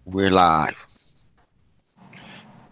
We're live.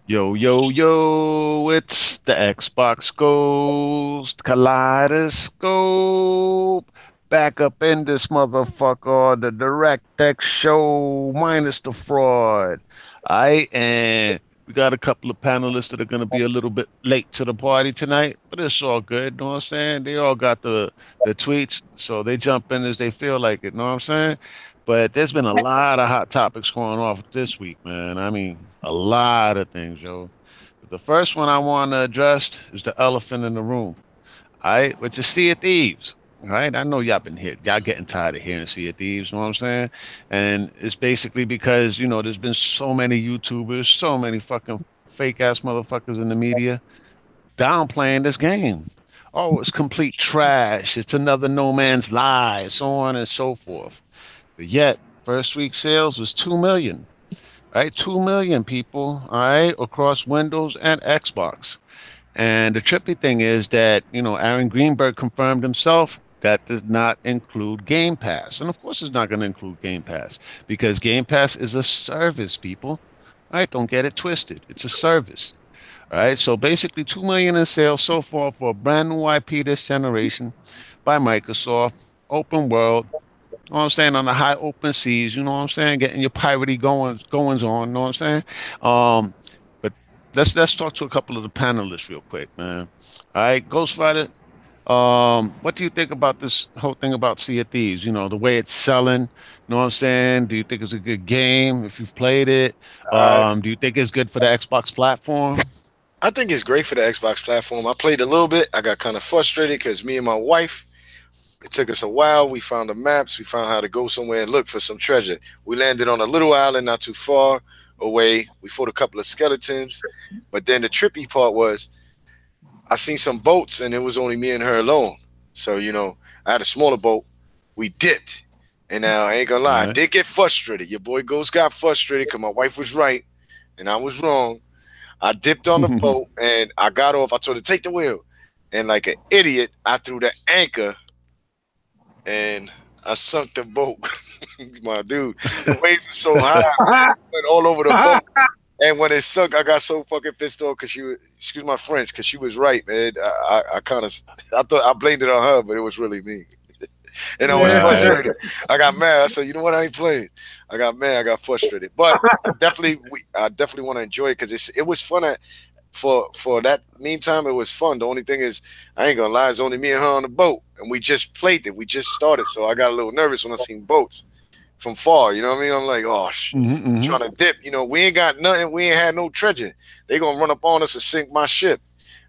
Yo, yo, yo, it's the Xbox Ghost Kaleidoscope. Back up in this motherfucker, the DirectX show minus the fraud. And we got a couple of panelists that are going to be a little bit late to the party tonight, but it's all good. Know what I'm saying? They all got the tweets, so they jump in as they feel like it. Know what I'm saying? But there's been a lot of hot topics going off this week, man. I mean, a lot of things, yo. But the first one I want to address is the elephant in the room. All right, with the Sea of Thieves. All right, I know y'all been here. Y'all getting tired of hearing Sea of Thieves, you know what I'm saying? And it's basically because, there's been so many YouTubers, so many fucking fake ass motherfuckers in the media downplaying this game. Oh, it's complete trash. It's another No Man's Lie, so on and so forth. But yet, first week sales was 2 million, right? 2 million people, all right, across Windows and Xbox. And the trippy thing is that, Aaron Greenberg confirmed himself that does not include Game Pass. And of course, it's not going to include Game Pass because Game Pass is a service, people. All right, don't get it twisted. It's a service. All right, so basically 2 million in sales so far for a brand new IP this generation by Microsoft, open world, know what I'm saying, on the high open seas, you know what I'm saying, getting your piratey goings on, you know what I'm saying? But let's talk to a couple of the panelists real quick, man. All right, Ghost Rider, what do you think about this whole thing about Sea of Thieves? The way it's selling, you know what I'm saying? Do you think it's a good game if you've played it? I Do you think it's good for the Xbox platform? I think it's great for the Xbox platform. I played a little bit. I got kind of frustrated because me and my wife, it took us a while. We found the maps. We found how to go somewhere and look for some treasure. We landed on a little island not too far away. We fought a couple of skeletons. But then the trippy part was I seen some boats and it was only me and her alone. So, I had a smaller boat. We dipped. And now I ain't gonna All lie, I right. did get frustrated. Your boy Ghost got frustrated because my wife was right and I was wrong. I dipped on the boat and I got off. I told her, take the wheel. And like an idiot, I threw the anchor and I sunk the boat. My dude, the waves were so high, man, it went all over the boat. And when it sunk, I got so fucking pissed off because she was, excuse my French, because she was right, man. I kind of, I thought I blamed it on her, but it was really me. And I was Right. frustrated. I got mad. I said, you know what? I ain't playing. I got mad. I got frustrated. But I definitely want to enjoy it because it was fun. For that meantime, it was fun. The only thing is, I ain't gonna lie, it's only me and her on the boat, and we just played it. We just started, so I got a little nervous when I seen boats from far. You know what I mean? I'm like, oh, Hmm. trying to dip. We ain't got nothing. We ain't had no treasure. They gonna run up on us and sink my ship,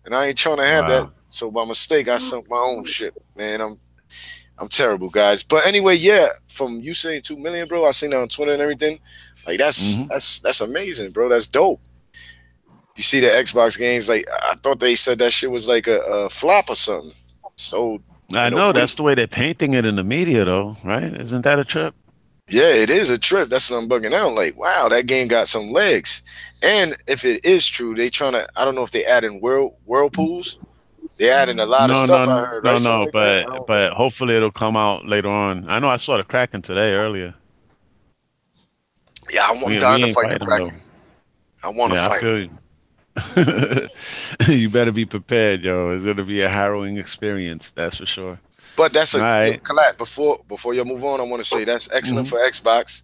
and I ain't trying to have that. Wow. So by mistake, I sunk my own ship. Man, I'm terrible, guys. But anyway, yeah, from you saying 2 million, bro, I seen that on Twitter and everything. Like Hmm. that's amazing, bro. That's dope. You see the Xbox games, like I thought they said that shit was like a flop or something. So I in a know week, that's the way they're painting it in the media, though, right? Isn't that a trip? yeah, it is a trip. That's what I'm bugging out. Like, wow, that game got some legs. And if it is true, they trying to. I don't know if they add in whirlpools. They add in a lot of No, stuff. no, I heard, no, right? Something no. like that. I But don't know. but hopefully it'll come out later on. I know I saw the Kraken today earlier. Yeah, I'm We dying we to ain't fight the fighting Kraken. though. I want to Yeah, I fight him. feel you. You better be prepared, yo. It's gonna be a harrowing experience, that's for sure. But that's All a right. Collat. Before you move on, I want to say that's excellent Mm-hmm. for Xbox,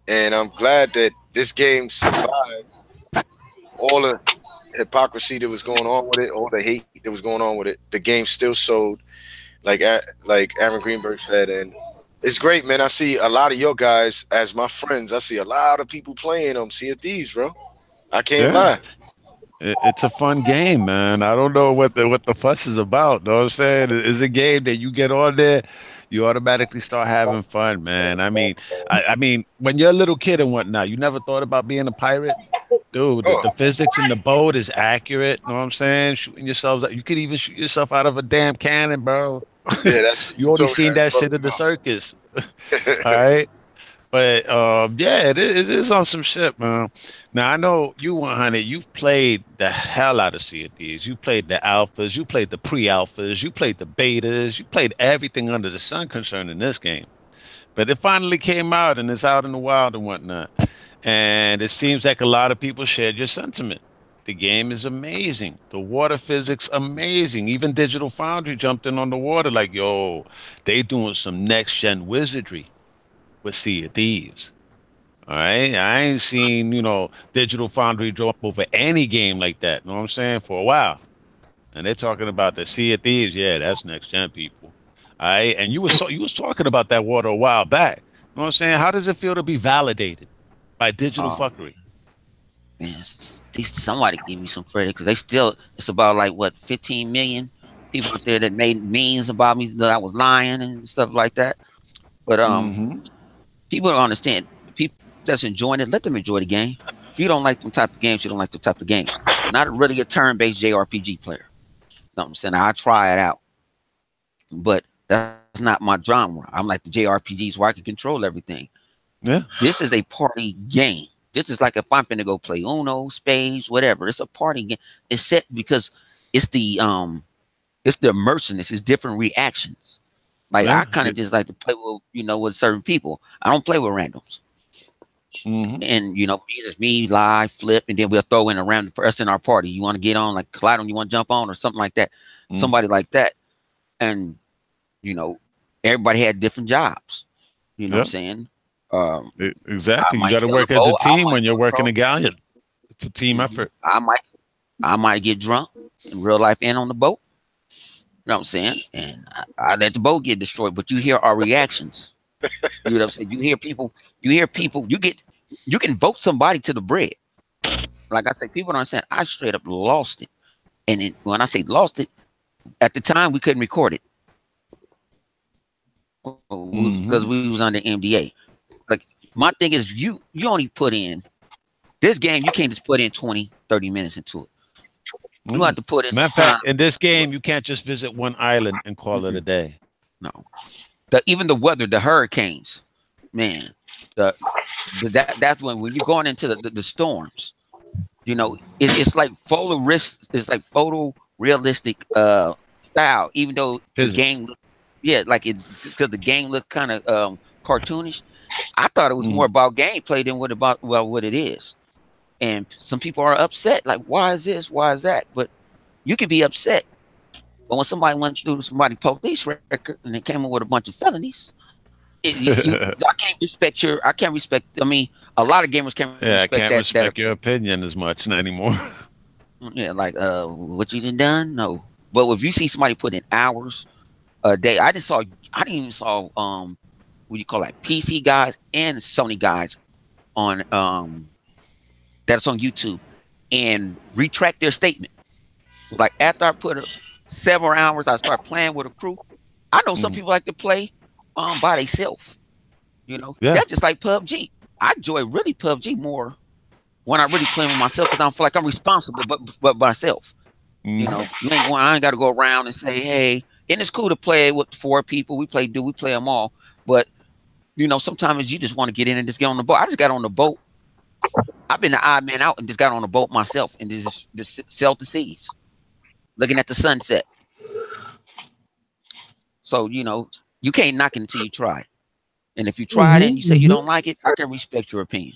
and I'm glad that this game survived all the hypocrisy that was going on with it, all the hate that was going on with it. The game still sold, like Aaron Greenberg said, and it's great, man. I see a lot of your guys as my friends. I see a lot of people playing Sea of Thieves, bro. I can't Yeah. lie. It's a fun game, man. I don't know what the fuss is about. Know what I'm saying? It's a game that you get on there, you automatically start having fun, man. I mean, when you're a little kid and whatnot, you never thought about being a pirate? Dude, the Oh, physics in the boat is accurate. Know what I'm saying? Shooting yourselves, you could even shoot yourself out of a damn cannon, bro. yeah, that's You you only told me seen that. that You shit in the circus. All right. But yeah, it is on some shit, man. Now I know you 100. You've played the hell out of Sea of Thieves. You played the alphas, you played the pre-alphas, you played the betas, you played everything under the sun concerning this game. But it finally came out and it's out in the wild and whatnot. And it seems like a lot of people shared your sentiment. The game is amazing. The water physics amazing. Even Digital Foundry jumped in on the water like, yo, they doing some next gen wizardry with Sea of Thieves. All right. I ain't seen, Digital Foundry drop over any game like that. You know what I'm saying? For a while. And they're talking about the Sea of Thieves. Yeah, that's next gen people. All right. And you was talking about that water a while back. You know what I'm saying? How does it feel to be validated by digital Oh fuckery? man, somebody give me some credit because they still. It's about like what 15 million people out there that made memes about me that I was lying and stuff like that. But Hmm. people don't understand. People that's enjoying it, let them enjoy the game. If you don't like them type of games, you don't like the type of games. Not really a turn-based JRPG player. You know what I'm saying? I try it out, but that's not my genre. I'm like the JRPGs where I can control everything. Yeah. This is a party game. This is like if I'm finna go play Uno, Spades, whatever. It's a party game. It's set because it's the immersiveness. It's different reactions. Like Yeah. I kind of just like to play with with certain people. I don't play with randoms. Hmm. And it's me live flip, and then we'll throw in a random person in our party. You want to get on like Collidon, you want to jump on or something like that, somebody like that, and you know everybody had different jobs. You know what I'm Yeah. saying? I Exactly. You might got to sail a work as a boat. I team might when you're working control. a galleon. It's a team effort. I might get drunk in real life and on the boat. You know what I'm saying? And I let the boat get destroyed, but you hear our reactions. You know what I'm saying? You hear people. You hear people. You can vote somebody to the bread. Like I say, people don't understand. I straight up lost it. And when I say lost it, at the time we couldn't record it because Hmm. we was under MDA. Like my thing is, you only put in this game. You can't just put in 20, 30 minutes into it. You have Mm. to put in Matter some of fact, time. in this game, you can't just visit one island and call it a Mm-mm, day. no, even the weather, the hurricanes, man. The, that's when you're going into the storms. It's like photo risk. It's like photo realistic style. Even though the Physics. game, yeah, like it because the game looked kind of cartoonish. I thought it was more Hmm. about gameplay than what it is. And some people are upset, like, why is this? Why is that? But you can be upset. But when somebody went through somebody's police record and they came in with a bunch of felonies, I can't respect I can't respect. I mean, a lot of gamers can't Yeah, I respect can't that respect your opinion as much anymore. yeah, like what you done? No. But if you see somebody put in hours a day, I didn't even saw what you call like PC guys and Sony guys on that's on YouTube and retract their statement. Like after I put several hours, I start playing with a crew. I know some Mhm. people like to play by themselves. Yeah. That's just like PUBG. I enjoy really PUBG more when I really play with myself because I don't feel like I'm responsible, but myself. Hmm. You ain't going. I ain't got to go around and say, hey. And it's cool to play with four people. We play them all. But sometimes you just want to get in and just get on the boat. I just got on the boat. I've been the odd man out and just got on the boat myself and just sailed the seas, looking at the sunset. So you can't knock it until you try it. And if you try it and you say you don't like it, I can respect your opinion.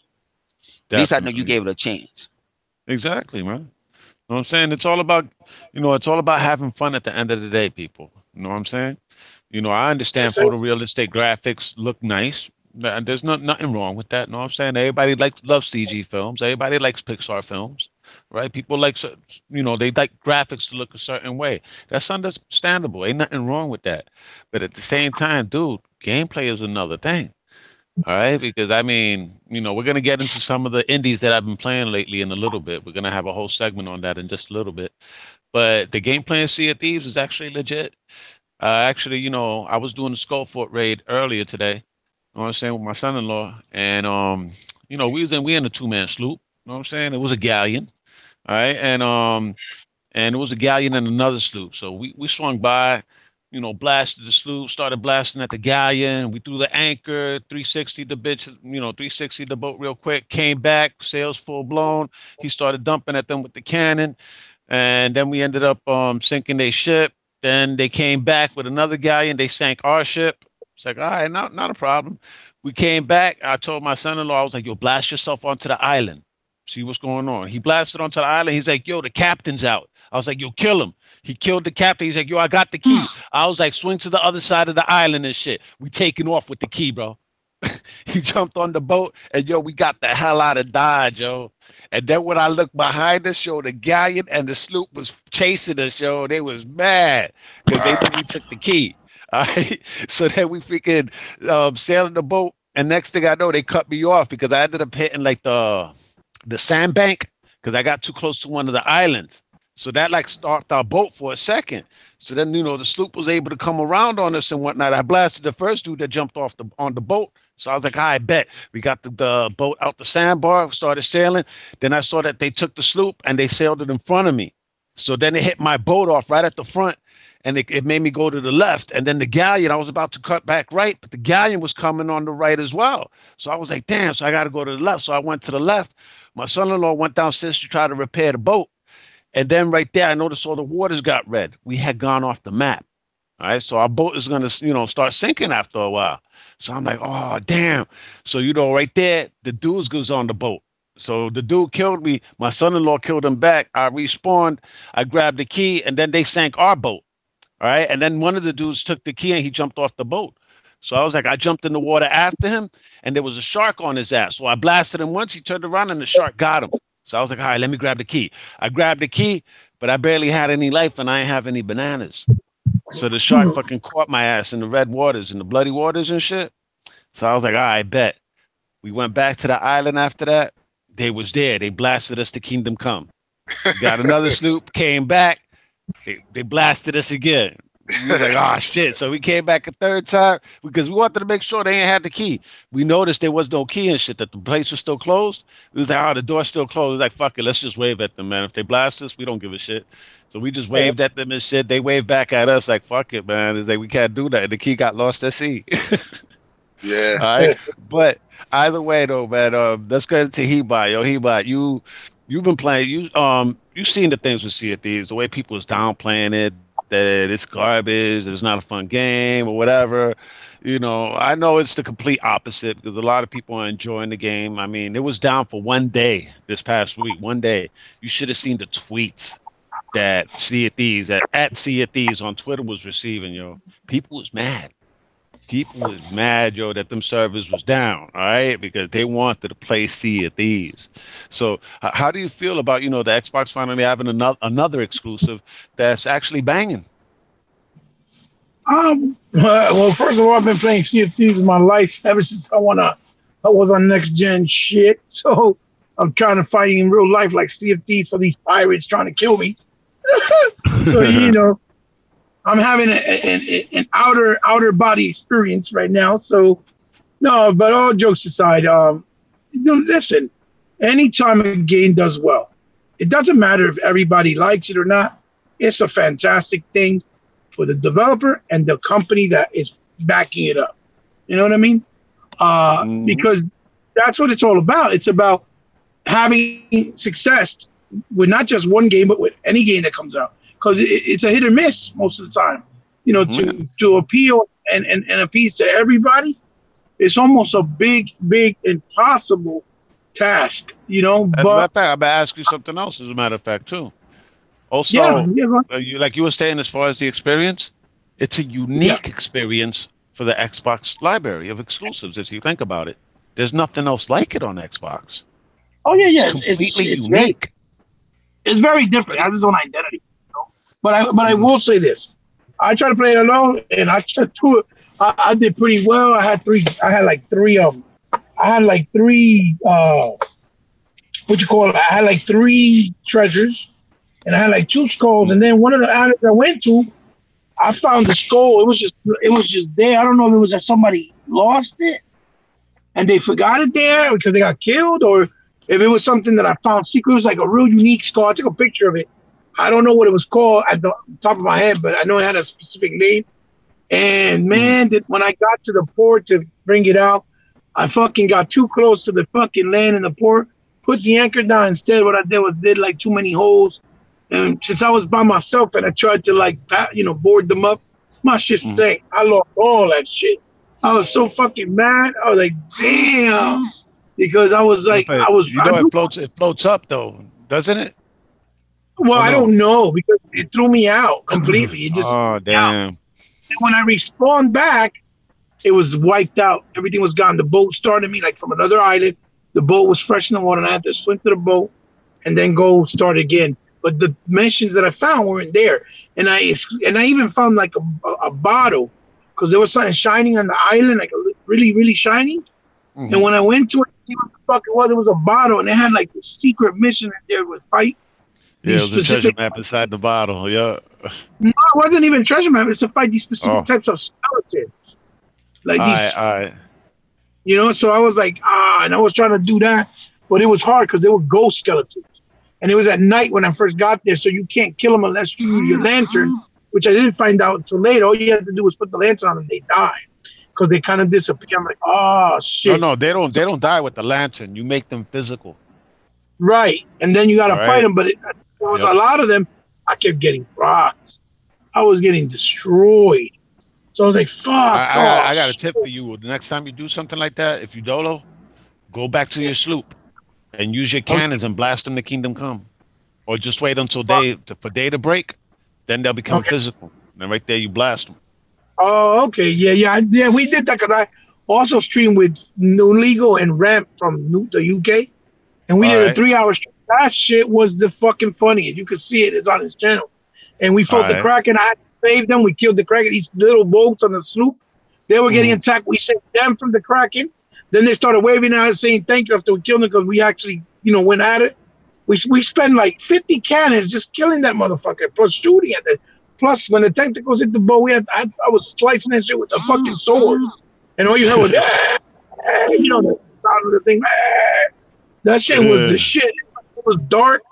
At least I know you Definitely. gave it a chance. Exactly, man. Know what I'm saying? It's all about having fun at the end of the day, people. You know what I'm saying? I understand That's it. photorealistic graphics look nice. There's nothing wrong with that. You know what I'm saying? Everybody loves CG films. Everybody likes Pixar films, right? People they like graphics to look a certain way. That's understandable. Ain't nothing wrong with that. But at the same time, dude, gameplay is another thing. All right, because I mean, we're gonna get into some of the indies that I've been playing lately in a little bit. We're gonna have a whole segment on that in just a little bit. But the gameplay in Sea of Thieves is actually legit. Actually, I was doing the Skullfort raid earlier today. You know what I'm saying, with my son-in-law, and we in a two-man sloop. You know what I'm saying? It was a galleon, all right, and it was a galleon and another sloop. So we swung by, blasted the sloop, started blasting at the galleon. We threw the anchor, 360 the bitch, 360 the boat real quick, came back, sails full blown. He started dumping at them with the cannon. And then we ended up sinking their ship. Then they came back with another galleon. They sank our ship. It's like, all right, not a problem. We came back. I told my son-in-law, I was like, yo, blast yourself onto the island. See what's going on. He blasted onto the island. He's like, yo, the captain's out. I was like, yo, kill him. He killed the captain. He's like, yo, I got the key. I was like, swing to the other side of the island and shit. We taking off with the key, bro. He jumped on the boat and yo, we got the hell out of Dodge, yo. And then when I looked behind us, yo, the galleon and the sloop was chasing us, yo. They was mad because they knew we took the key. All right. So then we freaking sailing the boat. And next thing I know, they cut me off because I ended up hitting like the sandbank because I got too close to one of the islands. So that like stopped our boat for a second. So then, you know, the sloop was able to come around on us and whatnot. I blasted the first dude that jumped off on the boat. So I was like, I bet. We got the boat out the sandbar, started sailing. Then I saw that they took the sloop and they sailed it in front of me. So then it hit my boat off right at the front and it made me go to the left. And then the galleon, I was about to cut back right, but the galleon was coming on the right as well. So I was like, damn, so I got to go to the left. So I went to the left. My son-in-law went downstairs to try to repair the boat. And then right there, I noticed all the waters got red. We had gone off the map. All right, so our boat is going to, you know, start sinking after a while. So I'm like, oh, damn. So, you know, right there, the dudes goes on the boat. So the dude killed me. My son-in-law killed him back. I respawned. I grabbed the key, and then they sank our boat. All right, and then one of the dudes took the key, and he jumped off the boat. So I was like, I jumped in the water after him, and there was a shark on his ass. So I blasted him once. He turned around, and the shark got him. So I was like, all right, let me grab the key. I grabbed the key, but I barely had any life, and I didn't have any bananas. So the shark fucking caught my ass in the red waters and the bloody waters and shit. So I was like, all right, bet. We went back to the island after that. They was there. They blasted us to Kingdom Come. Got another sloop, came back. They blasted us again. We was like, oh, shit. So we came back a third time because we wanted to make sure they ain't had the key. We noticed there was no key and shit, that the place was still closed. We was like, oh, the door's still closed. We was like, fuck it, let's just wave at them, man. If they blast us, we don't give a shit. So we just waved at them and shit. They waved back at us like, fuck it, man. It's like, we can't do that. The key got lost at sea. Yeah. All right. But either way, though, man, let's go into Hebot. Yo, Hebot, you've been playing. You've seen the things with Sea of Thieves, the way people is downplaying it, that it's garbage, it's not a fun game or whatever. You know, I know it's the complete opposite because a lot of people are enjoying the game. I mean, it was down for one day this past week. One day. You should have seen the tweets that Sea of Thieves, that at Sea of Thieves on Twitter was receiving, yo. People was mad. People was mad, yo, that them servers was down, all right, because they wanted to play Sea of Thieves. So how do you feel about, you know, the Xbox finally having another exclusive that's actually banging? Well, first of all, I've been playing Sea of Thieves in my life ever since I was on next gen shit. So I'm trying to fight in real life like Sea of Thieves for these pirates trying to kill me. So, you know, I'm having an outer body experience right now. So, no, but all jokes aside, listen, anytime a game does well, it doesn't matter if everybody likes it or not. It's a fantastic thing for the developer and the company that is backing it up. You know what I mean? Because that's what it's all about. It's about having success with not just one game, but with any game that comes out. Because it's a hit or miss most of the time. You know, to appeal and appease to everybody, it's almost a big impossible task. You know, as a matter of fact, I'm gonna ask you something else. As a matter of fact, too. Also, like you were saying, as far as the experience, it's a unique experience for the Xbox library of exclusives. If you think about it, there's nothing else like it on Xbox. Oh yeah, it's completely unique. It's very different. It has its own identity. But I will say this: I tried to play it alone, and I did pretty well. I had three. What you call it? I had like 3 treasures, and I had like 2 skulls. And then one of the islands I went to, I found the skull. It was just there. I don't know if it was that somebody lost it and they forgot it there because they got killed, or if it was something that I found secret. It was like a real unique skull. I took a picture of it. I don't know what it was called at the top of my head, but I know it had a specific name. And man, when I got to the port to bring it out, I fucking got too close to the fucking land in the port, put the anchor down. Instead, what I did was did like too many holes. And since I was by myself and I tried to board them up, my shit sank. I lost all that shit. I was so fucking mad. I was like, damn, because I was like, But I was. you know, it floats up though, doesn't it? Well, Oh, I no. don't know because it threw me out completely. It just Oh, damn. And when I respawned back, it was wiped out. Everything was gone. The boat started me like from another island. The boat was fresh in the water, and I had to swim to the boat and then go start again. But the missions that I found weren't there, and I even found like a bottle because there was something shining on the island, like really really shiny. Mhm. And when I went to it, to see what the fuck it was a bottle, and it had like the secret mission in there with fight. Yeah, it These was a treasure specific, map inside the bottle. Yeah. no, it wasn't even treasure map. It's to fight these specific Oh. types of skeletons, like these, All right. you know. So I was like, and I was trying to do that, but it was hard because they were ghost skeletons, and it was at night when I first got there, so you can't kill them unless you use your lantern, which I didn't find out until later. All you had to do was put the lantern on them, they die because they kind of disappear. I'm like, oh shit. No, they don't die with the lantern. You make them physical. Right, and then you got to Right. fight them, but there was Yep. a lot of them. I kept getting rocked. I was getting destroyed. So I was like, "Fuck!" I got a tip for you. The next time you do something like that, if you dolo, go back to your sloop and use your cannons and blast them to Kingdom Come, or just wait until for day to break. Then they'll become physical. And right there, you blast them. Oh, okay, yeah. We did that because I also streamed with No Legal and Ramp from the UK, and we did a Alright. 3-hour stream. That shit was the fucking funniest. You could see it. It's on his channel, and we fought the Alright. Kraken. I had to save them. We killed the Kraken. These little boats on the sloop, they were getting attacked. We saved them from the Kraken. Then they started waving at us saying thank you after we killed them because we actually, went at it. We spent like 50 cannons just killing that motherfucker, plus shooting at it. Plus, when the tentacles hit the bow, I was slicing that shit with a fucking sword, and all you heard was, the sound of the thing. That shit was the shit. It was dark.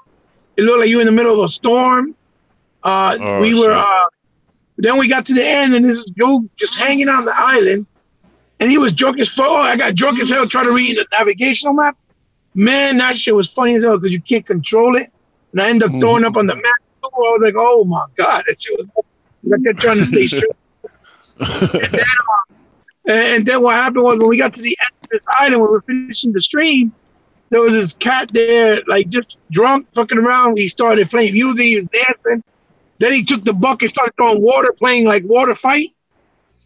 It looked like you in the middle of a storm. We were. Then we got to the end, and this Joe just hanging on the island, and he was drunk as fuck. Oh, I got drunk as hell trying to read the navigational map. Man, that shit was funny as hell because you can't control it, and I ended up throwing up on the map. I was like, oh my god, that shit was. I kept trying to stay straight. And then what happened was when we got to the end of this island, when we were finishing the stream, there was this cat there, like just drunk, fucking around. He started playing music, he was dancing. Then he took the bucket, started throwing water, playing like water fight.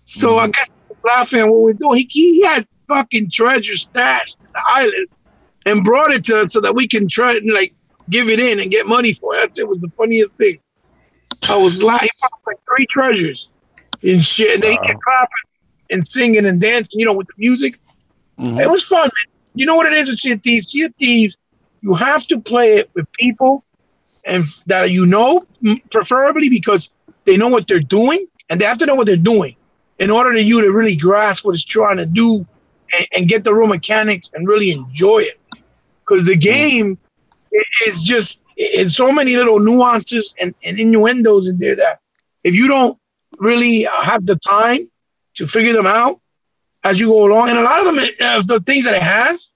So I guess he was laughing at what we're doing. He had fucking treasure stashed in the island and brought it to us so that we can try and like give it in and get money for it. It was the funniest thing. I was like, he found like 3 treasures and shit. And they kept clapping and singing and dancing, with the music. It was fun, man. You know what it is with Sea of Thieves? Sea of Thieves, you have to play it with people and that preferably because they know what they're doing, and they have to know what they're doing in order to you to really grasp what it's trying to do and get the real mechanics and really enjoy it. Because the game is just it's so many little nuances and innuendos in there that if you don't really have the time to figure them out as you go along, and a lot of them, the things that it has,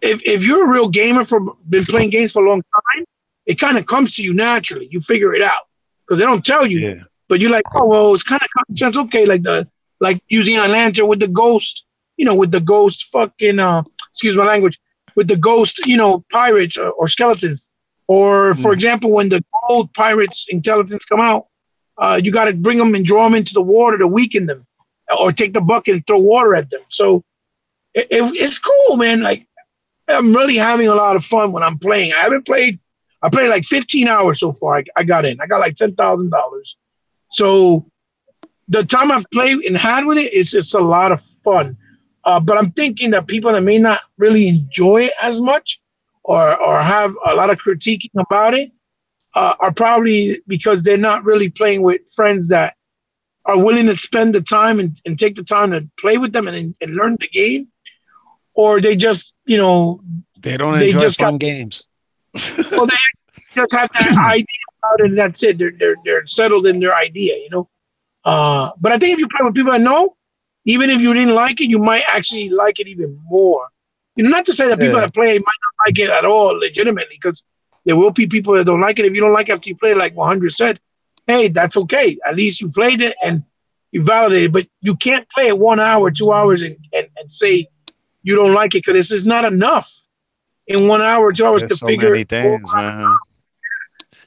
if you're a real gamer been playing games for a long time, it kind of comes to you naturally. You figure it out because they don't tell you, but you're like, oh well, it's kind of common sense. Okay, like using a lantern with the ghost, with the ghost fucking excuse my language, with the ghost, pirates or skeletons, or for example, when the gold pirates intelligence come out, you got to bring them and draw them into the water to weaken them. Or take the bucket and throw water at them. So it's cool, man. Like I'm really having a lot of fun when I'm playing. I played like 15 hours so far. I got in. I got like $10,000. So the time I've played and had with it's just a lot of fun. But I'm thinking that people that may not really enjoy it as much or have a lot of critiquing about it are probably because they're not really playing with friends that are willing to spend the time and take the time to play with them and learn the game, or they just, they don't enjoy fun games. Well, they just have that idea about it, and that's it. They're settled in their idea, But I think if you play with people that know, even if you didn't like it, you might actually like it even more. Not to say that people that play might not like it at all, legitimately, because there will be people that don't like it. If you don't like it after you play, like 100 said, hey, that's okay. At least you played it, and You validate it, but you can't play it 1 hour, 2 hours, and say you don't like it because this is not enough in 1 hour, 2 hours There's to so figure. many things, man.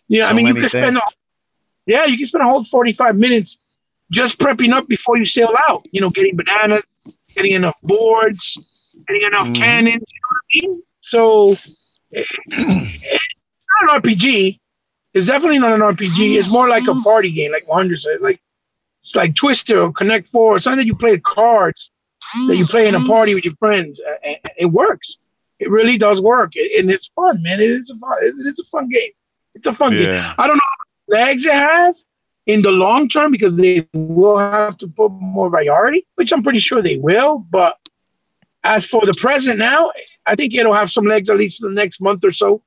Yeah, I So mean, you many can spend. things. Yeah, you can spend a whole 45 minutes just prepping up before you sail out. You know, getting bananas, getting enough boards, getting enough Mhm. cannons. You know what I mean? So it's not an RPG. It's definitely not an RPG. It's more like a party game, like 100 says. It's like Twister or Connect Four, or something that you play with cards that you play in a party with your friends. And it works. It really does work, and it's fun, man. It is a fun game. It's a fun game. Yeah. I don't know how many legs it has in the long term because they will have to put more variety, which I'm pretty sure they will. But as for the present now, I think it'll have some legs at least for the next month or so.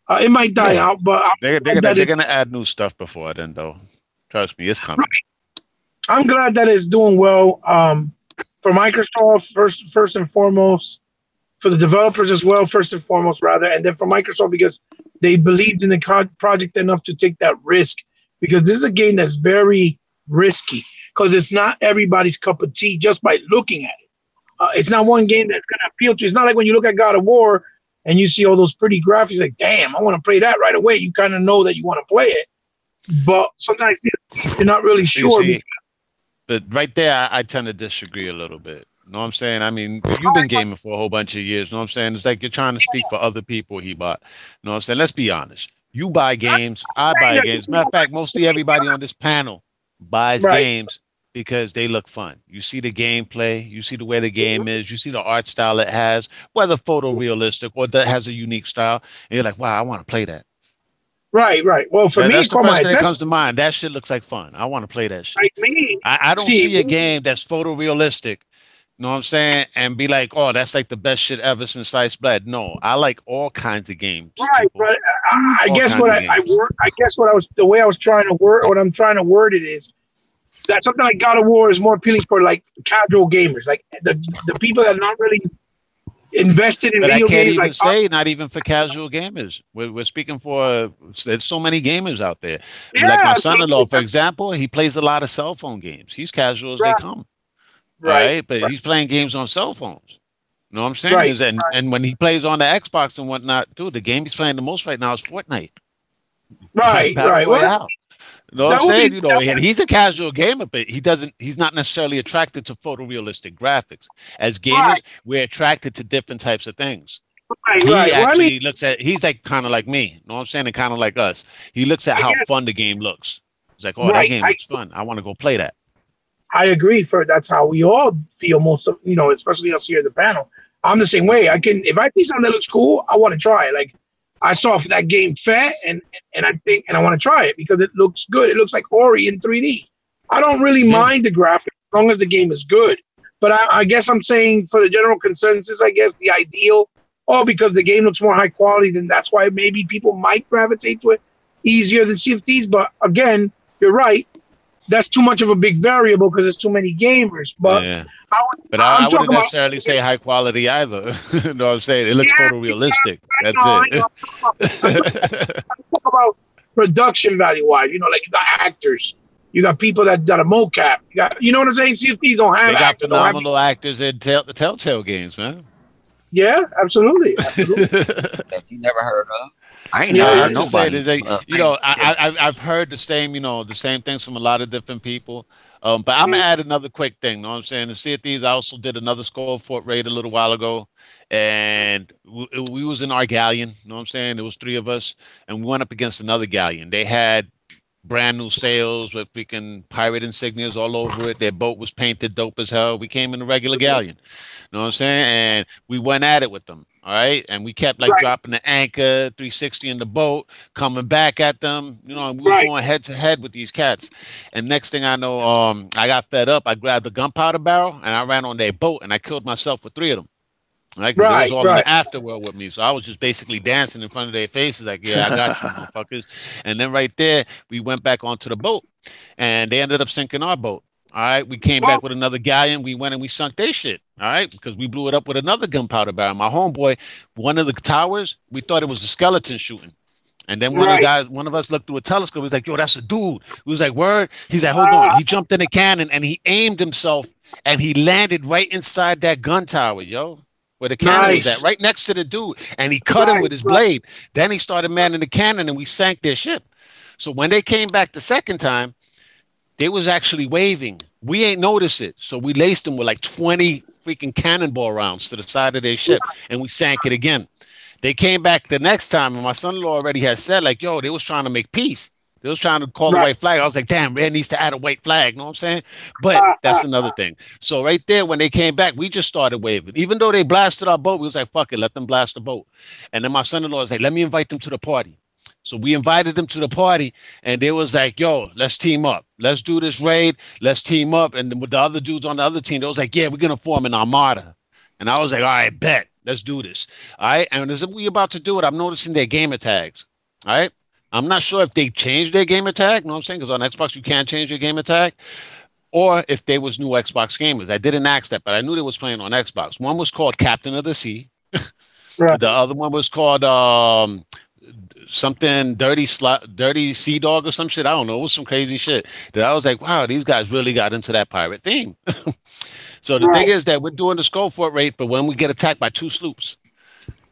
It might die Yeah. out, but They're gonna add new stuff before then, though. Trust me, it's coming. I'm glad that it's doing well. For Microsoft, first and foremost, for the developers as well, first and foremost, rather, and then for Microsoft because they believed in the project enough to take that risk. Because this is a game that's very risky because it's not everybody's cup of tea just by looking at it. It's not one game that's going to appeal to you. It's not like when you look at God of War and you see all those pretty graphics, like, damn, I want to play that right away. You kind of know that you want to play it. But sometimes you're not really sure. See, but right there, I tend to disagree a little bit. You know what I'm saying? I mean, you've been gaming for a whole bunch of years. You know what I'm saying? It's like you're trying to speak for other people, He bought. You know what I'm saying? Let's be honest. You buy games, I buy games. Matter of fact, mostly everybody on this panel buys games because they look fun. You see the gameplay, you see the way the game is, you see the art style it has, whether photorealistic or that has a unique style, and you're like, wow, I want to play that. Right. Well, for me, that's the first thing that comes to mind. That shit looks like fun. I want to play that shit. I don't see a game that's photorealistic. You know what I'm saying? And be like, oh, that's like the best shit ever since sliced bread. No, I like all kinds of games. Right, but I guess what the way I was trying to word, what I'm trying to word it is that something like God of War is more appealing for like casual gamers, like the people that are not really invested in video games. Like not even for casual gamers. We're speaking for there's so many gamers out there. Yeah, like my son-in-law, for example, he plays a lot of cell phone games. He's casual as they come. Right, but he's playing games on cell phones. You know what I'm saying? And when he plays on the Xbox and whatnot, dude, the game he's playing the most right now is Fortnite. Right. Well, you know what I'm saying? You know, and he's a casual gamer, but he's not necessarily attracted to photorealistic graphics. As gamers, we're attracted to different types of things. He actually looks at, he's like kind of like me, you know what I'm saying? And kind of like us. He looks at how fun the game looks. He's like, oh, that game looks fun. I want to go play that. I agree. That's how we all feel most of, especially us here at the panel. I'm the same way. If I see something that looks cool, I want to try it. Like I saw that game Fat and I want to try it because it looks good. It looks like Ori in 3D. I don't really mind the graphics as long as the game is good. But I guess I'm saying for the general consensus, I guess the ideal, because the game looks more high quality, then that's why maybe people might gravitate to it easier than Sea of Thieves. But again, you're right. That's too much of a big variable because there's too many gamers. But I wouldn't necessarily say high quality either. You know what I'm saying? It looks photorealistic. That's it. Talk about production value wise. Like you got actors. You got people that got a mocap. You know what I'm saying? Sea of Thieves don't have actors. They got phenomenal actors in the Telltale games, man. Yeah, absolutely. That you never heard of. I ain't heard nobody. I've heard the same things from a lot of different people. But I'm gonna add another quick thing. You know what I'm saying? The Sea of Thieves, I also did another Skull Fort raid a little while ago, and we was in our galleon. You know what I'm saying? There was 3 of us, and we went up against another galleon. They had brand new sails with freaking pirate insignias all over it. Their boat was painted dope as hell. We came in a regular galleon. You know what I'm saying? And we went at it with them. All right. And we kept dropping the anchor 360 in the boat, coming back at them. We was going head to head with these cats. And next thing I know, I got fed up. I grabbed a gunpowder barrel and I ran on their boat and I killed myself with 3 of them. Right? They was all in the afterworld with me. So I was just basically dancing in front of their faces like, yeah, I got you, motherfuckers. And then right there, we went back onto the boat and they ended up sinking our boat. All right. We came back with another galleon. We went and we sunk their shit. All right. Because we blew it up with another gunpowder barrel. My homeboy, one of the towers, we thought it was a skeleton shooting. And then one of us looked through a telescope. He was like, yo, that's a dude. He was like, word. He's like, hold on. He jumped in the cannon and he aimed himself and he landed right inside that gun tower, yo, where the cannon was at, right next to the dude. And he cut him with his blade. Then he started manning the cannon and we sank their ship. So when they came back the second time, they was actually waving. We ain't noticed it. So we laced them with like 20 freaking cannonball rounds to the side of their ship and we sank it again. They came back the next time, and my son-in-law already had said, like, yo, they was trying to make peace. They was trying to call the white flag. I was like, damn, Red needs to add a white flag. You know what I'm saying? But that's another thing. So right there, when they came back, we just started waving. Even though they blasted our boat, we was like, fuck it, let them blast the boat. And then my son-in-law was like, let me invite them to the party. So we invited them to the party, and they was like, yo, let's team up. Let's do this raid. Let's team up. And then with the other dudes on the other team, they was like, yeah, we're going to form an armada. And I was like, all right, bet. Let's do this. All right. And as we about to do it, I'm noticing their gamer tags. All right. I'm not sure if they changed their gamer tag. You know what I'm saying? Because on Xbox, you can't change your gamer tag. Or if they was new Xbox gamers. I didn't ask that, but I knew they was playing on Xbox. One was called Captain of the Sea. The other one was called something Dirty Sea Dog or some shit. I don't know. It was some crazy shit that I was like, wow, these guys really got into that pirate theme. So the thing is that we're doing the Skullfort raid, but when we get attacked by 2 sloops,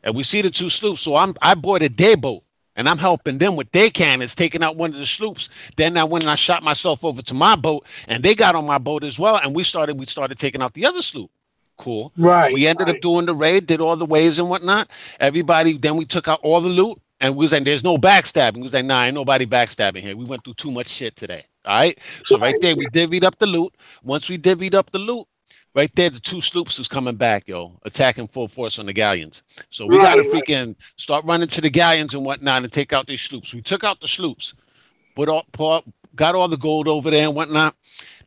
and we see the 2 sloops, so I boarded their boat, and I'm helping them with their cannons, taking out one of the sloops. Then I went and I shot myself over to my boat, and they got on my boat as well, and we started taking out the other sloop. Cool. Right. We ended up doing the raid, did all the waves and whatnot. Everybody, then we took out all the loot, and we was like, there's no backstabbing. We was like, nah, ain't nobody backstabbing here. We went through too much shit today. All right. So right there, we divvied up the loot. Once we divvied up the loot, right there, the 2 sloops was coming back, yo, attacking full force on the galleons. So we got to freaking start running to the galleons and whatnot and take out these sloops. We took out the sloops, got all the gold over there and whatnot.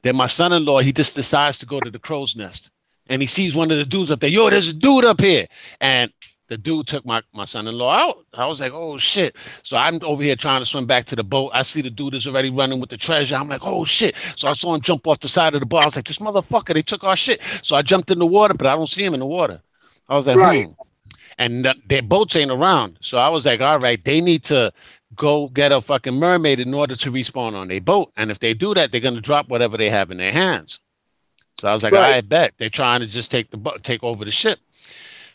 Then my son-in-law, he just decides to go to the crow's nest. And he sees one of the dudes up there. Yo, there's a dude up here. And the dude took my son-in-law out. I was like, oh, shit. So I'm over here trying to swim back to the boat. I see the dude is already running with the treasure. I'm like, oh, shit. So I saw him jump off the side of the boat. I was like, this motherfucker, they took our shit. So I jumped in the water, but I don't see him in the water. I was like, And their boats ain't around. So I was like, all right, they need to go get a fucking mermaid in order to respawn on their boat. And if they do that, they're going to drop whatever they have in their hands. So I was like, I bet they're trying to just take over the ship.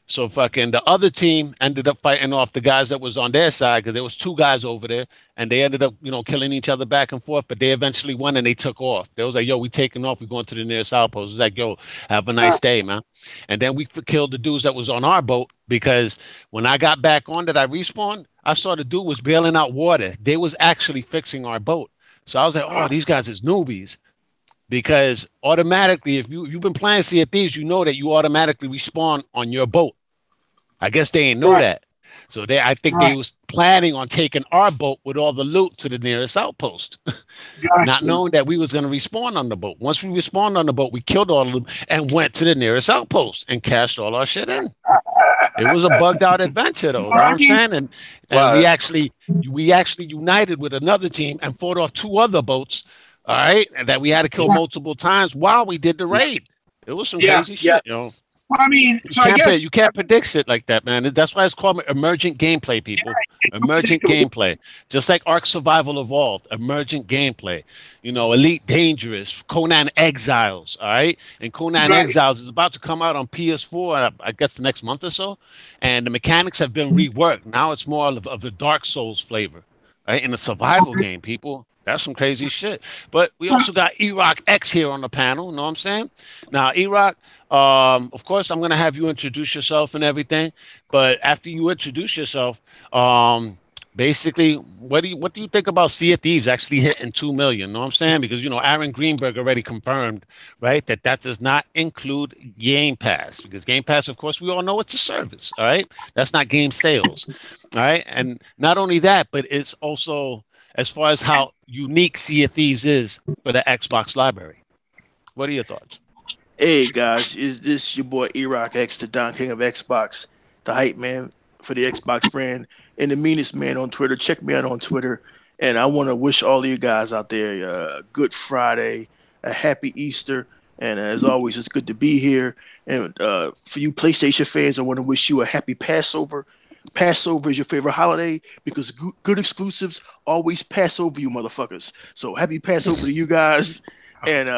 So fucking the other team ended up fighting off the guys that was on their side because there was 2 guys over there, and they ended up, killing each other back and forth. But they eventually won and they took off. They was like, "Yo, we taking off. We going to the nearest outpost." It was like, "Yo, have a nice day, man." And then we killed the dudes that was on our boat because when I got back on that I respawned, I saw the dude was bailing out water. They was actually fixing our boat. So I was like, "Oh, these guys is newbies." Because automatically, if you've been playing Sea of Thieves, you know that you automatically respawn on your boat. I guess they ain't know that. So I think they was planning on taking our boat with all the loot to the nearest outpost, not knowing that we was going to respawn on the boat. Once we respawned on the boat, we killed all of them and went to the nearest outpost and cashed all our shit in. It was a bugged out adventure, though. You know what I'm saying? And we actually united with another team and fought off 2 other boats. All right, and that we had to kill multiple times while we did the raid. It was some crazy shit, Well, I mean, you can't predict shit like that, man. That's why it's called emergent gameplay, people. Emergent gameplay, just like Ark Survival Evolved. Emergent gameplay, Elite Dangerous, Conan Exiles. All right, and Conan Exiles is about to come out on PS4, I guess the next month or so, and the mechanics have been reworked. Now it's more of the Dark Souls flavor, right? In a survival game, people. That's some crazy shit. But we also got E-Rock X here on the panel. You know what I'm saying? Now, E-Rock, of course, I'm going to have you introduce yourself and everything. But after you introduce yourself, basically, what do you think about Sea of Thieves actually hitting 2 million? You know what I'm saying? Because, Aaron Greenberg already confirmed, right, that does not include Game Pass. Because Game Pass, of course, we all know it's a service. All right? That's not game sales. All right? And not only that, but it's also as far as how unique Sea of Thieves is for the Xbox library. What are your thoughts? Hey guys, is this your boy E-Rock X, the Don King of Xbox, the hype man for the Xbox brand, and the meanest man on Twitter. Check me out on Twitter. And I want to wish all of you guys out there a good Friday, a happy Easter, and as always, it's good to be here. And for you PlayStation fans, I want to wish you a happy Passover. Passover is your favorite holiday because good exclusives always pass over you, motherfuckers. So happy Passover to you guys. And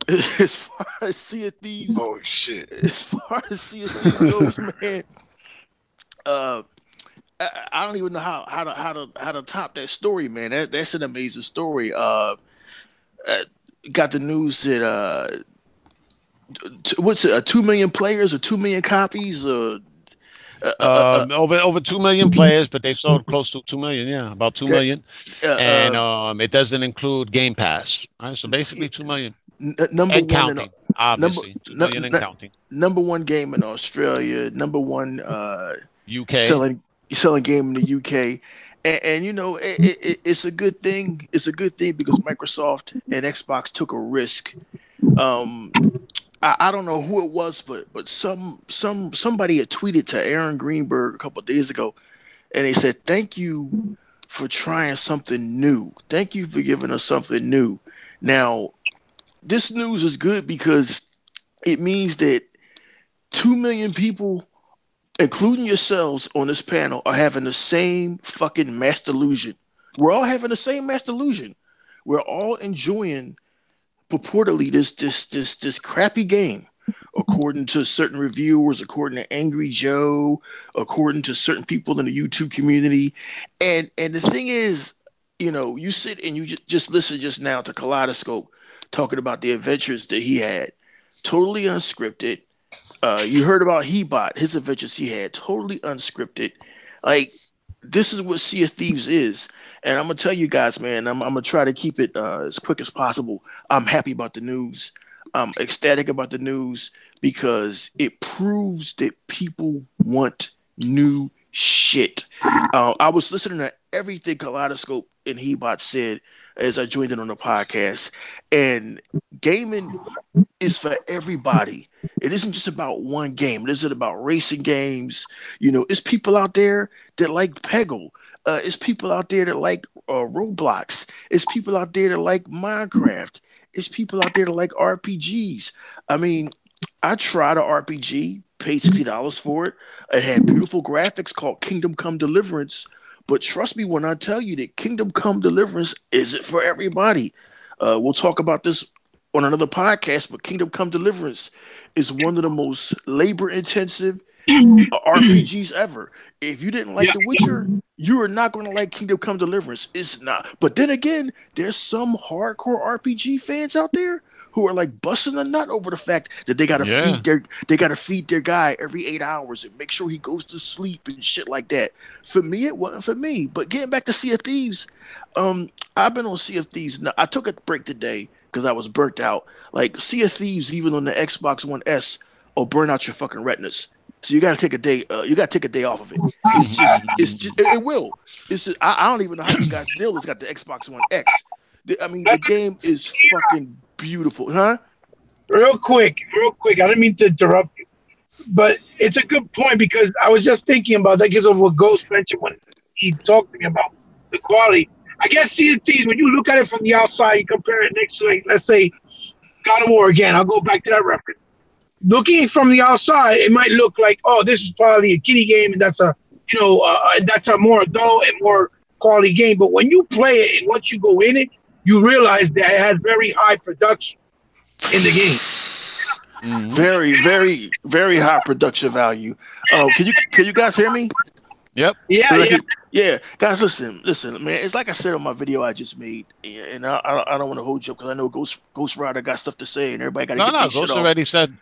as far as Sea of Thieves, Oh shit! as far as Sea of Thieves goes, man, I don't even know how to top that story, man. That's an amazing story. Got the news that what's it? 2 million players or 2 million copies? Over 2 million players, but they've sold close to 2 million. Yeah, about 2 million. And it doesn't include Game Pass. All right, so basically 2 million. Number and one, counting, obviously. 2 million and counting. Number one game in Australia. Number one UK selling game in the UK. And you know, it's a good thing. It's a good thing because Microsoft and Xbox took a risk. I don't know who it was, but somebody had tweeted to Aaron Greenberg a couple of days ago, and they said, "Thank you for trying something new. Thank you for giving us something new." Now, this news is good because it means that 2 million people, including yourselves on this panel, are having the same fucking mass delusion. We're all having the same mass delusion. We're all enjoying purportedly this crappy game, according to certain reviewers, according to Angry Joe, according to certain people in the YouTube community. And the thing is, you know, you sit and you just listen just now to Kaleidoscope talking about the adventures that he had, totally unscripted. You heard about Hebot, his adventures he had, totally unscripted. Like, this is what Sea of Thieves is. And I'm going to tell you guys, man, I'm going to try to keep it as quick as possible. I'm happy about the news. I'm ecstatic about the news because it proves that people want new shit. I was listening to everything Kaleidoscope and Hebot said as I joined in on the podcast. And gaming is for everybody. It isn't just about one game. It isn't about racing games. You know, it's people out there that like Peggle. It's people out there that like Roblox. It's people out there that like Minecraft. It's people out there that like RPGs. I mean, I tried an RPG, paid $60 for it. It had beautiful graphics called Kingdom Come Deliverance. But trust me when I tell you that Kingdom Come Deliverance isn't for everybody. We'll talk about this on another podcast, but Kingdom Come Deliverance is one of the most labor-intensive RPGs ever. If you didn't like The Witcher, you are not going to like Kingdom Come Deliverance. It's not. But then again, there's some hardcore RPG fans out there who are like busting a nut over the fact that they gotta feed their guy every 8 hours and make sure he goes to sleep and shit like that. For me, it wasn't for me. But getting back to Sea of Thieves, I've been on Sea of Thieves. Now, I took a break today because I was burnt out. Like, Sea of Thieves, even on the Xbox One S, will burn out your fucking retinas. So you gotta take a day. You gotta take a day off of it. It will. It's just, I don't even know how you guys deal. It's got the Xbox One X. I mean, the game is fucking beautiful, huh? Real quick. I didn't mean to interrupt you, but it's a good point because I was just thinking about that. Gives over what Ghost mentioned when he talked to me about the quality. I guess Sea of Thieves, when you look at it from the outside, you compare it next to, like, let's say, God of War again. I'll go back to that reference. Looking from the outside, it might look like, oh, this is probably a kiddie game, and that's a more adult and more quality game. But when you play it, and once you go in it, you realize that it has very high production in the game. Mm-hmm. Very, very, very high production value. Can you guys hear me? Yep. Yeah. Guys, listen, man. It's like I said on my video I just made, and I don't want to hold you up because I know Ghost Rider got stuff to say, and everybody got to get their shit off. Ghost already said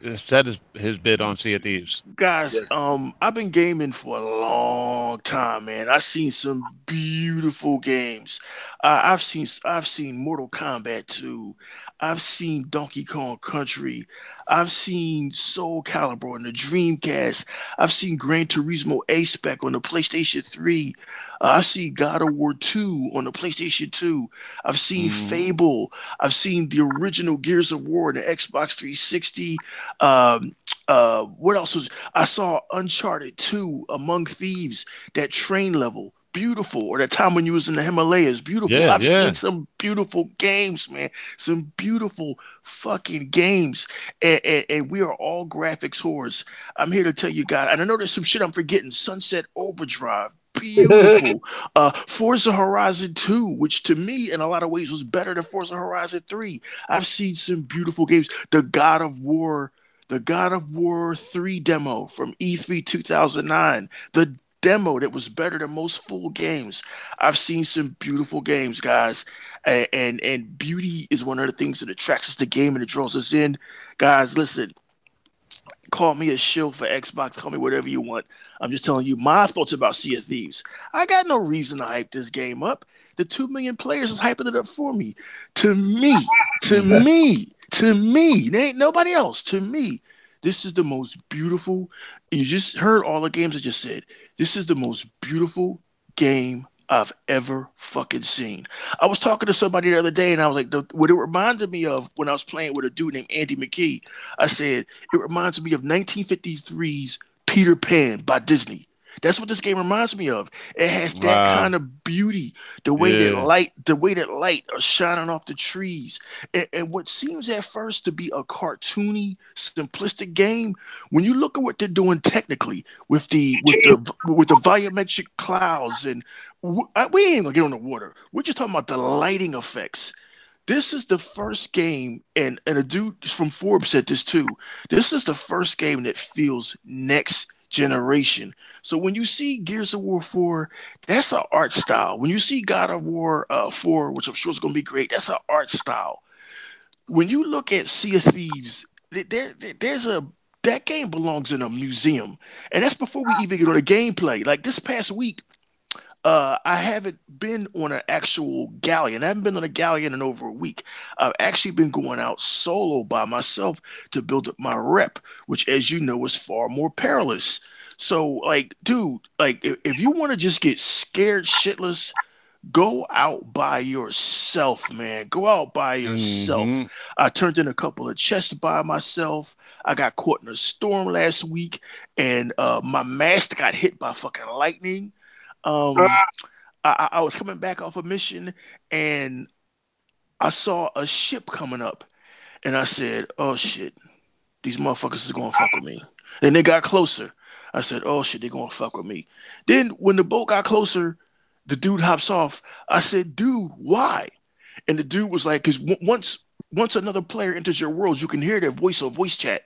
his bid on Sea of Thieves. Guys, I've been gaming for a long time, man. I've seen some beautiful games. I've seen Mortal Kombat 2. I've seen Donkey Kong Country. I've seen Soul Calibur on the Dreamcast. I've seen Gran Turismo A-Spec on the PlayStation 3. I've seen God of War 2 on the PlayStation 2. I've seen Fable. I've seen the original Gears of War on the Xbox 360. What else I saw Uncharted 2, Among Thieves, that train level. beautiful, or that time when you was in the Himalayas, beautiful. Yeah, I've yeah. seen some beautiful games, man. Some beautiful fucking games. And we are all graphics whores. I'm here to tell you guys, and I know there's some shit I'm forgetting. Sunset Overdrive. Beautiful. Forza Horizon 2, which to me in a lot of ways was better than Forza Horizon 3. I've seen some beautiful games. The God of War 3 demo from E3 2009. The demo that was better than most full games. I've seen some beautiful games, guys. And beauty is one of the things that attracts us to game and it draws us in. Guys, listen. Call me a shill for Xbox. Call me whatever you want. I'm just telling you my thoughts about Sea of Thieves. I got no reason to hype this game up. The 2 million players is hyping it up for me. To me, there ain't nobody else. To me, this is the most beautiful. You just heard all the games I just said. This is the most beautiful game I've ever fucking seen. I was talking to somebody the other day, and I was like, what it reminded me of when I was playing with a dude named Andy McKee. I said, it reminds me of 1953's Peter Pan by Disney. That's what this game reminds me of. It has that kind of beauty, the way that light are shining off the trees, and what seems at first to be a cartoony, simplistic game. When you look at what they're doing technically with the volumetric clouds, and we ain't gonna get on the water. We're just talking about the lighting effects. This is the first game, and a dude from Forbes said this too. This is the first game that feels next generation. So when you see Gears of War 4, that's an art style. When you see God of War 4, which I'm sure is going to be great, that's an art style. When you look at Sea of Thieves, that game belongs in a museum. And that's before we even get on the gameplay. Like this past week, I haven't been on an actual galleon. I haven't been on a galleon in over a week. I've actually been going out solo by myself to build up my rep, which, as you know, is far more perilous. So, like, dude, like, if you want to just get scared shitless, go out by yourself, man. Go out by yourself. Mhm. I turned in a couple of chests by myself. I got caught in a storm last week, and my mast got hit by fucking lightning. I was coming back off a mission, and I saw a ship coming up, and I said, "Oh shit, these motherfuckers is gonna fuck with me." Then they got closer. I said, "Oh shit, they're gonna fuck with me." Then when the boat got closer, the dude hops off. I said, "Dude, why?" And the dude was like, "Because once another player enters your world, you can hear their voice on voice chat."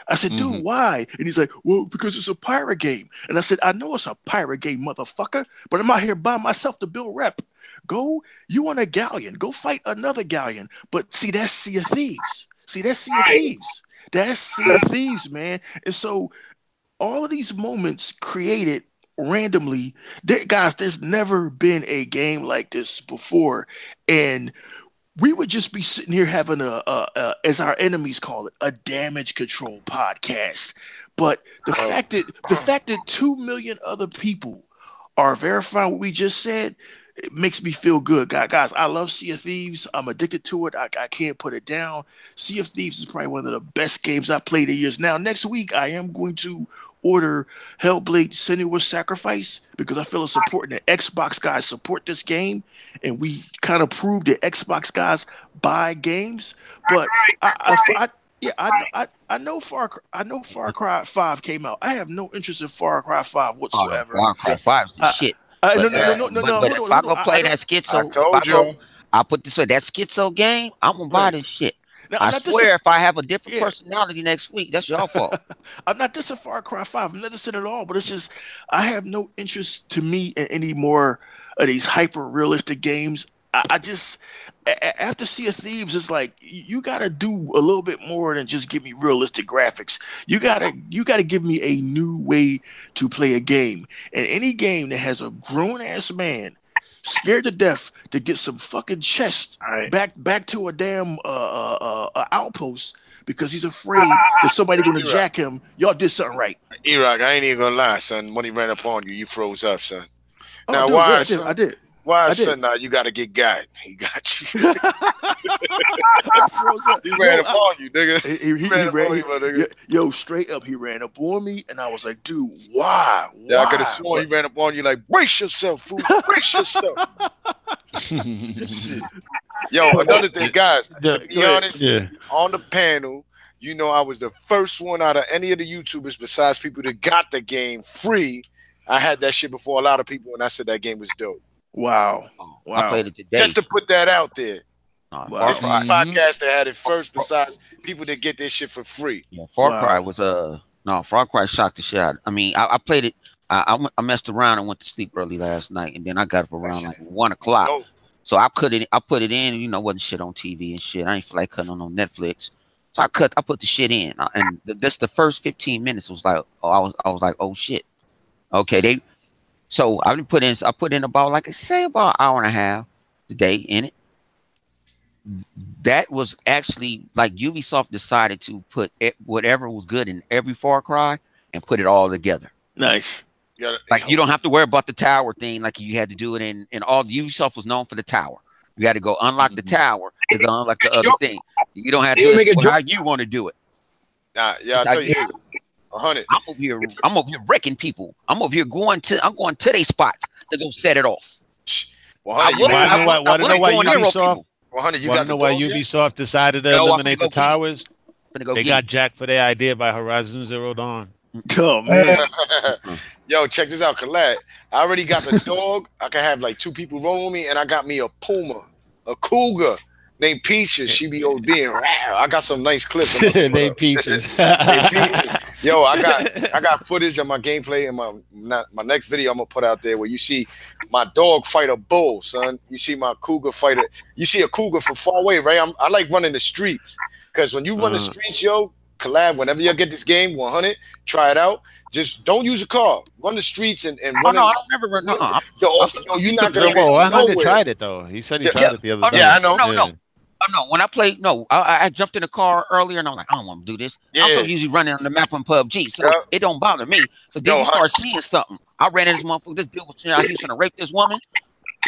I said, "Dude, why?" And he's like, "Well, because it's a pirate game." And I said, "I know it's a pirate game, motherfucker, but I'm out here by myself to build rep. Go, you on a galleon, go fight another galleon." But see, that's Sea of Thieves. That's Sea of Thieves, man. And so all of these moments created randomly. Guys, there's never been a game like this before. And we would just be sitting here having as our enemies call it, a damage control podcast. But the fact that 2 million other people are verifying what we just said, it makes me feel good. Guys, I love Sea of Thieves. I'm addicted to it. I can't put it down. Sea of Thieves is probably one of the best games I've played in years. Now, next week, I am going to order Hellblade Senua's Sacrifice because I feel it's important that Xbox guys support this game, and we kind of prove that Xbox guys buy games. But I know Far Cry 5 came out. I have no interest in Far Cry 5 whatsoever. Far Cry 5 is the shit. No. But if I go play that schizo, I told you. I'll put this way, that schizo game, I'm gonna buy this shit. Now, I swear, if I have a different personality next week, that's your fault. I'm not dissing Far Cry 5. I'm not dissing at all, but it's just I have no interest to me in any more of these hyper realistic games. I just after Sea of Thieves, it's like you gotta do a little bit more than just give me realistic graphics. You gotta give me a new way to play a game. And any game that has a grown ass man scared to death to get some fucking chest back to a damn outpost because he's afraid that somebody's gonna jack him. Y'all did something right. E-Rock, I ain't even gonna lie, son. When he ran up on you, you froze up, son. Oh, Now dude, why? I did. Why, I did. son? Now you got to get got. He got you. I froze up. He ran Yo, up on you, nigga. He ran up ran, on you, my nigga. yo, straight up, he ran up on me, and I was like, dude, why? Yeah, I could Why? have sworn he ran up on you like, brace yourself, fool. Brace yourself. Shit. Yo, another thing, guys, to be honest, on the panel, you know, I was the first one out of any of the YouTubers besides people that got the game free. I had that shit before a lot of people, and I said that game was dope. Wow. I played it today. Just to put that out there. Far This is a Cry. podcast that had it first besides people that get this shit for free. Yeah, Far Cry was Far Cry shocked the shit out. I mean, I played it. I messed around and went to sleep early last night, and then I got up around like 1 o'clock. Oh, So I put it in, you know, wasn't shit on TV and shit. I ain't feel like cutting on no Netflix. So I put the shit in, and that's the first 15 minutes was like, I was like, oh shit. Okay, so I put in about like about an hour and a half today in it. That was actually like Ubisoft decided to put whatever was good in every Far Cry and put it all together. Nice. Like you don't have to worry about the tower thing like you had to do it in all. Ubisoft was known for the tower. You had to go unlock the tower to go unlock the other thing. You don't have to do it how you want to do it. Nah, yeah, I'll tell you, 100. I'm over here wrecking people. I'm over here going to their spots to go set it off. 100, Want to know why Ubisoft? 100, you Want got to know the why dog yet? Ubisoft decided to eliminate the towers? They got jacked for their idea by Horizon Zero Dawn. Oh man. Yo, check this out, Collab. I already got the dog. I can have like 2 people roll with me, and I got me a puma, a cougar named Peaches. She be ODing. I got some nice clips. Named Peaches. Yo, I got footage of my gameplay in my next video I'm gonna put out there where you see my dog fight a bull, son. You see my cougar fight it. You see a cougar from far away, right? I like running the streets because when you run the streets, yo, Collab, whenever you get this game 100, try it out. Just don't use a car. Run the streets and run. No, I don't never run. Yo, you're not gonna. Whoa, 100 tried it though. He said he tried it the other day. Yeah, I know. No. When I played, I jumped in the car earlier and I'm like, I don't want to do this. Yeah. I'm so usually running on the map on PUBG, so it don't bother me. So then you start seeing something. I ran into this motherfucker. This dude was out here trying to rape this woman.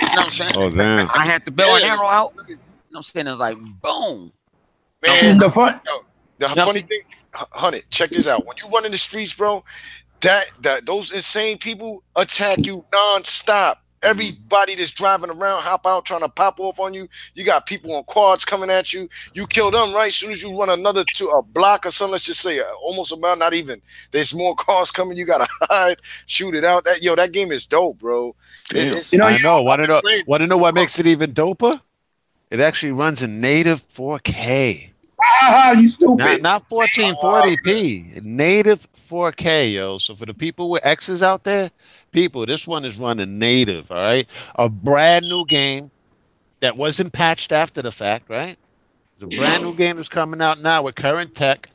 You know what I'm saying? Oh damn! I had the bow and arrow out. You know what I'm saying? It's like boom. Man, The fun. the funny thing, 100. Check this out. When you run in the streets, bro, that those insane people attack you nonstop. Everybody that's driving around, hop out, trying to pop off on you. You got people on quads coming at you. You kill them, right? As soon as you run another to a block or something, let's just say almost about, not even. There's more cars coming. You gotta hide, shoot it out. That game is dope, bro. I know. Want to know what makes it even doper? It actually runs in native 4K. You stupid. Not 1440p. Native 4K, yo. So for the people with X's out there, this one is running native, all right? A brand new game that wasn't patched after the fact, right? It's a brand new game that's coming out now with current tech,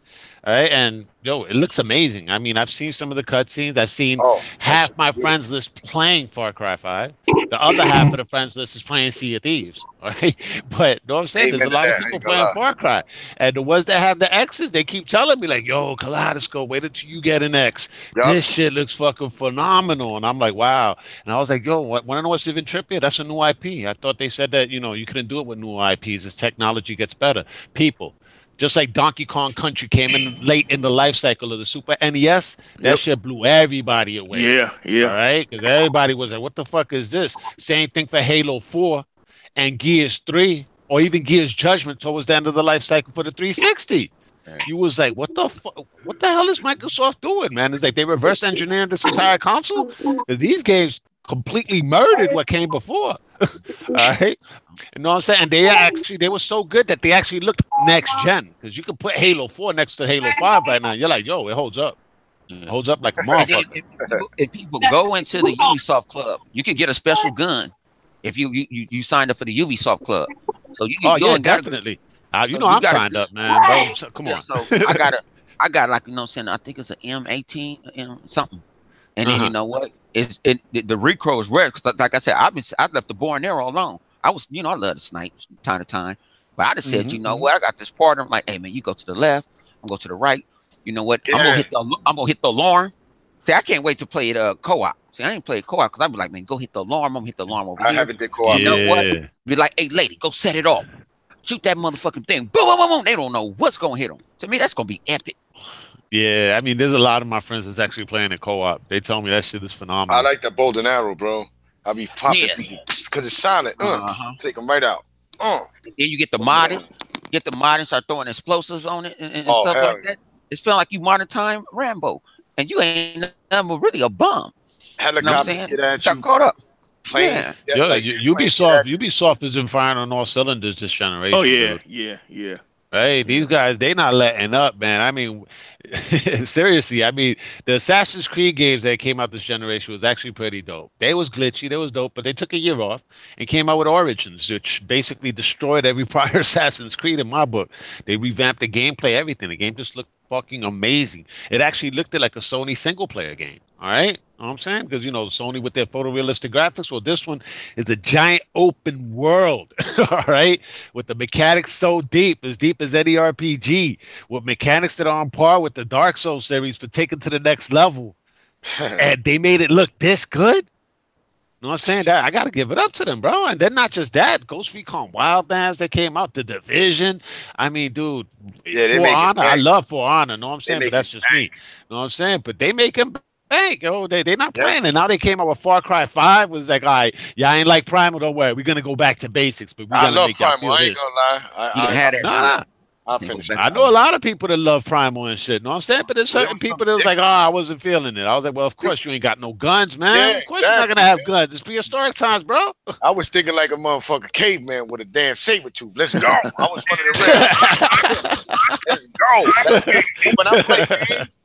all right? And, yo, it looks amazing. I mean, I've seen some of the cutscenes. I've seen half my friends list playing Far Cry 5. The other half of the friends list is playing Sea of Thieves, all right? But, you know what I'm saying? There's a lot of people playing Far Cry. And the ones that have the X's, they keep telling me, like, yo, Kaleidoscope, wait until you get an X. This shit looks fucking phenomenal. And I'm like, wow. And I was like, yo, want to know what's even trippier? That's a new IP. I thought they said that, you couldn't do it with new IPs as technology gets better. People. Just like Donkey Kong Country came in late in the life cycle of the Super NES, that shit blew everybody away. Yeah. All right? Because everybody was like, what the fuck is this? Same thing for Halo 4 and Gears 3, or even Gears Judgment towards the end of the life cycle for the 360. You was like, what the hell is Microsoft doing, man? It's like they reverse engineering this entire console. These games completely murdered what came before. All right, you know what I'm saying? And they were so good that they actually looked next gen, because you can put Halo 4 next to Halo 5 right now. You're like, yo, it holds up. It holds up like a motherfucker. If people go into the Ubisoft club, you can get a special gun if you signed up for the Ubisoft club. So you can go and definitely. I'm signed up, man. Bro, so, come on. So I got like, you know what I'm saying, I think it's an M18 something. And then you know what? The recoil is rare because, like I said, I've left the bow and arrow alone. I love the snipe time to time, but I just said, you know what? I got this partner. I'm like, hey man, you go to the left, I'm go to the right. You know what? I'm gonna hit the alarm. See, I can't wait to play it co-op. See, I ain't play co-op because I'd be like, man, go hit the alarm. I'm gonna hit the alarm over I here. haven't did co-op. You know what? Be like, hey, lady, go set it off. Shoot that motherfucking thing. Boom, boom, boom, boom. They don't know what's gonna hit them. To me, that's gonna be epic. Yeah, I mean, there's a lot of my friends that's actually playing in co-op. They tell me that shit is phenomenal. I like the bow and arrow, bro. I be popping people because it's silent. Take them right out. Then you get the modded, start throwing explosives on it and stuff like that. It's feeling like you modern time Rambo, and you ain't never really a bum. Helicopters get at you. Got caught up. Playing. Yeah, like, Ubisoft has been firing on all cylinders this generation. Oh yeah, dude. yeah. Hey, these guys, they not letting up, man. I mean, seriously, I mean, the Assassin's Creed games that came out this generation was actually pretty dope. They was glitchy, they was dope, but they took a year off and came out with Origins, which basically destroyed every prior Assassin's Creed in my book. They revamped the gameplay, everything. The game just looked fucking amazing. It actually looked like a Sony single-player game, all right? You know what I'm saying? Because, you know, Sony with their photorealistic graphics, well, this one is a giant open world, all right? With the mechanics so deep as any RPG, with mechanics that are on par with the Dark Souls series, but taken to the next level. And they made it look this good? You know what I'm saying? That I got to give it up to them, bro. And then not just that, Ghost Recon Wildlands that came out, The Division. I mean, dude, For Honor, I love For Honor, you know what I'm saying? But that's just me. You know what I'm saying? But they make him bank, yo. They're not playing. And now they came out with Far Cry 5. Was like, all right, yeah, I ain't like Primal, don't worry. We're going to go back to basics. But we I love Primal. I ain't going to lie. I had it. Nah. I'll finish it. I know a lot of people that love Primal and shit. You know what I'm saying? But there's certain people that was like, I wasn't feeling it. I was like, well, of course you ain't got no guns, man. Yeah, of course you're not going to have guns. It's prehistoric times, bro. I was thinking like a motherfucking caveman with a damn saber tooth. Let's go. I was running around. Let's go. When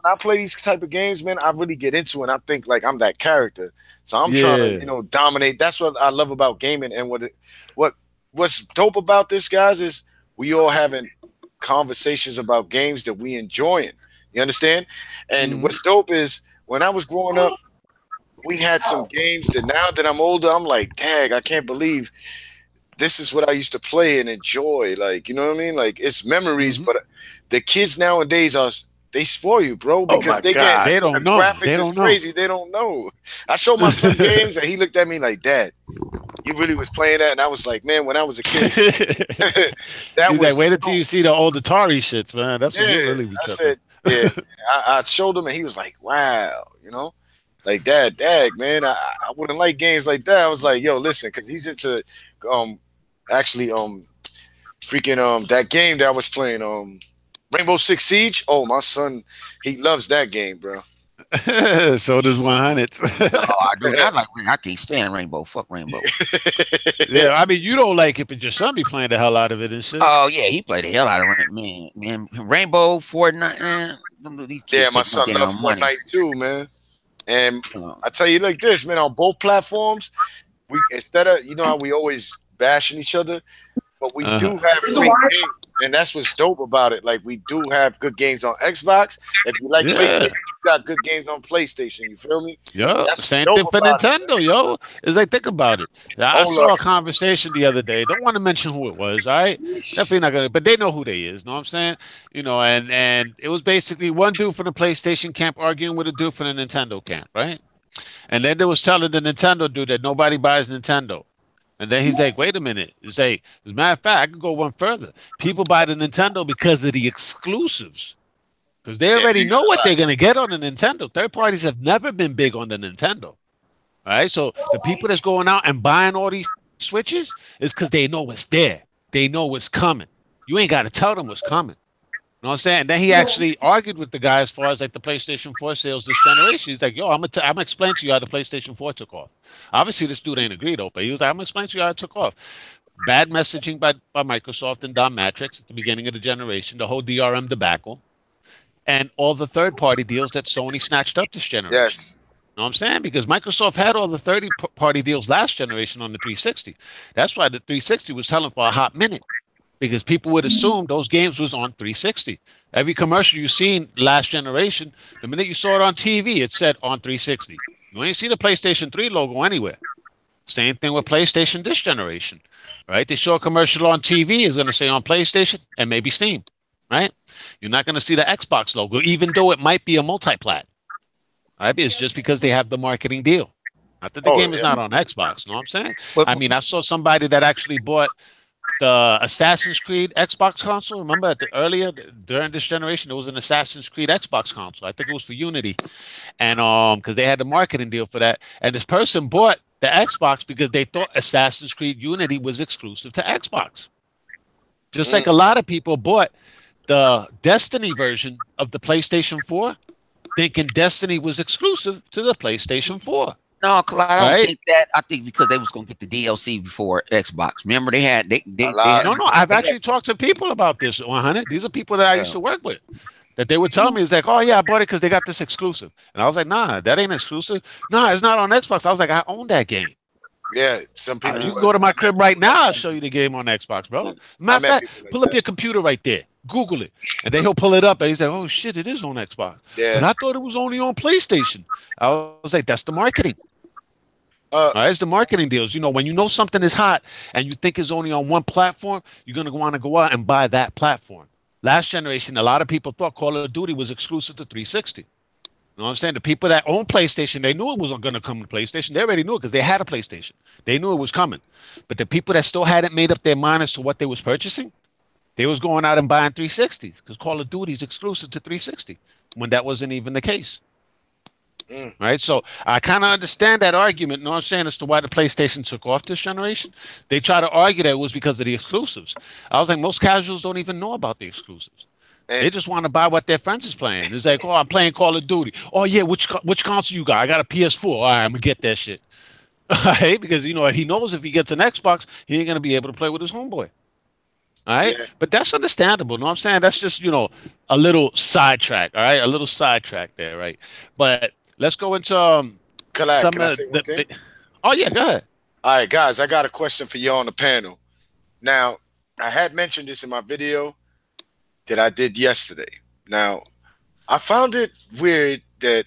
I play these type of games, man, I really get into it. And I think like I'm that character. So I'm trying to, dominate. That's what I love about gaming. And what's dope about this, guys, is we all having conversations about games that we enjoying. You understand? And what's dope is when I was growing up, we had some games that now that I'm older, I'm like, dang, I can't believe this is what I used to play and enjoy. Like, you know what I mean? Like it's memories, but the kids nowadays they spoil you, bro, because they don't know. Graphics is crazy. They don't know. I showed my son games and he looked at me like, Dad, you really was playing that? And I was like, man, when I was a kid, He's like, wait until you see the old Atari shits, man. That's what you really be talking. I showed him and he was like, wow, like Dad, man, I wouldn't like games like that. I was like, yo, listen, because he's into that game that I was playing, Rainbow Six Siege. Oh, my son, he loves that game, bro. So does 100. I do. I can't stand Rainbow. Fuck Rainbow. Yeah, I mean, you don't like it, but your son be playing the hell out of it and shit. Oh yeah, he played the hell out of it, man. Rainbow, Fortnite, man. Yeah, my son loves Fortnite too, man. And I tell you like this, man, on both platforms, we instead of how we always bashing each other, but we do have great games. And that's what's dope about it. Like, we do have good games on Xbox. If you like PlayStation, you got good games on PlayStation. You feel me? Yo, same thing for Nintendo, yo. It's like, think about it. I saw a conversation the other day. Don't want to mention who it was, all right? Definitely not going to, but they know who they is. Know what I'm saying? And it was basically one dude from the PlayStation camp arguing with a dude from the Nintendo camp, right? And then they was telling the Nintendo dude that nobody buys Nintendo. And then he's like, wait a minute. He's like, as a matter of fact, I could go one further. People buy the Nintendo because of the exclusives. Because they already know what they're going to get on the Nintendo. Third parties have never been big on the Nintendo. All right? So the people that's going out and buying all these Switches is because they know what's there. They know what's coming. You ain't got to tell them what's coming. You know what I'm saying? And then he actually argued with the guy as far as like the PlayStation 4 sales this generation. He's like, yo, I'm gonna explain to you how the PlayStation 4 took off. Obviously, this dude ain't agreed, but he was like, I'm gonna explain to you how it took off. Bad messaging by Microsoft and Don Matrix at the beginning of the generation, the whole DRM debacle, and all the third-party deals that Sony snatched up this generation. Yes. You know what I'm saying? Because Microsoft had all the third-party deals last generation on the 360. That's why the 360 was selling for a hot minute. Because people would assume those games was on 360. Every commercial you seen last generation, the minute you saw it on TV, it said on 360. You ain't see the PlayStation 3 logo anywhere. Same thing with PlayStation this generation, right? They show a commercial on TV, is going to say on PlayStation and maybe Steam, right? You're not going to see the Xbox logo, even though it might be a multi-plat. Right? It's just because they have the marketing deal. Not that the Oh, game is yeah. not on Xbox. Know what I'm saying? But I mean, I saw somebody that actually bought the Assassin's Creed Xbox console. Remember earlier during this generation, there was an Assassin's Creed Xbox console. I think it was for Unity, and because they had the marketing deal for that, and this person bought the Xbox because they thought Assassin's Creed Unity was exclusive to Xbox. Just like a lot of people bought the Destiny version of the PlayStation 4, thinking Destiny was exclusive to the PlayStation 4. no, Clyde, I don't Right? think that. I think because they was gonna get the DLC before Xbox. Remember they had they lot. had, No, I've actually talked to people about this, 100. These are people that I used to work with. That they would tell me, it's like, oh yeah, I bought it because they got this exclusive. And I was like, nah, that ain't exclusive. Nah, it's not on Xbox. I was like, I own that game. Yeah, some people. You can go to my crib right now, I'll show you the game on Xbox, bro. Matter of fact, people like pull up that. your computer right there. Google it. And then he'll pull it up and he's like, oh shit, it is on Xbox. Yeah. But I thought it was only on PlayStation. I was like, that's the marketing. All right, it's the marketing deals. You know, when you know something is hot and you think it's only on one platform, you're going to want to go out and buy that platform. Last generation, a lot of people thought Call of Duty was exclusive to 360. You know what I'm saying? The people that own PlayStation, they knew it was going to come to PlayStation. They already knew it because they had a PlayStation. They knew it was coming. But the people that still hadn't made up their mind as to what they was purchasing, they was going out and buying 360s because Call of Duty is exclusive to 360 when that wasn't even the case. Right, so I kind of understand that argument. You know what I'm saying, as to why the PlayStation took off this generation. They try to argue that it was because of the exclusives. I was like, most casuals don't even know about the exclusives. They just want to buy what their friends is playing. It's like, oh, I'm playing Call of Duty. Oh yeah, which console you got? I got a PS4. All right, I'm gonna get that shit. All right, because you know he knows if he gets an Xbox, he ain't gonna be able to play with his homeboy. All right, but that's understandable. You know what I'm saying? That's just, you know, a little sidetrack. All right, a little sidetrack there, right? But let's go into Can I some say of one thing? Oh yeah, go ahead. All right, guys, I got a question for you on the panel. Now, I had mentioned this in my video that I did yesterday. Now, I found it weird that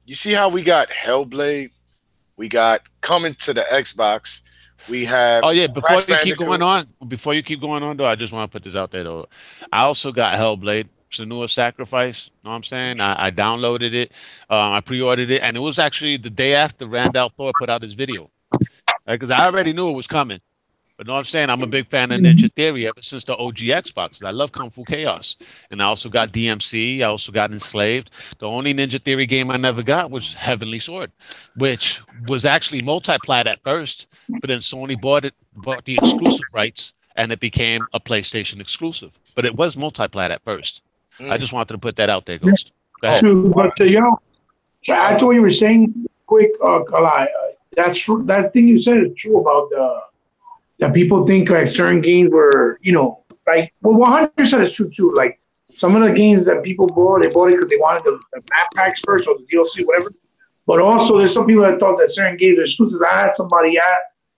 you see how we got Hellblade, we got coming to the Xbox, we have. Oh yeah, before Crash you keep Bandicoot. going on, though, I just want to put this out there though. I also got Hellblade, Senua's Sacrifice. Know what I'm saying? I downloaded it, I pre-ordered it, and it was actually the day after Randall Thor put out his video, because I already knew it was coming. But know what I'm saying? I'm a big fan of Ninja Theory ever since the OG Xbox. I love Kung Fu Chaos. And I also got DMC. I also got Enslaved. The only Ninja Theory game I never got was Heavenly Sword, which was actually multi-plat at first, but then Sony bought the exclusive rights, and it became a PlayStation exclusive. But it was multi-plat at first. I just wanted to put that out there, Ghost. Go ahead. But you know, that's what you were saying. Quick, Kalai. That's true. That thing you said is true about that people think like certain games were, you know, like, well, 100% is true too. Like some of the games that people bought, they bought it because they wanted the map packs first or the DLC, whatever. But also, there's some people that thought that certain games were exclusive. I had somebody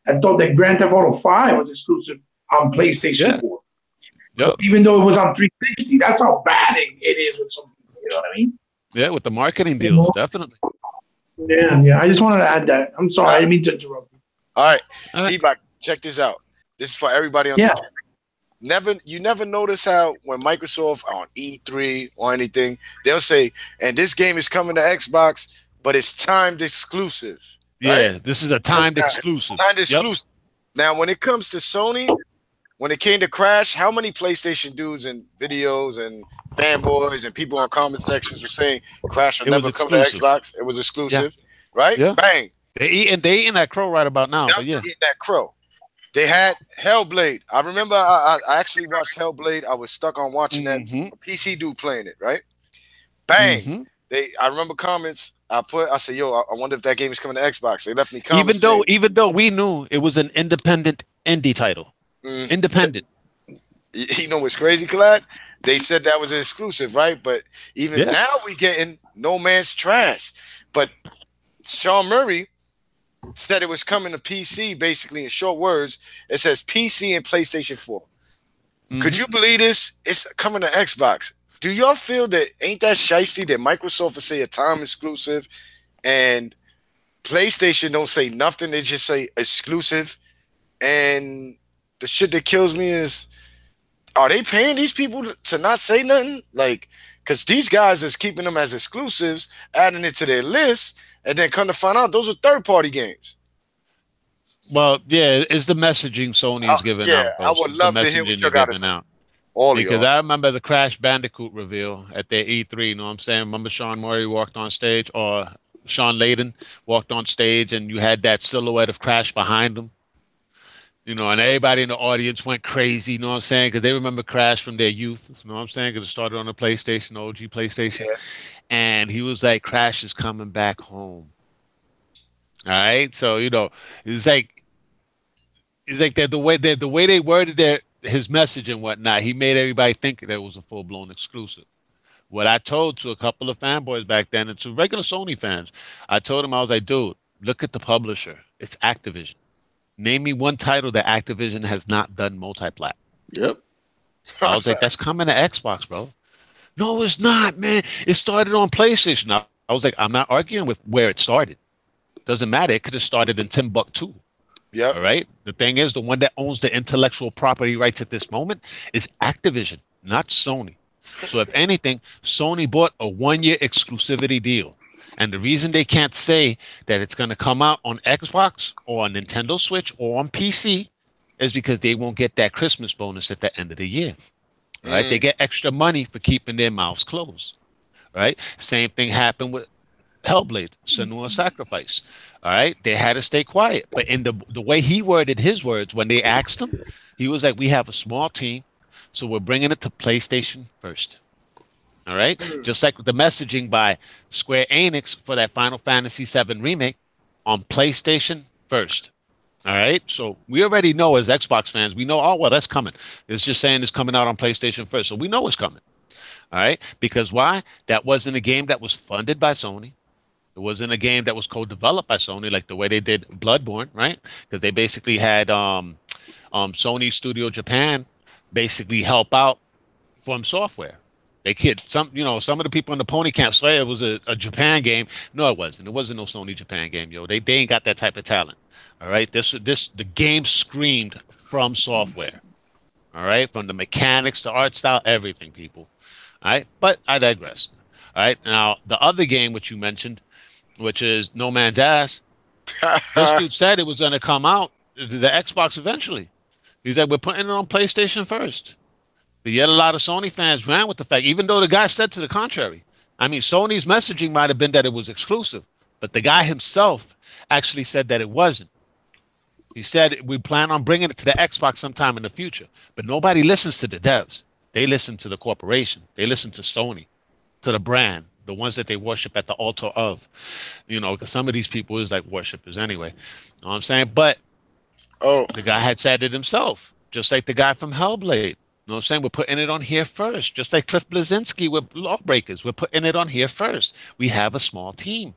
that thought that Grand Theft Auto 5 was exclusive on PlayStation 4. Yep. Even though it was on 360. That's how bad it is with some people. You know what I mean? Yeah, with the marketing deals, definitely. Yeah. I just wanted to add that. I'm sorry, I didn't mean to interrupt you. All right, D-Bot, check this out. This is for everybody on the channel. You never notice how when Microsoft on E3 or anything, they'll say, and this game is coming to Xbox, but it's timed exclusive. Yeah, right? this is a timed exclusive. Timed exclusive. Now, when it comes to Sony, when it came to Crash, how many PlayStation dudes and videos and fanboys and people on comment sections were saying Crash will never come to Xbox? It was exclusive, right? Yeah. Bang. They eating that crow right about now. But yeah, eating that crow. They had Hellblade. I remember I actually watched Hellblade. I was stuck on watching that PC dude playing it, right? Bang. I remember comments I said, yo, I wonder if that game is coming to Xbox. They left me comments. Even though we knew it was an independent indie title. Independent. You know what's crazy, Clad? They said that was an exclusive, right? But even now we getting No Man's Trash. But Sean Murray said it was coming to PC, basically in short words. It says PC and PlayStation 4. Could you believe this? It's coming to Xbox. Do y'all feel that ain't that shiesty that Microsoft will say a time exclusive and PlayStation don't say nothing? They just say exclusive. And the shit that kills me is, are they paying these people to not say nothing? Like, Because these guys is keeping them as exclusives, adding it to their list, and then come to find out those are third-party games. Well, yeah, it's the messaging Sony's giving out. I would love to hear what you got to say. Because I remember the Crash Bandicoot reveal at their E3, you know what I'm saying? Remember Sean Murray walked on stage, or Sean Layden walked on stage, and you had that silhouette of Crash behind him? You know, and everybody in the audience went crazy, you know what I'm saying? Because they remember Crash from their youth, you know what I'm saying? Because it started on the PlayStation, OG PlayStation. Yeah. And he was like, Crash is coming back home. All right? So, you know, it's like the way they worded his message and whatnot, he made everybody think that it was a full-blown exclusive. What I told to a couple of fanboys back then, and to regular Sony fans, I told them, I was like, dude, look at the publisher. It's Activision. Name me one title that Activision has not done multi-plat. Yep. I was like, that's coming to Xbox, bro. No, it's not, man. It started on PlayStation. I was like, I'm not arguing with where it started. Doesn't matter. It could have started in Timbuktu. Yeah. All right. The thing is, the one that owns the intellectual property rights at this moment is Activision, not Sony. So if anything, Sony bought a 1-year exclusivity deal. And the reason they can't say that it's going to come out on Xbox or on Nintendo Switch or on PC is because they won't get that Christmas bonus at the end of the year. Right? They get extra money for keeping their mouths closed. Right? Same thing happened with Hellblade, Senua's Sacrifice. All right? They had to stay quiet. But in the way he worded his words when they asked him, he was like, we have a small team, so we're bringing it to PlayStation first. All right, just like the messaging by Square Enix for that Final Fantasy VII remake on PlayStation first. All right, so we already know as Xbox fans, we know, oh, well, that's coming. It's just saying it's coming out on PlayStation first, so we know it's coming. All right, because why? That wasn't a game that was funded by Sony. It wasn't a game that was co-developed by Sony, like the way they did Bloodborne, right? Because they basically had Sony Studio Japan basically help out From Software. They kid some of the people in the Pony Camp say it was a Japan game. No, it wasn't. It wasn't no Sony Japan game, yo. They ain't got that type of talent. All right. The game screamed From Software. All right, from the mechanics, the art style, everything, people. All right, but I digress. All right, now the other game which you mentioned, which is No Man's Ass, this dude said it was going to come out the Xbox eventually. He said we're putting it on PlayStation first. But yet a lot of Sony fans ran with the fact, even though the guy said to the contrary. I mean, Sony's messaging might have been that it was exclusive, but the guy himself actually said that it wasn't. He said we plan on bringing it to the Xbox sometime in the future, but nobody listens to the devs. They listen to the corporation. They listen to Sony, to the brand, the ones that they worship at the altar of. You know, because some of these people is like worshipers anyway. You know what I'm saying? But the guy had said it himself, just like the guy from Hellblade. You know what I'm saying? We're putting it on here first, just like Cliff Bleszinski with Lawbreakers. We're putting it on here first. We have a small team.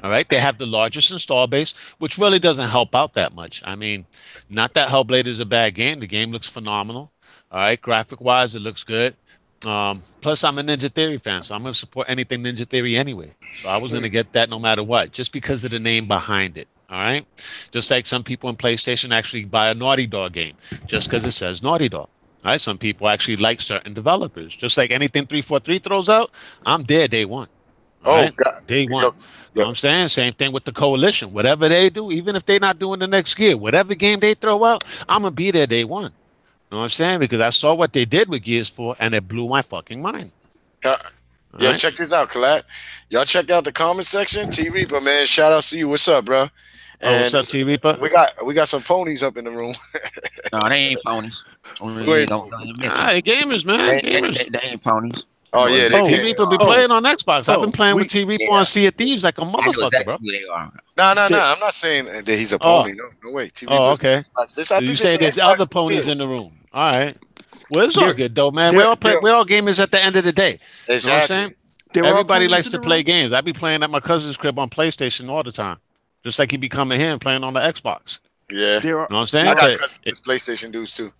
All right. They have the largest install base, which really doesn't help out that much. I mean, not that Hellblade is a bad game. The game looks phenomenal. All right. Graphic wise, it looks good. Plus, I'm a Ninja Theory fan, so I'm going to support anything Ninja Theory anyway. So I was going to get that no matter what, just because of the name behind it. All right. Just like some people in PlayStation actually buy a Naughty Dog game just because it says Naughty Dog. All right, some people actually like certain developers. Just like anything 343 throws out, I'm there day one. All right? God. Day one. You know what I'm saying? Same thing with the Coalition. Whatever they do, even if they're not doing the next Gear, whatever game they throw out, I'm going to be there day one. You know what I'm saying? Because I saw what they did with Gears 4, and it blew my fucking mind. Yeah, check this out, Colette. Y'all check out the comment section. T Reaper, man, shout out to you. What's up, bro? And what's up, T Reaper? We got some ponies up in the room. No, they ain't ponies. Gamers, man. They ain't ponies. Oh yeah, T Reaper be playing on Xbox. I've been playing with T Reaper on Sea of Thieves like a motherfucker, exactly bro. No. I'm not saying that he's a pony. No way. Okay. You say there's other ponies in the room. All right. Well, it's all good though, man. We're all gamers at the end of the day. Exactly. You know what I'm saying? Everybody likes to play games. I be playing at my cousin's crib on PlayStation all the time. Just like he be coming here and playing on the Xbox. Yeah. You know what I'm saying? I got cousins PlayStation dudes too.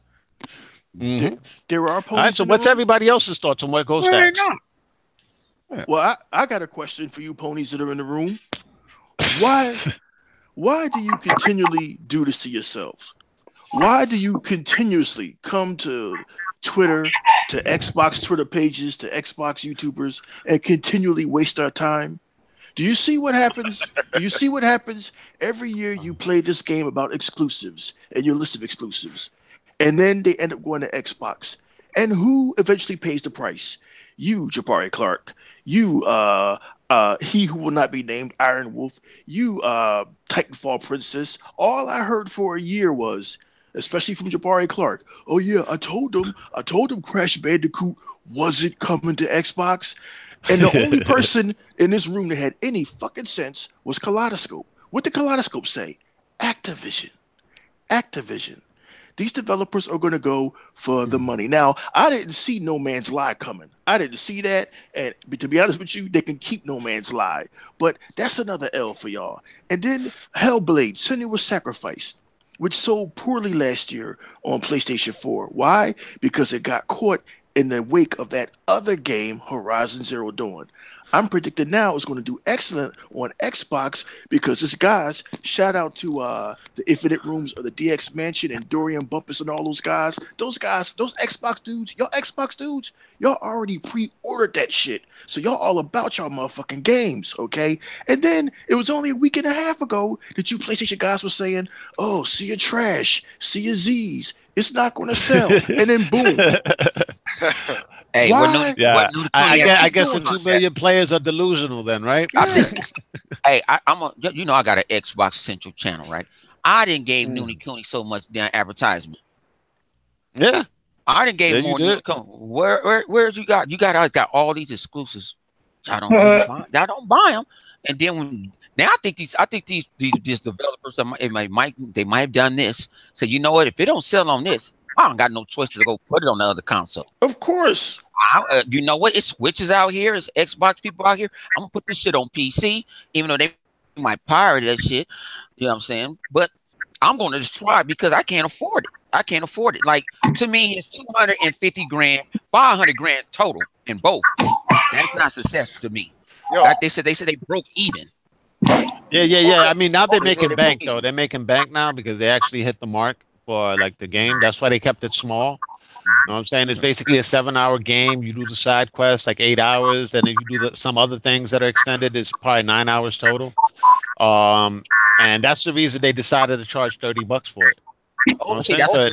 Mm-hmm. There are ponies. All right, so what's everybody else's thoughts on what Ghost Stacks? Well, I got a question for you ponies that are in the room. Why do you continually do this to yourselves? Why do you continuously come to Twitter to Xbox Twitter pages, to Xbox YouTubers, and continually waste our time? Do you see what happens? Do you see what happens? Every year you play this game about exclusives and your list of exclusives. And then they end up going to Xbox. And who eventually pays the price? You, Jabari Clark. You, he who will not be named, Iron Wolf. You, Titanfall Princess. All I heard for a year was, especially from Jabari Clark, oh yeah, I told him Crash Bandicoot wasn't coming to Xbox. And the only person in this room that had any fucking sense was Kaleidoscope. What did Kaleidoscope say? Activision. These developers are going to go for the money. Now, I didn't see No Man's Lie coming. I didn't see that. And to be honest with you, they can keep No Man's Lie. But that's another L for y'all. And then Hellblade, Senua's Sacrifice, which sold poorly last year on PlayStation 4. Why? Because it got caught in the wake of that other game, Horizon Zero Dawn. I'm predicting now it's going to do excellent on Xbox because this guys, shout out to the Infinite Rooms of the DX Mansion and Dorian Bumpus and all those guys, those Xbox dudes, y'all already pre-ordered that shit. So y'all all about y'all motherfucking games, okay? And then it was only a week and a half ago that you PlayStation guys were saying, oh, see your trash, see your Z's. It's not going to sell. And then boom. Hey, I guess the 2 million players are delusional then, right? I think. Hey, I got an Xbox Central channel, right? I didn't give Noonie Cooney so much damn advertisement. Yeah, I didn't give more. Where's you got? You guys got all these exclusives. I don't buy them, and then now I think these developers they might have done this. So you know what? If it don't sell on this, I don't got no choice to go put it on the other console. Of course. You know what? It's Switches out here. It's Xbox people out here. I'm going to put this shit on PC, even though they might pirate that shit. You know what I'm saying? But I'm going to just try it because I can't afford it. Like, to me, it's 250 grand, 500 grand total in both. That's not success to me. Like they said they broke even. Yeah. I mean, now they're making bank, though. They're making bank now because they actually hit the mark for like the game. That's why they kept it small. You know what I'm saying? It's basically a 7-hour game. You do the side quests like 8 hours, and if you do some other things that are extended, it's probably 9 hours total. And that's the reason they decided to charge $30 for it. That's a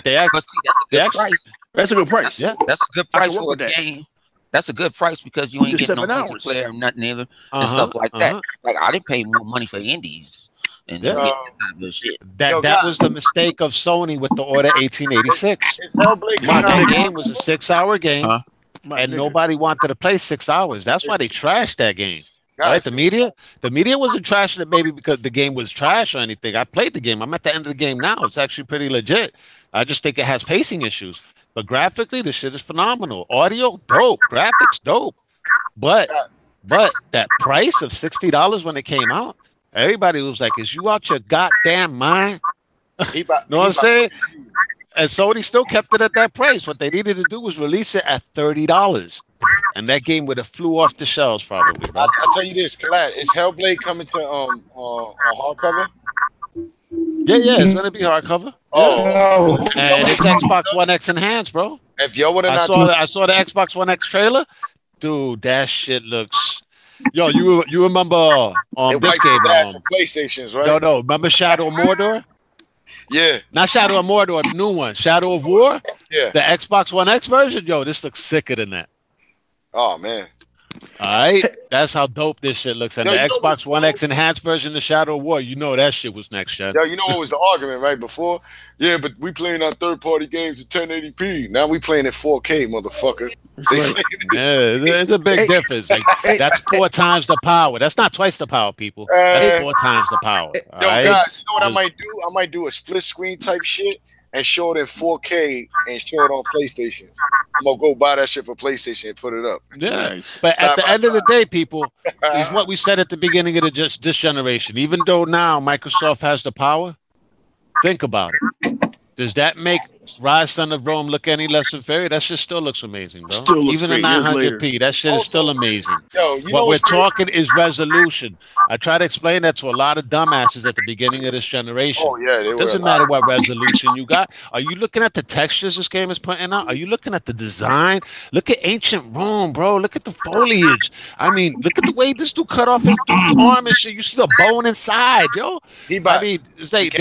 good price. That's a good price. Yeah, that's a good price for a game. That's a good price because you ain't getting no multiplayer or nothing either and stuff like that. Like I didn't pay more money for indies. And shit. That was the mistake of Sony with the Order 1886. That game was a 6-hour game, and nobody wanted to play 6 hours. That's why they trashed that game. Right? The media wasn't trashing it maybe because the game was trash or anything. I played the game. I'm at the end of the game now. It's actually pretty legit. I just think it has pacing issues. But graphically, the shit is phenomenal. Audio, dope. Graphics, dope. But that price of $60 when it came out, everybody was like, is you out your goddamn mind? You know what I'm saying? And Sony still kept it at that price. What they needed to do was release it at $30. And that game would have flew off the shelves probably. I'll tell you this, Kalad, is Hellblade coming to hardcover? Yeah, it's gonna be hardcover. Oh, and it's Xbox One X enhanced, bro. If y'all would have I saw the Xbox One X trailer, dude. That shit looks. Yo, you remember this game? PlayStations, right? No. Remember Shadow of Mordor? Yeah. Not Shadow of Mordor, the new one, Shadow of War. Yeah. The Xbox One X version. Yo, this looks sicker than that. Oh man. All right, that's how dope this shit looks. And the Xbox One X enhanced version of Shadow of War, you know that shit was next gen. Yo, you know what was the argument right before? Yeah, but we playing our third-party games at 1080p. Now we playing at 4K, motherfucker. Yeah, there's a big difference. Like, that's 4 times the power. That's not twice the power, people. That's 4 times the power. Yo, guys, you know what I might do? I might do a split screen type shit and show it in 4K and show it on PlayStation. I'm gonna go buy that shit for PlayStation and put it up. Yeah, nice. But at the end of the day, people, is what we said at the beginning of this generation. Even though now Microsoft has the power, think about it. Does that make Rise, Son of Rome look any less inferior? That shit still looks amazing, bro. Still looks Even the great years later. 900p, that shit is Also, still amazing. Yo, you know What we're what's crazy? talking is resolution. I try to explain that to a lot of dumbasses at the beginning of this generation. Oh yeah, they were. Doesn't matter what resolution you got. Are you looking at the textures this game is putting out? Are you looking at the design? Look at ancient Rome, bro. Look at the foliage. I mean, look at the way this dude cut off his dude's arm and shit. You see the bone inside, yo. I mean, it's like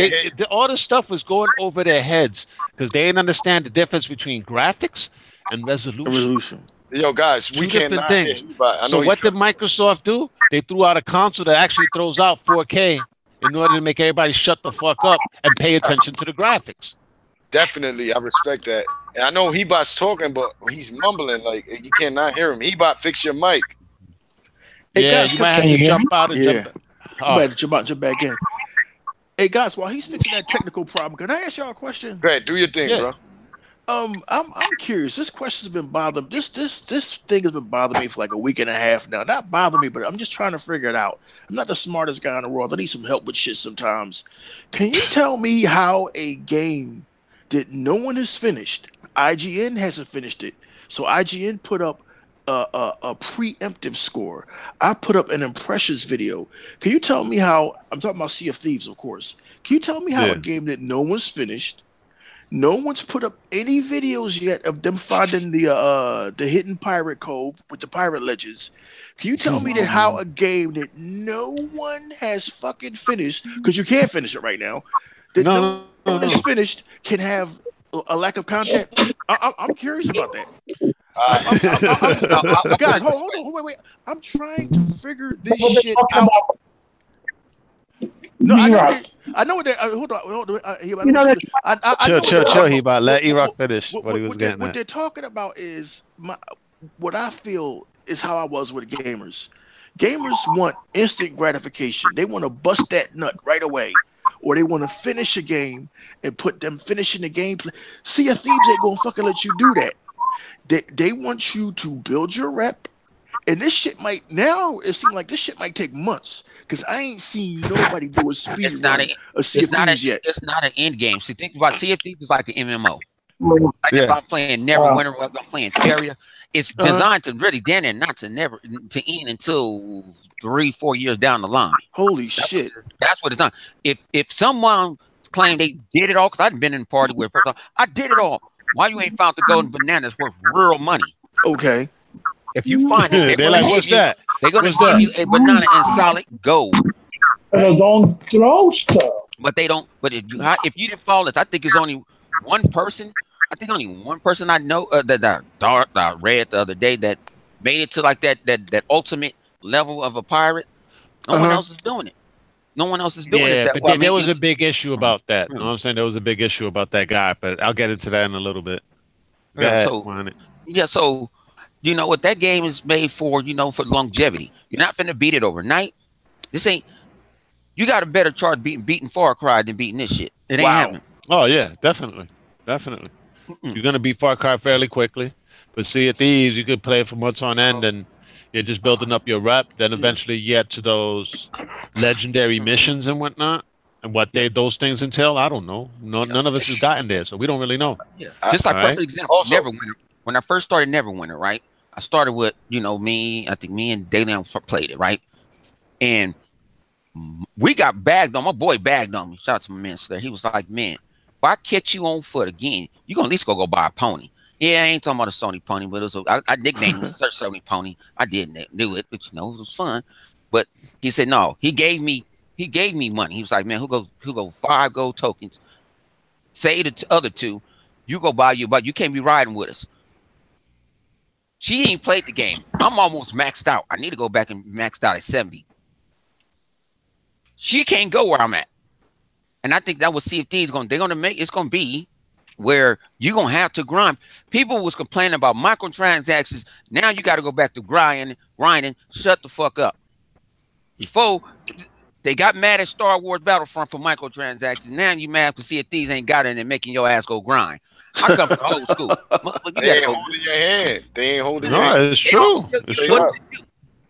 all this stuff was going over their heads because they didn't understand the difference between graphics and resolution. Yo, guys, we Two can't. different things. So what did Microsoft do? They threw out a console that actually throws out 4K in order to make everybody shut the fuck up and pay attention to the graphics. Definitely, I respect that. And I know Hebot's talking, but he's mumbling like you cannot hear him. Hebot, fix your mic. Hey, Yeah, guys, you might have to jump out and jump. You might jump back in. Hey guys, while he's fixing that technical problem, can I ask y'all a question? Go ahead, do your thing, bro. I'm curious. This question's been bothering this thing has been bothering me for like a week and a half now. Not bothering me, but I'm just trying to figure it out. I'm not the smartest guy in the world. I need some help with shit sometimes. Can you tell me how a game that no one has finished, IGN hasn't finished it, so IGN put up a preemptive score. I put up an impressions video. Can you tell me how, I'm talking about Sea of Thieves, of course. Can you tell me how a game that no one's finished, no one's put up any videos yet of them finding the hidden pirate cove with the pirate ledges? Can you tell me that how a game that no one has fucking finished, because you can't finish it right now, that no one has finished can have a lack of content? I'm curious about that. Guys, hold on, wait. I'm trying to figure this shit out. No, I know that. Hold on. Chill. He about let E-Rock finish what he was getting at. What they're talking about is what I feel is how I was with gamers. Gamers want instant gratification. They want to bust that nut right away, or they want to finish a game and put them finishing the gameplay. Sea of Thieves ain't gonna fucking let you do that. They want you to build your rep, and this shit might now. It seems like this shit might take months because I ain't seen nobody do a speed run of Sea of Thieves yet. It's not an end game. See, think about Sea of Thieves is like an MMO. Like if I'm playing Neverwinter, if I'm playing Terraria, it's designed to really then and not to end until 3-4 years down the line. Holy shit! That's what it's done. If someone claimed they did it all, because I've been in a party where I did it all. Why you ain't found the golden bananas worth real money? Okay. If you find it, they're like, what's that? They're gonna give you a banana in solid gold. They don't throw stuff. But they don't. But if you didn't follow this, I think it's only one person. I think only one person I know that I read the other day that made it to like that ultimate level of a pirate. No one else is doing it. No one else is doing it. Yeah, but there was a big issue about that. You know what I'm saying? There was a big issue about that guy, but I'll get into that in a little bit. So you know what that game is made for, for longevity. You're not finna beat it overnight. This ain't, you got a better chance beating Far Cry than beating this shit. It ain't happening. Oh yeah, definitely. You're gonna beat Far Cry fairly quickly. But Sea of Thieves, you could play for months on end and you're just building up your rep, then eventually you get to those legendary missions and whatnot. And what those things entail, I don't know. None of us has gotten there, so we don't really know. Yeah. Just like perfect example, also, Neverwinter. When I first started Neverwinter, right? I started with, me and Daylion played it, right? And we got bagged on. My boy bagged on me. Shout out to my man Slayer. He was like, man, if I catch you on foot again, you're going to at least go buy a pony. Yeah, I ain't talking about a Sony pony, but I nicknamed it Sony Pony. I didn't knew it, but it was fun. But he said no. He gave me money. He was like, man, who go 5 gold tokens? Say the other 2, you go buy but you can't be riding with us. She ain't played the game. I'm almost maxed out. I need to go back and maxed out at 70. She can't go where I'm at. And I think that was Sea of Thieves they're gonna make it's gonna be where you're going to have to grind. People was complaining about microtransactions. Now you got to go back to grinding. Shut the fuck up. Before, they got mad at Star Wars Battlefront for microtransactions. Now you mad because Sea of Thieves ain't got it and making your ass go grind. I come from the old school. They ain't holding your hand. They ain't holding your hand. No, it's true.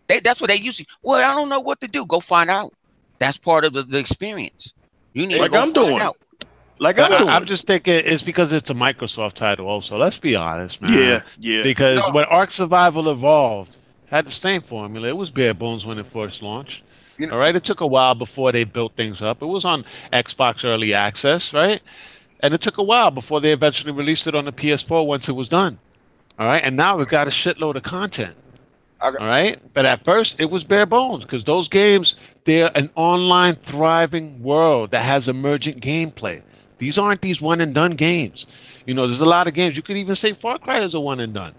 That's what they used to. Well, I don't know what to do. Go find out. That's part of the experience. You need like to go I'm doing. Out. Like I'm doing. I'm just thinking it's because it's a Microsoft title also. Let's be honest, man. Yeah. Because when Ark Survival Evolved had the same formula, it was bare bones when it first launched. All right, it took a while before they built things up. It was on Xbox Early Access, right? And it took a while before they eventually released it on the PS4 once it was done. All right, and now we've got a shitload of content. All right, but at first it was bare bones because those games, they're an online thriving world that has emergent gameplay. These aren't these one and done games. You know, there's a lot of games. You could even say Far Cry is a one and done.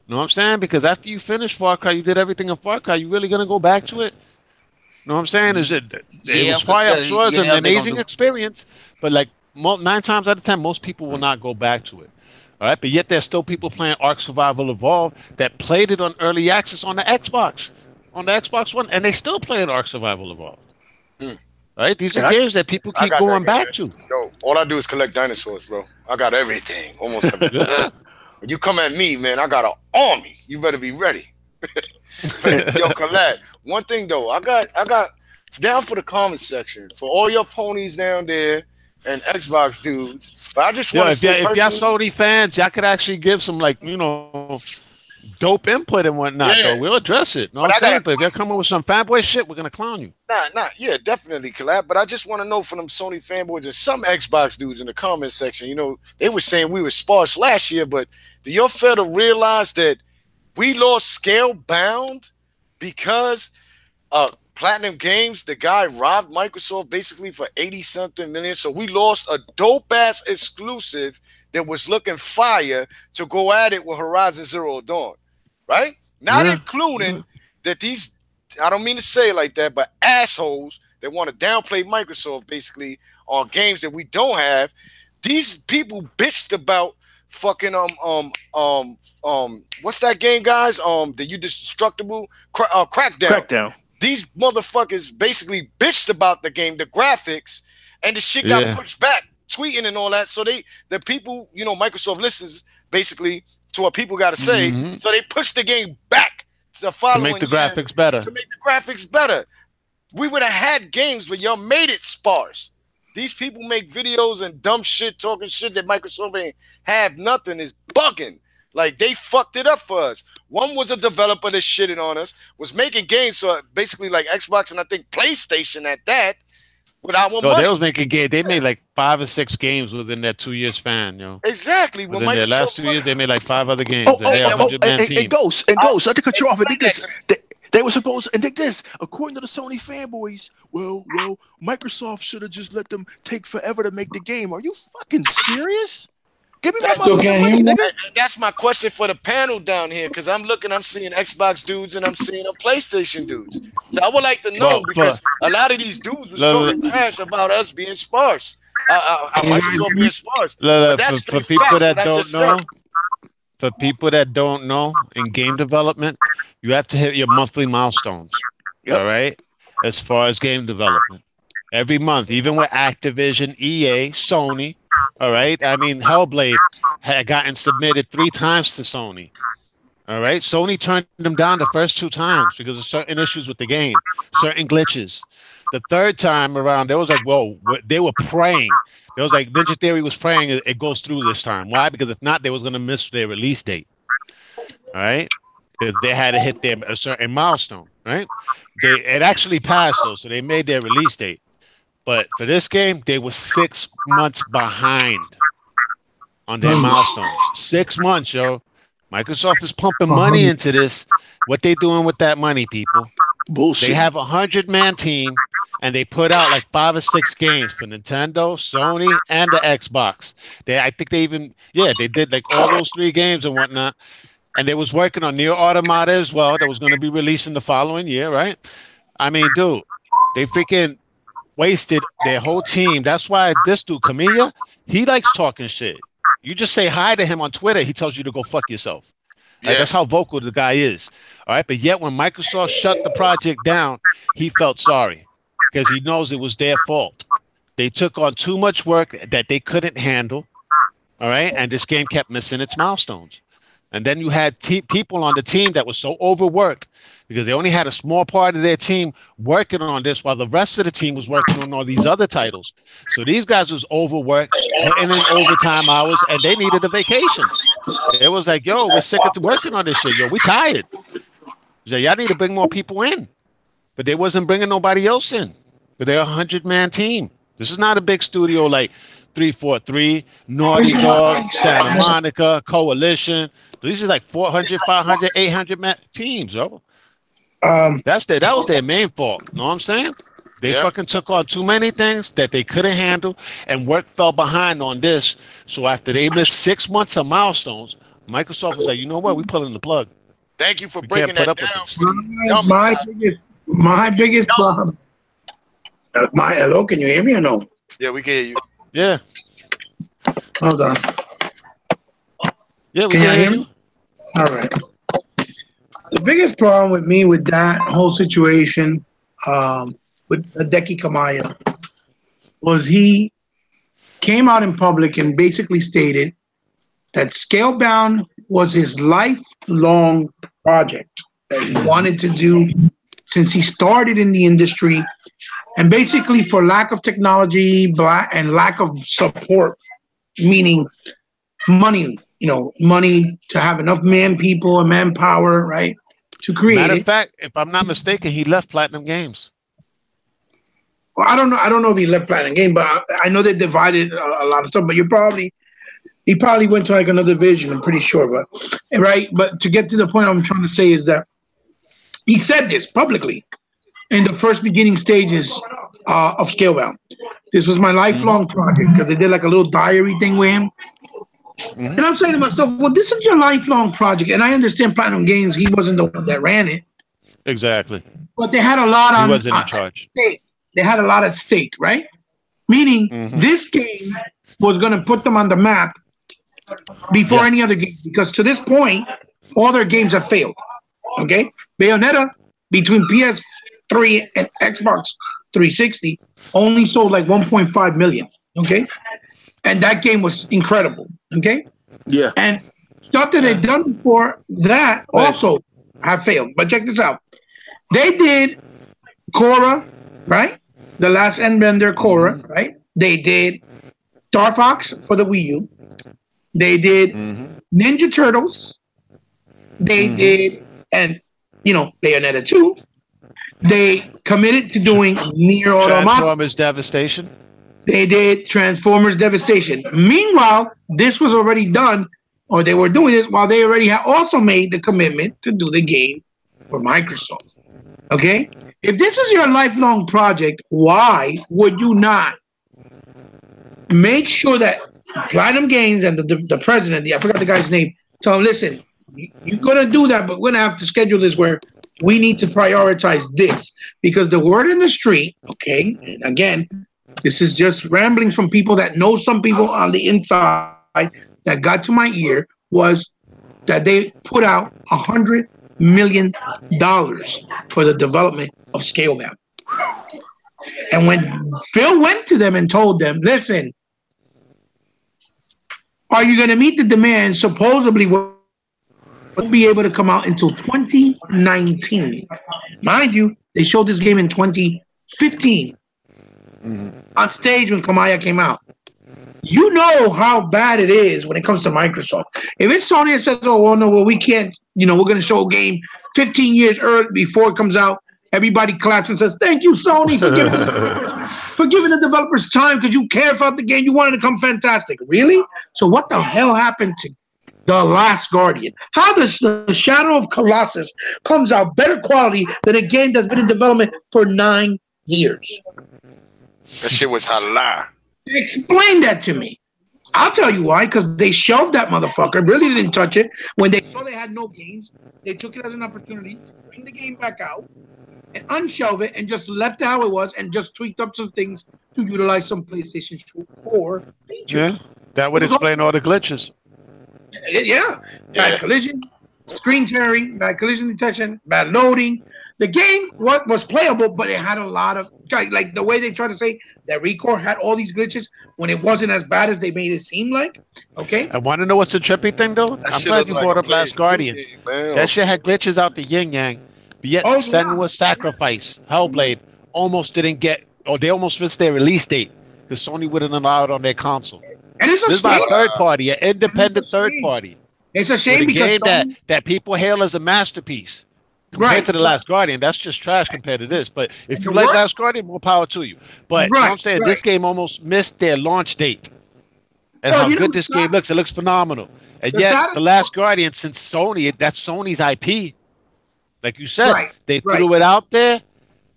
You know what I'm saying? Because after you finish Far Cry, you did everything in Far Cry. You really gonna go back to it? You know what I'm saying? It was fire. I'm sure it's an amazing experience, but like 9 times out of 10, most people will not go back to it. All right, but yet there's still people playing Ark Survival Evolved that played it on early access on the Xbox One, and they still playing Ark Survival Evolved. Right? These are games that people keep going back to. Yo, all I do is collect dinosaurs, bro. I got everything, almost everything. When you come at me, man, I got an army. You better be ready. Yo, Colette. One thing though, I got down for the comment section for all your ponies down there. And Xbox dudes, but I just want to say, if y'all Sony fans, y'all could actually give some dope input and whatnot. Though we'll address it. Know what I'm saying? But if you're coming with some fanboy shit, we're gonna clown you. Yeah, definitely collab. But I just want to know from them Sony fanboys and some Xbox dudes in the comment section. You know, they were saying we were sparse last year, but do y'all fail to realize that we lost Scalebound because Platinum Games, the guy robbed Microsoft basically for 80-something million. So we lost a dope-ass exclusive that was looking fire to go at it with Horizon Zero Dawn, right? Not including that these, I don't mean to say it like that, but assholes that want to downplay Microsoft basically on games that we don't have. These people bitched about fucking what's that game, guys? The You Destructible Crackdown. These motherfuckers basically bitched about the game, the graphics, and the shit got pushed back, tweeting and all that. So the people, Microsoft listens basically to what people got to say. So they pushed the game back to the following to make the graphics better. To make the graphics better. We would have had games, but y'all made it sparse. These people make videos and dumb shit, talking shit that Microsoft ain't have nothing is bugging. Like, they fucked it up for us. One was a developer that shitted on us, was making games, so basically like Xbox and I think PlayStation at that, without one money. They was making games. They made like 5 or 6 games within that 2-year span, Exactly. Within their last 2 years, they made like 5 other games. And Ghost, not to cut you off, I think this. They were supposed, and think this, according to the Sony fanboys, well, Microsoft should have just let them take forever to make the game. Are you fucking serious? Give me my money, nigga. That's my question for the panel down here, because I'm seeing Xbox dudes and I'm seeing PlayStation dudes. So I would like to know, because a lot of these dudes was talking trash about us being sparse. Microsoft being sparse. For people that don't know, for people that don't know, in game development, you have to hit your monthly milestones. All right, as far as game development, every month, even with Activision, EA, Sony. All right. I mean, Hellblade had gotten submitted 3 times to Sony. All right. Sony turned them down the first 2 times because of certain issues with the game, certain glitches. The 3rd time around, they was like, whoa, they were praying. It was like Ninja Theory was praying it goes through this time. Why? Because if not, they was going to miss their release date. All right. Because they had to hit a certain milestone. Right. It actually passed, though. So they made their release date. But for this game, they were 6 months behind on their milestones. 6 months, yo. Microsoft is pumping money into this. What they doing with that money, people? Bullshit. They have a 100-man team, and they put out like 5 or 6 games for Nintendo, Sony, and the Xbox. I think they even, they did like all those 3 games and whatnot. And they was working on Nier Automata as well. That was going to be released in the following year, right? I mean, dude, they freaking wasted their whole team. That's why this dude, Camilla, he likes talking shit. You just say hi to him on Twitter, he tells you to go fuck yourself. Like, that's how vocal the guy is. All right, but yet when Microsoft shut the project down, he felt sorry because he knows it was their fault. They took on too much work that they couldn't handle. All right, and this game kept missing its milestones. And then you had people on the team that was so overworked because they only had a small part of their team working on this while the rest of the team was working on all these other titles. So these guys was overworked, putting in overtime hours, and they needed a vacation. It was like, yo, we're sick of working on this shit. Yo, we tired. So y'all need to bring more people in. But they wasn't bringing nobody else in. But they're a 100-man team. This is not a big studio like 343, Naughty Dog, Santa Monica, Coalition. These are like 400, 500, 800 teams, yo. That was their main fault. You know what I'm saying? They fucking took on too many things that they couldn't handle, and work fell behind on this. So after they missed 6 months of milestones, Microsoft was like, you know what? We pulling the plug. Thank you for breaking that down. My biggest problem. Hello, can you hear me or no? Yeah, we can hear you. Yeah. Hold on. Yeah, we can hear you. All right. The biggest problem with me with that whole situation with Hideki Kamiya was he came out in public and basically stated that Scalebound was his lifelong project that he wanted to do since he started in the industry, and basically for lack of technology and lack of support, meaning money, money to have enough people and manpower, right, to create Matter it. of fact, if I'm not mistaken, he left Platinum Games. Well, I don't know if he left Platinum Games, but I know they divided a lot of stuff. But he probably went to like another division. I'm pretty sure, but right. But to get to the point I'm trying to say is that he said this publicly in the first beginning stages of Scalebound. This was my lifelong project because they did like a little diary thing with him. And I'm saying to myself, well, this is your lifelong project. And I understand Platinum Games, he wasn't the one that ran it. Exactly. But they had a lot on. He wasn't in charge. They had a lot at stake, right? Meaning this game was going to put them on the map before any other game. Because to this point, all their games have failed. Okay? Bayonetta, between PS3 and Xbox 360, only sold like 1.5 million. Okay? And that game was incredible. Okay? Yeah. And stuff that they'd done before that also have failed. But check this out. They did Korra, right? The Last Endbender Korra, right? They did Star Fox for the Wii U. They did Ninja Turtles. They did, and Bayonetta 2. They committed to doing Nier Automata. Transformers Devastation. They did Transformers Devastation. Meanwhile, this was already done, or they were doing this while they already had also made the commitment to do the game for Microsoft. Okay? If this is your lifelong project, why would you not make sure that Platinum Games and the president, I forgot the guy's name, tell him, listen, you're going to do that, but we're going to have to schedule this where we need to prioritize this. Because the word in the street, okay, and again, this is just ramblings from people that know some people on the inside that got to my ear, was that they put out $100 million for the development of Scalebound. And when Phil went to them and told them, listen, are you going to meet the demand? Supposedly we'll be able to come out until 2019. Mind you, they showed this game in 2015 on stage when Kamiya came out. You know how bad it is when it comes to Microsoft. If it's Sony that says, oh, well, no, well, we can't, we're going to show a game 15 years early before it comes out, everybody claps and says, thank you, Sony, for giving the developers time because you care about the game. You wanted to come fantastic. Really? So what the hell happened to The Last Guardian? How does the Shadow of Colossus comes out better quality than a game that's been in development for 9 years? That shit was halal. Explain that to me. I'll tell you why, because they shelved that motherfucker, really didn't touch it. When they saw they had no games, they took it as an opportunity to bring the game back out and unshelve it and just left it how it was and just tweaked up some things to utilize some PlayStation 4 features. Yeah, that would explain all the glitches. Yeah. Bad collision, screen tearing, bad collision detection, bad loading, The game was playable, but it had a lot of like the way they try to say that Recore had all these glitches when it wasn't as bad as they made it seem like. Okay. I want to know what's the trippy thing though. I'm glad you brought up Last Guardian. That shit had glitches out the yin yang, but yet Senua's Sacrifice, Hellblade almost didn't get, or they almost missed their release date because Sony wouldn't allow it on their console. And it's a This is my third party, an independent third party. It's a shame because game that people hail as a masterpiece. Compared to The Last Guardian, that's just trash compared to this. But if you like Last Guardian, more power to you. But you know what I'm saying, this game almost missed their launch date. And how good this game looks. It looks phenomenal. And yet, The Last Guardian, since Sony, that's Sony's IP. Like you said, they threw it out there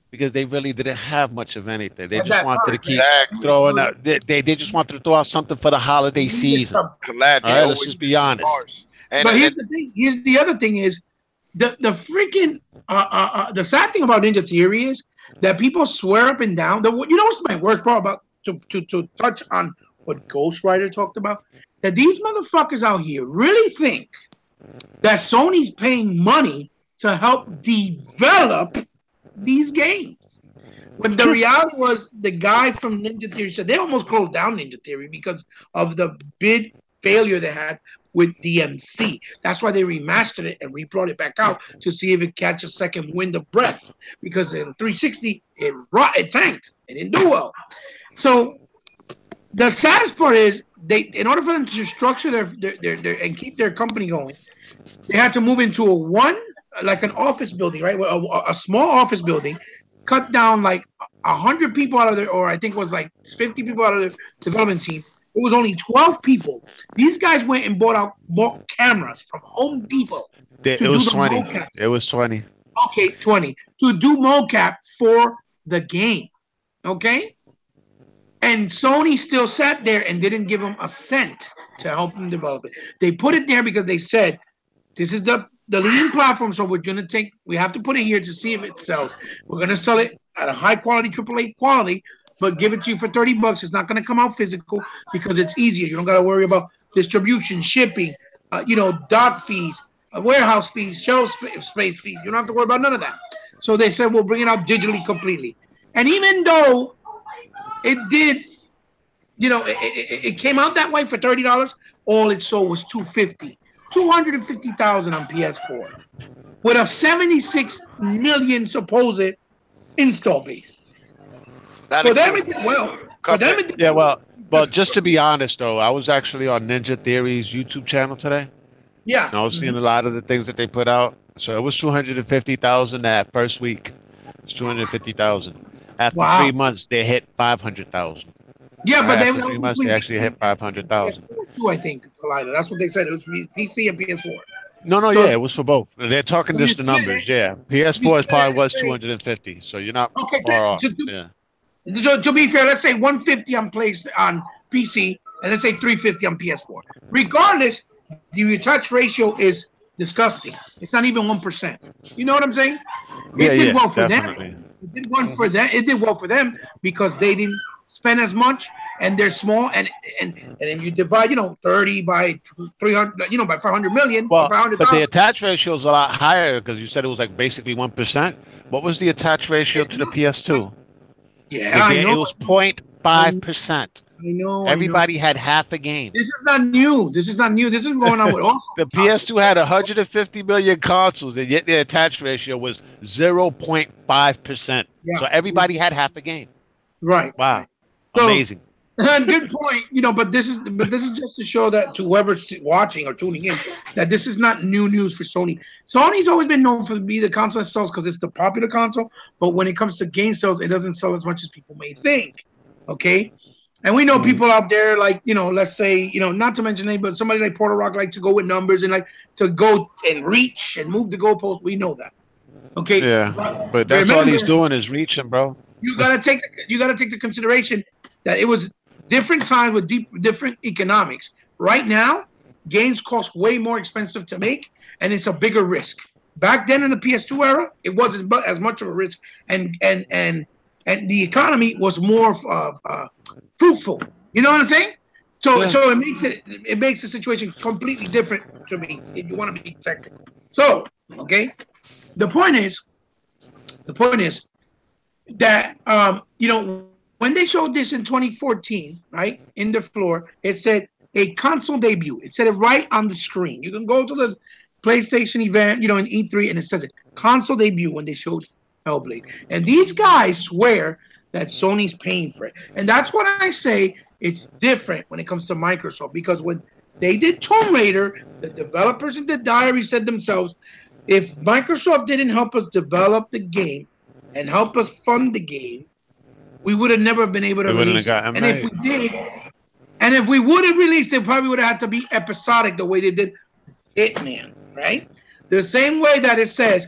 because they really didn't have much of anything. They just wanted to keep throwing out. They just wanted to throw out something for the holiday season. All right, let's just be honest. But here's the thing. Here's the other thing is, the freaking the sad thing about Ninja Theory is that people swear up and down. You know what's my worst part about to touch on what Ghost Rider talked about? That these motherfuckers out here really think that Sony's paying money to help develop these games. When the reality was, the guy from Ninja Theory said they almost closed down Ninja Theory because of the big failure they had with DMC. That's why they remastered it and re-brought it back out to see if it catch a second wind of breath. Because in 360, it tanked. It didn't do well. So the saddest part is in order for them to structure their and keep their company going, they had to move into an office building, right? A small office building, cut down like 100 people out of there, or I think it was like 50 people out of the development team. It was only 12 people. These guys went and bought cameras from Home Depot. It was 20. Mocap. It was 20. Okay, 20. To do mocap for the game. Okay? And Sony still sat there and didn't give them a cent to help them develop it. They put it there because they said, this is the leading platform, so we have to put it here to see if it sells. We're going to sell it at a high quality, AAA quality, but give it to you for $30. It's not going to come out physical because it's easier. You don't got to worry about distribution, shipping, dock fees, warehouse fees, shelf space fees. You don't have to worry about none of that. So they said, we'll bring it out digitally completely. And even though it did, it came out that way for $30, all it sold was $250,000 on PS4 with a 76 million supposed install base. For them, it did well. Well, just to be honest, though, I was actually on Ninja Theory's YouTube channel today. Yeah. And I was seeing a lot of the things that they put out. So it was 250,000 that first week. It's 250,000. After 3 months, they hit 500,000. Yeah, but after 3 months, they actually hit 500,000. I think, that's what they said. It was for PC and PS4. No, it was for both. They're talking just the numbers, yeah. PS4 probably was 250, so you're not far off. To be fair, let's say 150 on PC, and let's say 350 on PS4. Regardless, the attach ratio is disgusting. It's not even 1%. You know what I'm saying? It did well for them. It did well for them because they didn't spend as much, and they're small, and if you divide 30 by 300, by 500 million, but the attach ratio is a lot higher because you said it was like basically 1%. What was the attach ratio to the PS2? Yeah, I know. It was 0.5%. I know. Everybody had half a game. This is not new. This is going on with all. The PS2 had 150 million consoles, and yet the attach ratio was 0.5%. Yeah. So everybody had half a game. Right. Wow. Amazing. Good point. But this is just to show that to whoever's watching or tuning in that this is not new news for Sony. Sony's always been known for be the console that sells because it's the popular console. But when it comes to game sales, it doesn't sell as much as people may think. Okay. And we know people out there like, let's say, not to mention anybody, but somebody like Porter Rock like to go with numbers and like to go and reach and move the goalpost. We know that. Okay. Yeah. But that's all he's doing is reaching, bro. You gotta take the consideration that it was different times with different economics. Right now, games cost way more expensive to make, and it's a bigger risk. Back then in the PS2 era, it wasn't as much of a risk, and the economy was more fruitful. You know what I'm saying? So it makes the situation completely different to me if you want to be technical. So, okay, the point is, The point is that when they showed this in 2014, right, in the floor, it said a console debut. It said it right on the screen. You can go to the PlayStation event, in E3, and it says it console debut when they showed Hellblade. And these guys swear that Sony's paying for it. And that's what I say. It's different when it comes to Microsoft, because when they did Tomb Raider, the developers in the diary said themselves, if Microsoft didn't help us develop the game and help us fund the game, we would have never been able to release it. And if we did, and if we would have released it, probably would have had to be episodic the way they did Hitman, right? The same way that it says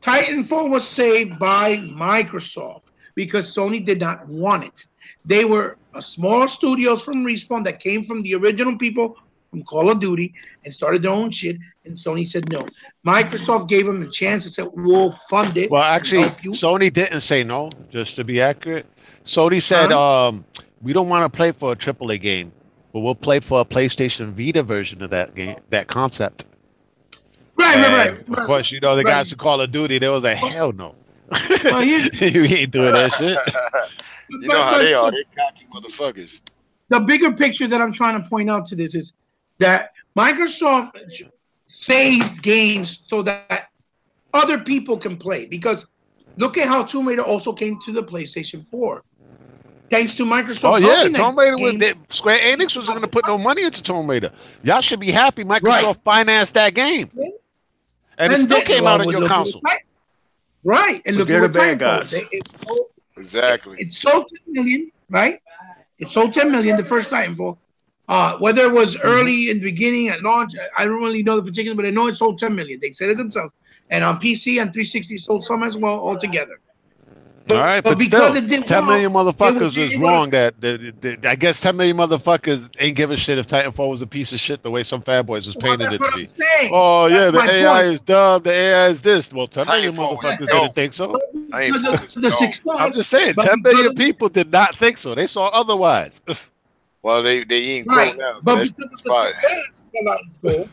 Titanfall was saved by Microsoft because Sony did not want it. They were small studios from Respawn that came from the original people from Call of Duty and started their own shit, and Sony said no. Microsoft gave them a chance and said, we'll fund it. Well, actually, Sony didn't say no, just to be accurate. Sony said, we don't want to play for a AAA game, but we'll play for a PlayStation Vita version of that game, that concept. Right. Of course, the guys who Call of Duty, they was like, hell no. Well, you ain't doing that shit. You know how they are. They're cocky motherfuckers. The bigger picture that I'm trying to point out to this is that Microsoft saved games so that other people can play. Because look at how Tomb Raider also came to the PlayStation 4. Thanks to Microsoft. Oh, yeah. Tomb Raider Square Enix wasn't going to put no money into Tomb Raider. Y'all should be happy Microsoft financed that game. Yeah. And it still came out on your console. Right. And look at the bad guys. Exactly. It sold 10 million, right? It sold 10 million the first Titanfall. Whether it was early in the beginning at launch, I don't really know the particular, but I know it sold 10 million. They said it themselves. And on PC and 360 sold some as well altogether. All right, but still, 10 million motherfuckers is wrong. That I guess 10 million motherfuckers ain't give a shit if Titanfall was a piece of shit the way some fanboys was painted it to be. Oh, yeah, the AI is dumb, the AI is this. Well, 10 million motherfuckers didn't think so. I'm just saying, 10 million people did not think so. They saw otherwise. Well, they ain't right. Now, but because of the success,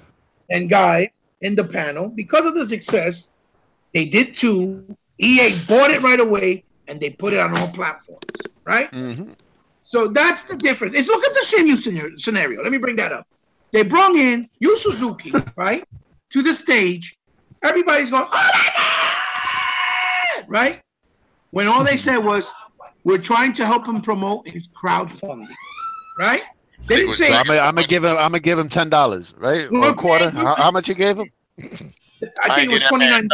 and guys in the panel, because of the success, they did too. EA bought it right away, and they put it on all platforms, right? Mm-hmm. So that's the difference. Look at the Shenmue scenario. Let me bring that up. They brought in Yu Suzuki, right, to the stage. Everybody's going, oh my God! Right? When all they said was, we're trying to help him promote his crowdfunding, right? They didn't say, I'm gonna give him $10, right? Or a quarter. How much you gave him? I think it was $29.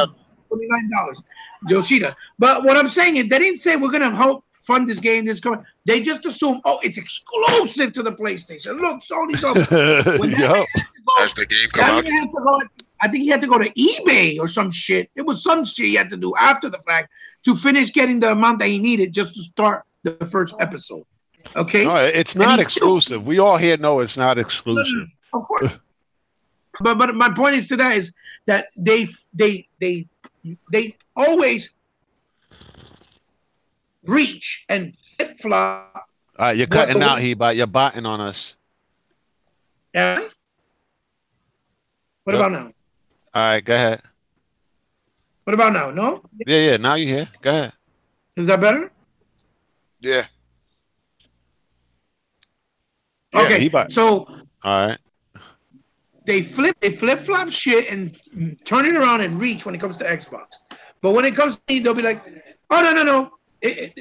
Yoshida. But what I'm saying is they didn't say we're going to help fund this game. They just assume, it's exclusive to the PlayStation. Look, Sony's up. That's the game come out. I think he had to go to eBay or some shit. It was some shit he had to do after the fact to finish getting the amount that he needed just to start the first episode. Okay? No, it's not exclusive. We all here know it's not exclusive. Of course. But my point is to that is that they always reach and flip flop. All right, you're cutting out here, but you're botting on us. Yeah. What about now? All right, go ahead. What about now? No? Yeah. Now you're here. Go ahead. Is that better? Yeah. Okay. So. All right. They flip flop shit and turn it around and reach when it comes to Xbox. But when it comes to me, they'll be like, "Oh no, they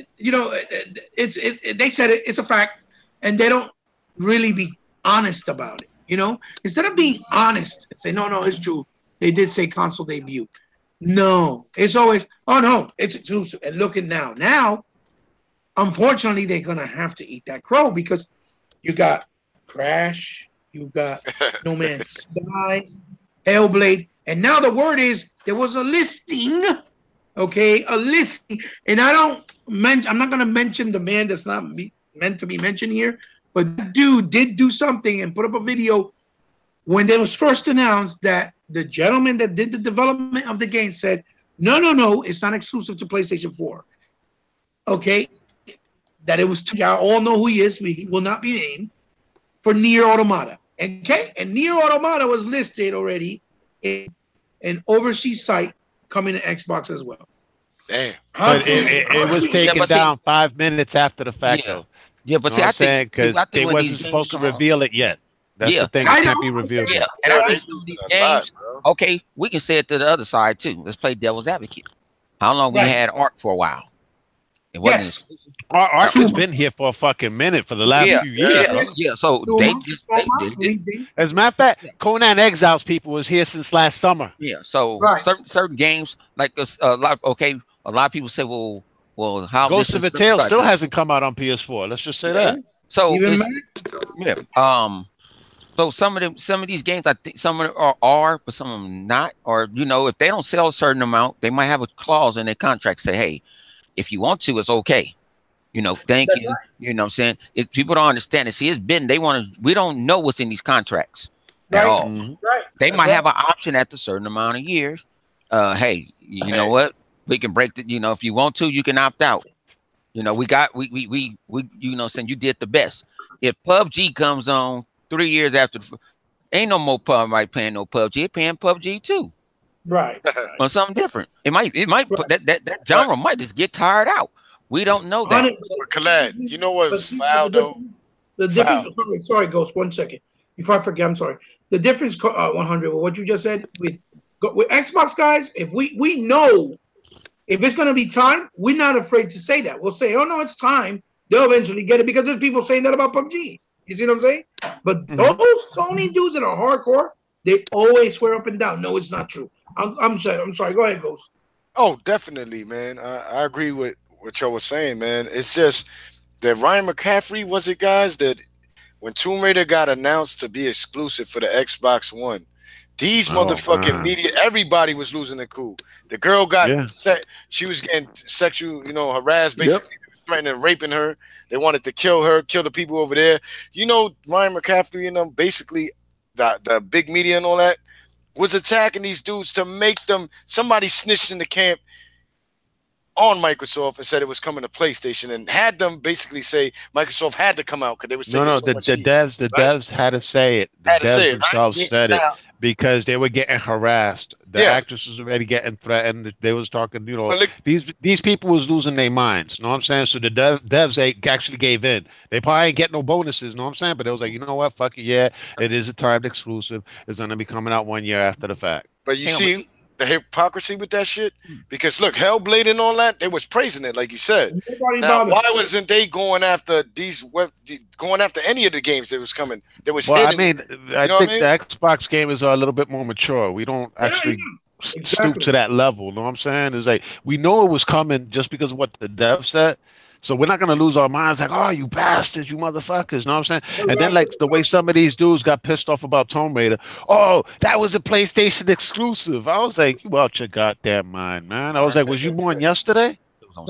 said it. It's a fact," and they don't really be honest about it. Instead of being honest and say, "No, it's true. They did say console debut." No, it's always, "Oh no, it's exclusive." And look at now. Now, unfortunately, they're gonna have to eat that crow because you got Crash. You got No Man's Sky, Hellblade, and now the word is there was a listing, okay, and I'm not going to mention the man that's not meant to be mentioned here, but that dude did do something and put up a video when it was first announced that the gentleman that did the development of the game said, no, it's not exclusive to PlayStation 4, okay, that it was, y'all all know who he is, he will not be named, for Nier Automata. Okay, and Nier Automata was listed already in an overseas site coming to Xbox as well. Damn. But it was taken but see- down 5 minutes after the fact, Yeah. though. Yeah, but You see, know I what I'm saying? think Because I they think when wasn't these supposed to games reveal it yet. That's Yeah. the thing. I It can't know. be revealed Yeah, yet. and I Yeah, think they some of these doing a lot, games, bro. okay, we can say it to the other side too. Let's play devil's advocate. How long we Right. had Ark for a while? It wasn't Yes. Ark has Suma. been here for a fucking minute for the last Yeah, few years, yeah. bro. yeah. So Suma, they just they Soma, did. As a matter of fact, Conan Exiles people was here since last summer. Yeah. So Right. certain games like a lot. Okay, a lot of people say, well, how Ghost this of is a Tale certified. still hasn't come out on PS4. Let's just say that. So Even it's, Mac? yeah. So some of these games, I think some of them are, but some of them not. Or if they don't sell a certain amount, they might have a clause in their contract say, hey, if you want to, it's okay. Thank That's you. You know what I'm saying? If people don't understand it, see, we don't know what's in these contracts at Right. all. Mhm. Right. They That's might right. have an option after a certain amount of years. Hey, you know what? We can break the, if you want to, you can opt out. We saying you did the best. If PUBG comes on 3 years after, ain't no more PUBG paying no PUBG, paying PUBG too. Right. Or something different. It might that genre might just get tired out. We don't know that. But Khaled, you know what was foul though? The difference. Sorry, Ghost. 1 second. Before I forget, I'm sorry. The difference, 100. With what you just said with Xbox guys, if we know if it's going to be time, we're not afraid to say that. We'll say, "Oh no, it's time." They'll eventually get it because there's people saying that about PUBG. You see what I'm saying? But those Sony dudes that are hardcore, they always swear up and down. No, it's not true. I'm sorry. I'm sorry. Go ahead, Ghost. Oh, definitely, man. I agree with what y'all was saying, man. It's just that Ryan McCaffrey, was it, guys, that when Tomb Raider got announced to be exclusive for the Xbox One, these motherfucking media, everybody was losing their cool. The girl got she was getting sexual, harassed, basically threatening and raping her. They wanted to kill her, kill the people over there. Ryan McCaffrey, basically the big media and all that was attacking these dudes to make them. Somebody snitched in the camp on Microsoft and said it was coming to PlayStation and had them basically say Microsoft had to come out because they was taking the devs had to say it. The devs themselves said it because they were getting harassed. The actress was already getting threatened. They was talking, these people was losing their minds. You know what I'm saying? So the devs they actually gave in. They probably ain't get no bonuses. You know what I'm saying? But they was like, you know what? Fuck it. Yeah, it is a timed exclusive. It's gonna be coming out 1 year after the fact. But you see the hypocrisy with that shit? Because look, Hellblade and all that, they was praising it, like you said. Now, why wasn't they going after any of the games that was coming? That was hidden? I mean, I think the Xbox gamers are a little bit more mature. We don't actually stoop to that level. You know what I'm saying? It's like we know it was coming just because of what the dev said. So we're not gonna lose our minds like, oh, you bastards, you motherfuckers. You know what I'm saying? And then like the way some of these dudes got pissed off about Tomb Raider. Oh, that was a PlayStation exclusive. I was like, you out your goddamn mind, man. I was like, was you born yesterday?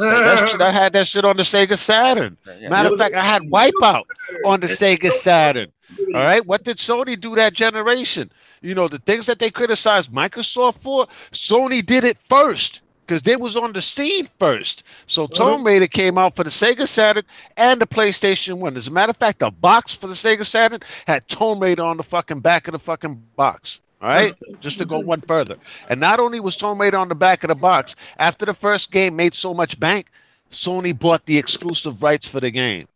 I had that shit on the Sega Saturn. Matter of fact, I had Wipeout on the Sega Saturn. All right, what did Sony do that generation? The things that they criticized Microsoft for, Sony did it first. Because they was on the scene first. So Tomb Raider came out for the Sega Saturn and the PlayStation 1. As a matter of fact, the box for the Sega Saturn had Tomb Raider on the fucking back of the fucking box. All right? Just to go one further. And not only was Tomb Raider on the back of the box, after the first game made so much bank, Sony bought the exclusive rights for the game.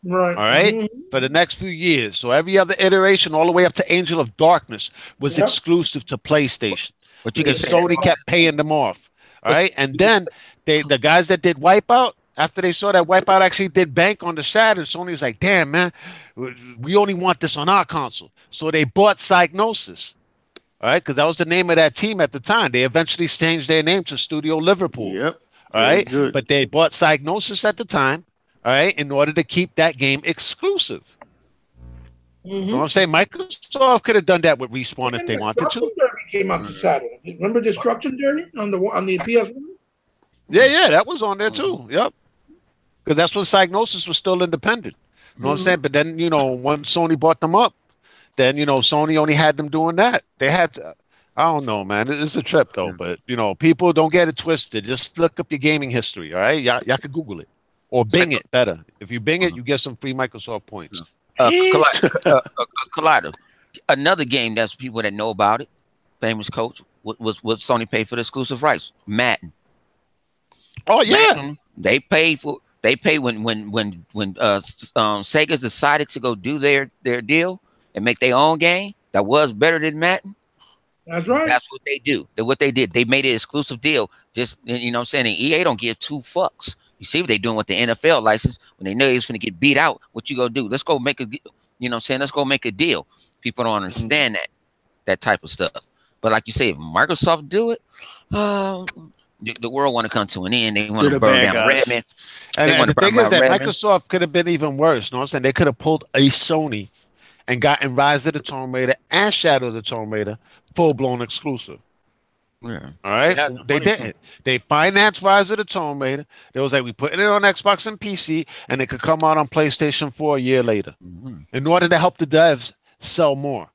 Right. All right? For the next few years. So every other iteration, all the way up to Angel of Darkness, was exclusive to PlayStation. But you can say Sony kept paying them off. All right, and then the guys that did Wipeout, after they saw that Wipeout actually did bank on the Saturn, Sony's like, damn, man, we only want this on our console. So they bought Psygnosis, all right, because that was the name of that team at the time. They eventually changed their name to Studio Liverpool. Yep. All right, but they bought Psygnosis at the time, all right, in order to keep that game exclusive. You know what I'm saying? Microsoft could have done that with Respawn if they wanted to. Derby came out to Saturn. Remember Destruction Derby on the PS1? Yeah, that was on there too. Yep. Because that's when Psygnosis was still independent. You know what I'm saying? But then, once Sony bought them up, then, Sony only had them doing that. They had to, I don't know, man. It's a trip though. But, people don't get it twisted. Just look up your gaming history, all right? Y'all can Google it. Or Bing it better. If you Bing it, you get some free Microsoft points. Collider. Another game that's people that know about it, famous coach, was Sony paid for the exclusive rights. Madden. Oh yeah. Madden, they pay when Sega decided to go do their deal and make their own game that was better than Madden. That's right. That's what they do. What they did, they made it an exclusive deal. Just, you know what I'm saying? And EA don't give two fucks. You see what they doing with the NFL license when they know it's going to get beat out. What you gonna do? Let's go make a, you know what I'm saying? Let's go make a deal. People don't understand that type of stuff. But like you say, if Microsoft do it, the world want to come to an end. They want to burn down Redmond. And the thing is that Microsoft could have been even worse. You know what I'm saying? They could have pulled a Sony and gotten Rise of the Tomb Raider and Shadow of the Tomb Raider full-blown exclusive. Yeah. All right. They didn't. They financed Rise of the Tomb Raider. They was like, we putting it on Xbox and PC, and it could come out on PlayStation 4 a year later in order to help the devs sell more.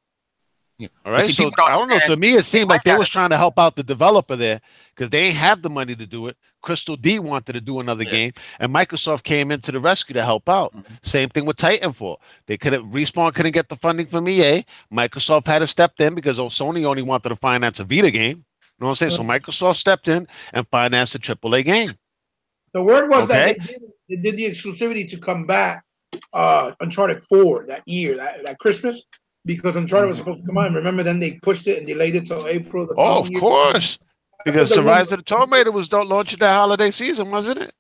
Yeah. All right. So I don't know. To me, it seemed like they was trying to help out the developer there because they ain't have the money to do it. Crystal D wanted to do another game, and Microsoft came into the rescue to help out. Same thing with Titanfall. They Respawn couldn't get the funding from EA. Microsoft had to step in because Sony only wanted to finance a Vita game. You know what I'm saying? So Microsoft stepped in and financed a AAA game. The word was that they did the exclusivity to come back Uncharted 4 that year, that Christmas, because Uncharted was supposed to come out. And remember, then they pushed it and delayed it till April. Of course. Because the Rise of the Tomb Raider was launched that holiday season, wasn't it?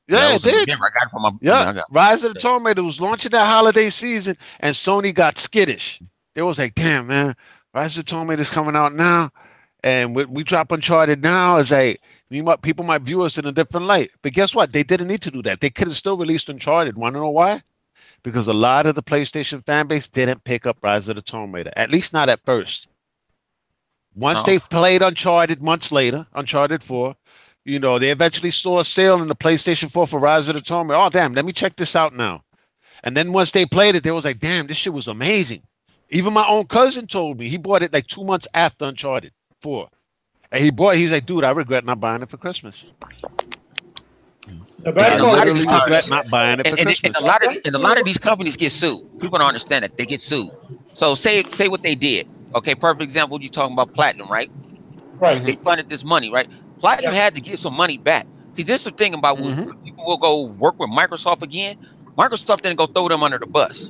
Yeah, it did. I got it from my Rise of the Tomb Raider was launching that holiday season, and Sony got skittish. It was like, damn, man, Rise of the Tomb Raider is coming out now, and we drop Uncharted now. It's like people might view us in a different light. But guess what? They didn't need to do that. They could have still released Uncharted. Want to know why? Because a lot of the PlayStation fan base didn't pick up Rise of the Tomb Raider, at least not at first. Once they played Uncharted months later, Uncharted 4, you know, they eventually saw a sale in the PlayStation 4 for Rise of the Tomb Raider. Oh, damn, let me check this out now. And then once they played it, they was like, damn, this shit was amazing. Even my own cousin told me. He bought it like 2 months after Uncharted 4. And he was like, dude, I regret not buying it for Christmas. And a lot of these companies get sued. People don't understand that they get sued. So say what they did. Okay, perfect example. You're talking about Platinum, right? Right. They funded this money, right? Platinum had to get some money back. See, this is the thing about when people will go work with Microsoft again. Microsoft didn't go throw them under the bus,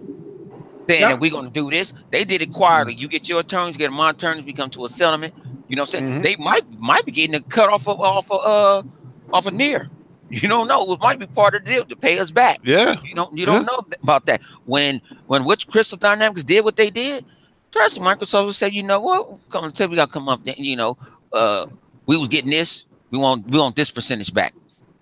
saying that we're going to do this. They did it quietly. You get your attorneys, get my attorneys, we come to a settlement. You know what I'm saying? They might be getting a cut off of Nier. You don't know. It might be part of the deal to pay us back. Yeah. You don't know about that. When Crystal Dynamics did what they did, trust me, Microsoft would say, you know what? We gotta come up. You know, we was getting this. We want this percentage back.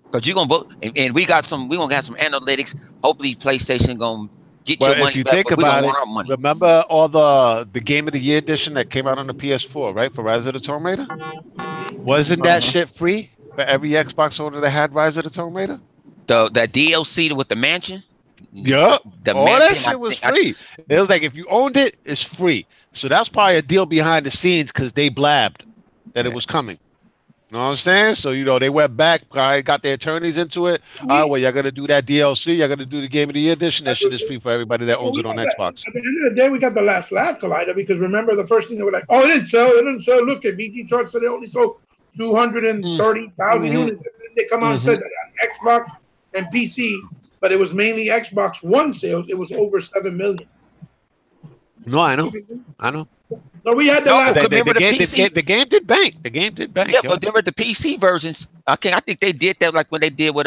Because you're gonna vote, and we gonna have some analytics. Hopefully, PlayStation gonna get your money back. If you think about it, remember all the Game of the Year edition that came out on the PS4, right? For Rise of the Tomb Raider? Wasn't that shit free for every Xbox owner that had Rise of the Tomb Raider? That DLC with the mansion? Yeah, all that shit was free. It was like if you owned it, it's free. So that's probably a deal behind the scenes because they blabbed that it was coming. You know what I'm saying? So, you know, they went back, got their attorneys into it. Well, you're going to do that DLC. You're going to do the Game of the Year edition. That shit is free for everybody that owns it on Xbox. At the end of the day, we got the last laugh, Collider, because remember the first thing they were like, oh, it didn't sell. Look at BT Trucks said they only sold 230,000 units. And then they come out and said that on Xbox and PC, but it was mainly Xbox One sales. It was over 7 million. No, I know. No, we had the last. Remember the game did bank. The game did bank. Yeah, but remember the PC versions. I think they did that like when they did with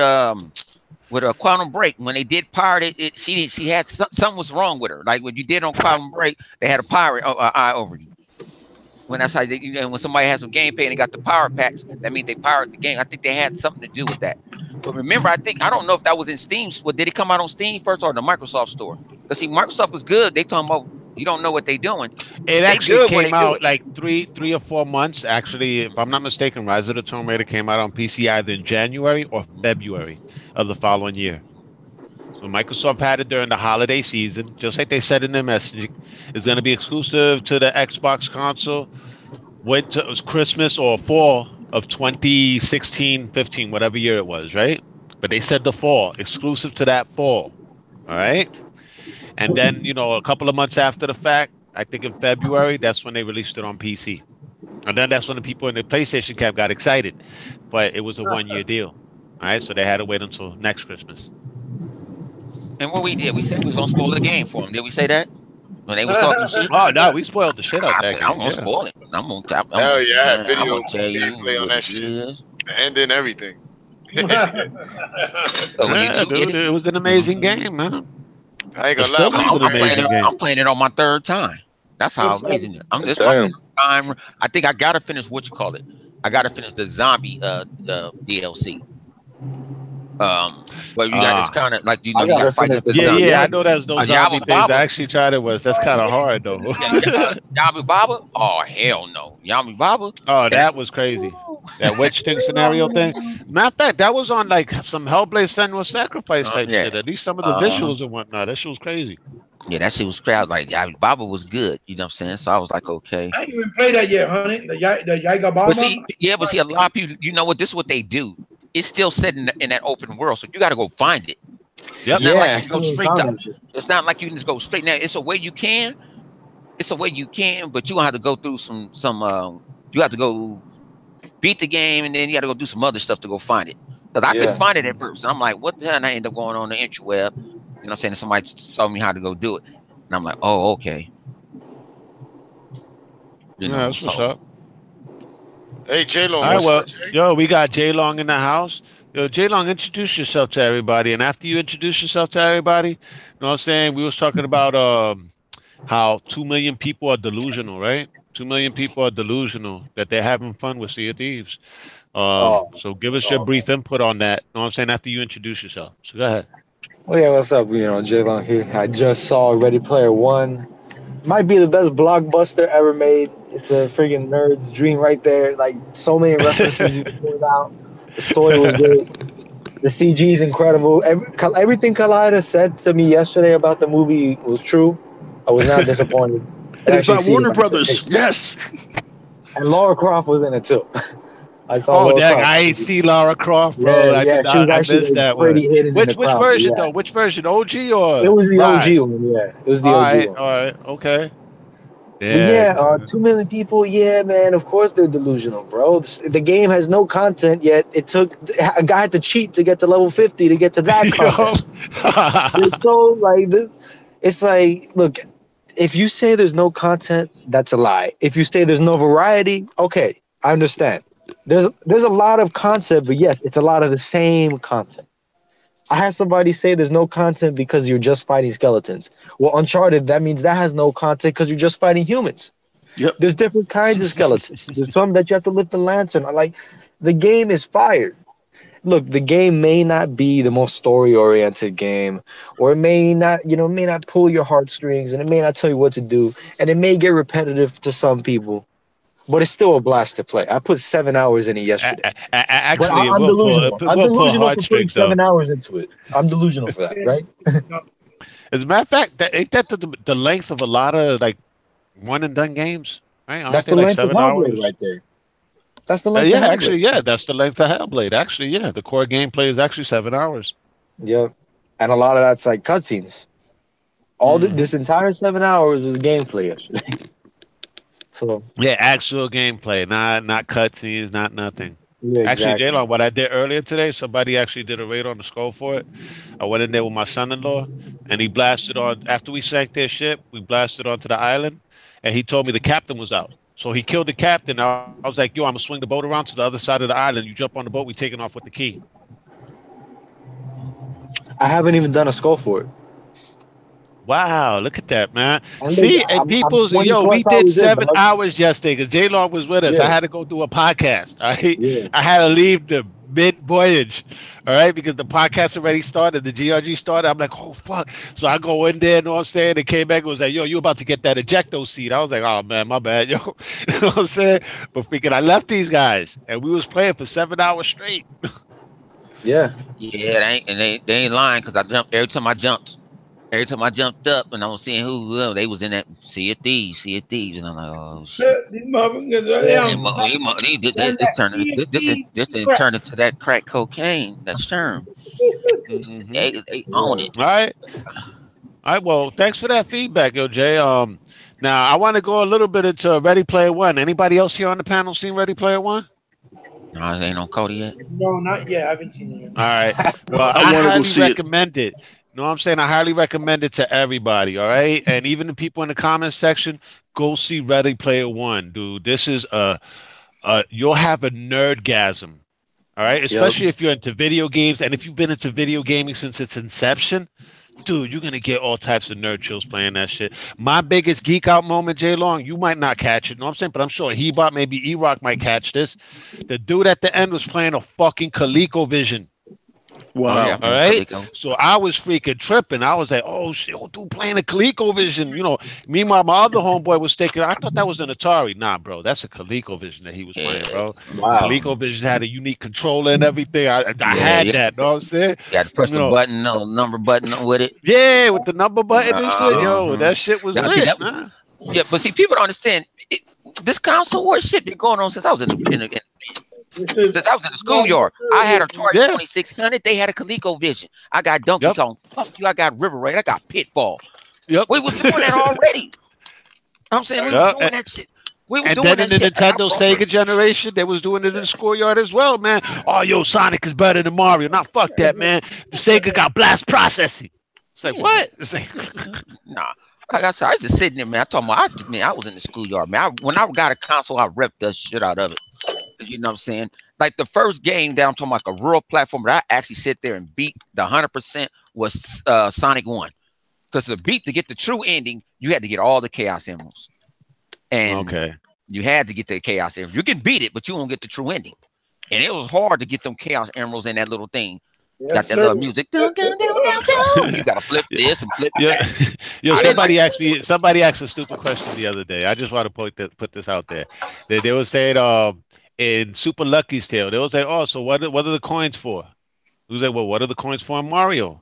Quantum Break. When they did pirate it, she had something was wrong with her. Like when you did on Quantum Break, they had a pirate eye over you. When that's how when somebody has some game pay and they got the power patch, that means they pirate the game. I think they had something to do with that. But remember, I don't know if that was in Steam. Well, did it come out on Steam first or the Microsoft store? Because see, Microsoft was good. They talking about you don't know what they're doing. It actually came out like three or 4 months. Actually, if I'm not mistaken, Rise of the Tomb Raider came out on PC either in January or February of the following year. So Microsoft had it during the holiday season, just like they said in their messaging. It's going to be exclusive to the Xbox console. It was Christmas or fall of 2016, 15, whatever year it was, right? But they said the fall, exclusive to that fall. All right. And then, you know, a couple of months after the fact, I think in February, that's when they released it on PC. And then that's when the people in the PlayStation camp got excited. But it was a 1 year deal. All right, so they had to wait until next Christmas. And what we did, we said we was gonna spoil the game for them. Did we say that when they was talking shit? Oh no, we spoiled the shit out I that said, game. I'm gonna spoil it. I'm gonna tap. Hell yeah, I had I'm video gonna tell you gameplay on what that it shit. is. And then everything. So when Yeah, you do get dude, it, it was an amazing game, man. I ain't It gonna still lie. is I'm an amazing game. I'm playing it on my third time. That's how amazing it is. I'm this my Damn. third time. I think I gotta finish what you call it. I gotta finish the zombie DLC. But you got it's kind of like you I know you gotta gotta fight finish up the the Yeah, zombie. yeah, I know that's those zombie Yabba things. Baba. I actually tried it once. That's kind of hard though. Yami Baba? Oh hell no, Yami Baba. Oh, that was crazy. That witch thing scenario thing. Matter of fact, that was on like some Hellblade Senua Sacrifice type Yeah. shit. At least some of the visuals and whatnot. That shit was crazy. Yeah, that shit was crowd. Like Yami Baba was good. You know what I'm saying? So I was like, okay. I ain't even played that yet, honey. The Yaiga Baba. But see, a lot of people, you know what? This is what they do. It's still set in that open world, so you got to go find it. Yep. It's not like Yeah, you can go straight down. It's not like you can just go straight. Now, it's a way you can. It's a way you can, but you gonna have to go through some. You have to go beat the game, and then you got to go do some other stuff to go find it. Because I couldn't find it at first, and I'm like, what the hell? And I end up going on the interweb. You know what I'm saying? Somebody showed me how to go do it, and I'm like, oh, okay. You know, Yeah, that's what's up. Hey, J-Lo. All right, what's well, up, Jay? yo, we got J Long in the house. Yo, J Long, introduce yourself to everybody. And after you introduce yourself to everybody, you know what I'm saying? We was talking about how 2 million people are delusional, right? 2 million people are delusional that they're having fun with Sea of Thieves. So give us your brief input on that. You know what I'm saying? After you introduce yourself. So go ahead. Well, yeah, what's up? You know, J Long here. I just saw Ready Player One. Might be the best blockbuster ever made. It's a friggin' nerd's dream right there. Like, so many references you pulled out. The story was good. The CG is incredible. Everything Kaleida said to me yesterday about the movie was true. I was not disappointed. And it's by Warner Brothers. Yes. And Lara Croft was in it too. I saw. Oh, Lara dang, Croft. I ain't see Lara Croft, bro. She was I actually missed that pretty one. hidden in the Which crowd, version yeah. though? Which version? OG or? It was the Rise? OG one, yeah. It was the OG one. All right, okay. Yeah, 2 million people. Yeah, man. Of course they're delusional, bro. The game has no content yet. It took a guy had to cheat to get to level 50 to get to that content. It's so like this. It's like, look, if you say there's no content, that's a lie. If you say there's no variety, okay, I understand. There's a lot of content, but yes, it's a lot of the same content. I had somebody say there's no content because you're just fighting skeletons. Well, Uncharted, that means that has no content because you're just fighting humans. Yep. There's different kinds of skeletons. There's some that you have to lift the lantern. Like, the game is fired. Look, the game may not be the most story-oriented game, or it may not pull your heartstrings, and it may not tell you what to do, and it may get repetitive to some people. But it's still a blast to play. I put 7 hours in it yesterday. Actually, but I'm delusional. I'm delusional for putting 7 though. hours into it. I'm delusional for that, right? As a matter of fact, ain't that the length of a lot of like one and done games? Right? That's the length of Hellblade right there. That's the length. Yeah, actually, yeah, that's the length of Hellblade. Actually, yeah, the core gameplay is actually 7 hours. Yeah, and a lot of that's like cutscenes. This entire 7 hours was gameplay yesterday. So yeah, actual gameplay, not cutscenes, not nothing. Yeah, exactly. Actually, J-Long, what I did earlier today, somebody actually did a raid on the skull for it. I went in there with my son-in-law, and he blasted on. After we sank their ship, we blasted onto the island, and he told me the captain was out. So he killed the captain. I was like, yo, I'm gonna swing the boat around to the other side of the island. You jump on the boat, we taking off with the key. I haven't even done a skull for it. Wow, look at that, man. And See, I'm and people, 20 yo, we plus did hours in, 7 dog. hours yesterday because J-Long was with us. Yeah. I had to go do a podcast. All right? Yeah. I had to leave the mid-voyage, all right, because the podcast already started, the GRG started. I'm like, oh, fuck. So I go in there, you know what I'm saying? They came back and was like, yo, you about to get that ejecto seat. I was like, oh, man, my bad, yo. You know what I'm saying? But freaking, I left these guys, and we was playing for 7 hours straight. Yeah. Yeah, they ain't lying because I jumped every time I jumped. Every time I jumped up and I was seeing who they was in that Sea of Thieves, and I'm like, oh shit. These motherfuckers This turned into that crack cocaine, that sherm. They own it. All right. Well, thanks for that feedback, yo, Jay. Now I want to go a little bit into Ready Player One. Anybody else here on the panel seen Ready Player One? No, it ain't on Cody yet. No, not yet. I haven't seen it yet. All right. Well, I I wanna go highly see it. recommend it. You know what I'm saying? I highly recommend it to everybody. All right. And even the people in the comments section, go see Ready Player One, dude. This is you'll have a nerdgasm. All right. Especially if you're into video games. And if you've been into video gaming since its inception, dude, you're gonna get all types of nerd chills playing that shit. My biggest geek out moment, Jay Long, you might not catch it, you know what I'm saying? But I'm sure He-Bot, maybe E-Rock might catch this. The dude at the end was playing a fucking ColecoVision. Wow. Oh, yeah. All right. Coleco. So I was freaking tripping. I was like, oh shit, oh, dude playing a ColecoVision. You know, meanwhile, my other homeboy was thinking, I thought that was an Atari. Nah, bro, that's a ColecoVision that he was playing, bro. Wow. ColecoVision had a unique controller and everything. I had that, know what I'm saying? You got to press You the know. button, number button with it. Yeah, with the number button and shit. Yo, Uh-huh. that shit was Now, see, lit. that was- Huh? Yeah, but see, people don't understand. This console war shit been going on since I was in the since I was in the schoolyard. I had a Atari Yeah. 2600. They had a ColecoVision. I got Donkey Yep. Kong. Fuck you. I got River Raid. I got Pitfall. Yep. We was doing that already. I'm saying we Yeah, was doing and- that shit. We were And doing then that in the shit. I Nintendo brought Sega generation, they was doing it in the schoolyard as well, man. Oh, yo, Sonic is better than Mario. Nah, fuck that, man. The Sega got blast processing. It's like, Yeah. what? It's like, Nah. Like I said, I was just sitting there, man. I told my, I was in the schoolyard, man. When I got a console, I repped the shit out of it. You know what I'm saying? Like the first game that I'm talking about, like a real platform that I actually sit there and beat the 100% was Sonic 1. Because to beat to get the true ending, you had to get all the Chaos Emeralds. And okay. you had to get the Chaos Emeralds. You can beat it, but you won't get the true ending. And it was hard to get them Chaos Emeralds in that little thing. Got that little music. Dun, dun, dun, dun, dun. You gotta flip this and flip Yeah. that. Yo, I didn't somebody asked a stupid question the other day. I just want to put this out there. They were saying in Super Lucky's Tale, they was like, oh, so what are the coins for? He was like, well, what are the coins for in Mario?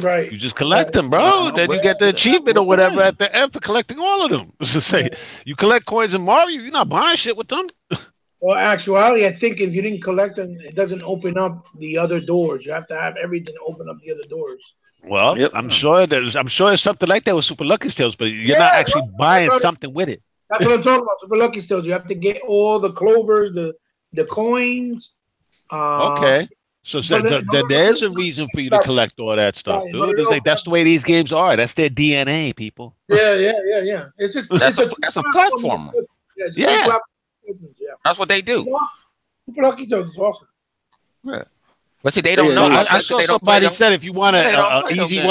Right. You just collect them, bro. Then you get the achievement or whatever at the end for collecting all of them. So say you collect coins in Mario, you're not buying shit with them. Well, actuality, I think if you didn't collect them, it doesn't open up the other doors. You have to have everything to open up the other doors. Well, Yep. I'm sure it's something like that with Super Lucky's Tales, but you're not Yeah, actually well, buying that's something with it. That's what I'm talking about. Super Lucky Stills. You have to get all the clovers, the coins. Okay. So but then there's a reason for you to collect all that stuff, Right, dude. It's like that's the way these games are. That's their DNA, people. Yeah. It's just That's it's a platformer. Yeah. Yeah. That's what they do. Super Lucky Stills is awesome. But see, they don't Yeah, know. yeah. I saw somebody said if you want they don't a play no easy game.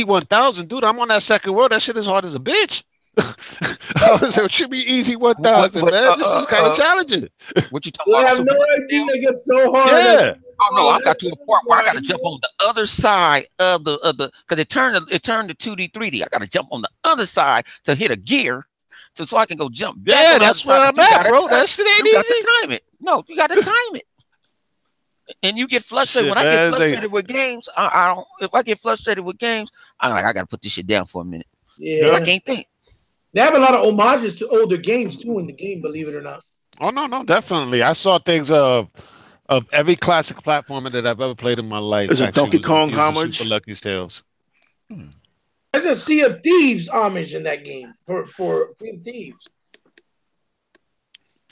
1,000, dude, I'm on that second world. That shit is hard as a bitch. I was like, it should be easy 1,000, What- man. This is kind of challenging. What you talking I about? have no idea. It gets so hard. Yeah. Oh no, I got to the part where I got to jump on the other side of the because it turned to 2D 3D. I got to jump on the other side to hit a gear, so I can go jump. Back Yeah, on the that's other where side. I'm You at, gotta bro. time- That shit ain't You got easy. to time it. No, you got to time it. And you get frustrated. Shit, When I man, get it's like- frustrated with games, I don't. If I get frustrated with games, I'm like, I got to put this shit down for a minute. Yeah. I can't think. They have a lot of homages to older games too in the game, believe it or not. Oh no, definitely. I saw things of every classic platformer that I've ever played in my life. There's a actually Donkey was Kong using homage. Super Lucky's Tales. There's a Sea of Thieves homage in that game for Sea of Thieves.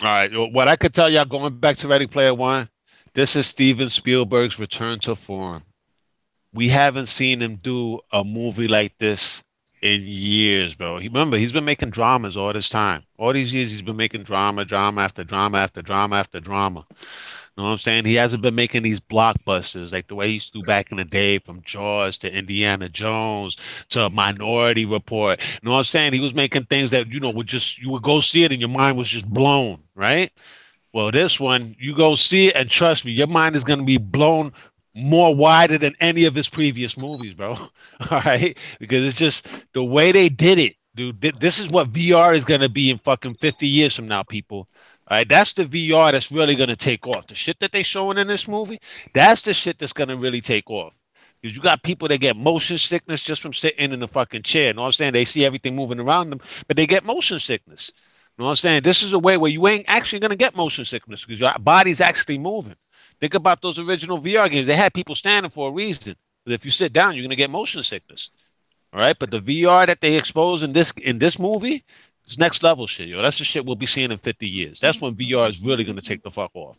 All right. What I could tell y'all going back to Ready Player One, this is Steven Spielberg's return to form. We haven't seen him do a movie like this in years, bro. Remember, he's been making dramas all this time. All these years, he's been making drama after drama after drama after drama. You know what I'm saying? He hasn't been making these blockbusters like the way he used to back in the day, from Jaws to Indiana Jones to Minority Report. You know what I'm saying? He was making things that, you would go see it and your mind was just blown, right? Well, this one, you go see it and trust me, your mind is going to be blown more wider than any of his previous movies, bro. All right? Because it's just the way they did it, dude. This is what VR is going to be in fucking 50 years from now, people. All right, that's the VR that's really going to take off. The shit that they showing in this movie, that's the shit that's going to really take off. Because you got people that get motion sickness just from sitting in the fucking chair. You know what I'm saying? They see everything moving around them, but they get motion sickness. You know what I'm saying? This is a way where you ain't actually going to get motion sickness because your body's actually moving. Think about those original VR games. They had people standing for a reason. But if you sit down, you're going to get motion sickness. All right, but the VR that they expose in this movie, It's next level shit, yo. That's the shit we'll be seeing in 50 years. That's when VR is really gonna take the fuck off.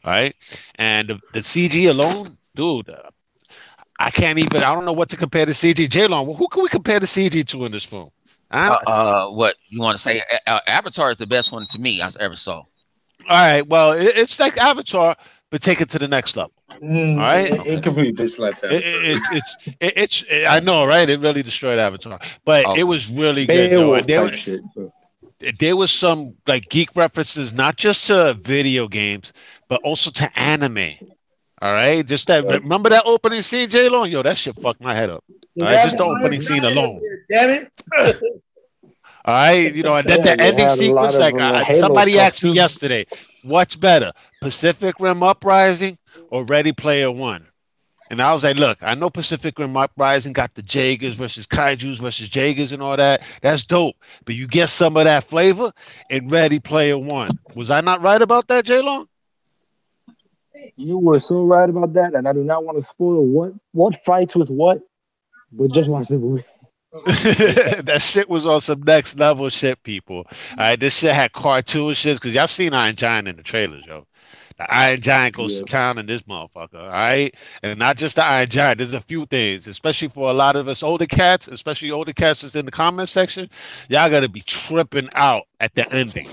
All right. And the CG alone, dude, I can't even. I don't know what to compare the CG. J-Long, who can we compare the CG to in this film? What you want to say? Avatar is the best one to me I ever saw. All right. Well, it's like Avatar, but take it to the next level. All right. It completely slaps Avatar. It's. I know, right? It really destroyed Avatar, but it was really good. There was some like geek references, not just to video games, but also to anime. All right, just that. Remember that opening scene, J-Long? Yo, that shit fucked my head up. All right, just the opening scene alone. Damn it! All right, you know, and then the ending sequence. Like somebody asked me yesterday, what's better, Pacific Rim Uprising or Ready Player One? And I was like, look, I know Pacific Rim Uprising got the Jaegers versus Kaijus versus Jaegers and all that. That's dope. But you get some of that flavor in Ready Player One. Was I not right about that, J-Long? You were so right about that, and I do not want to spoil what fights with what, but just watch the movie. That shit was on some next level shit, people. All right, this shit had cartoon shit because y'all seen Iron Giant in the trailers, yo. The Iron Giant goes to town in this motherfucker, all right? And not just the Iron Giant. There's a few things, especially for a lot of us older cats, especially older cats that's in the comment section. Y'all got to be tripping out at the ending.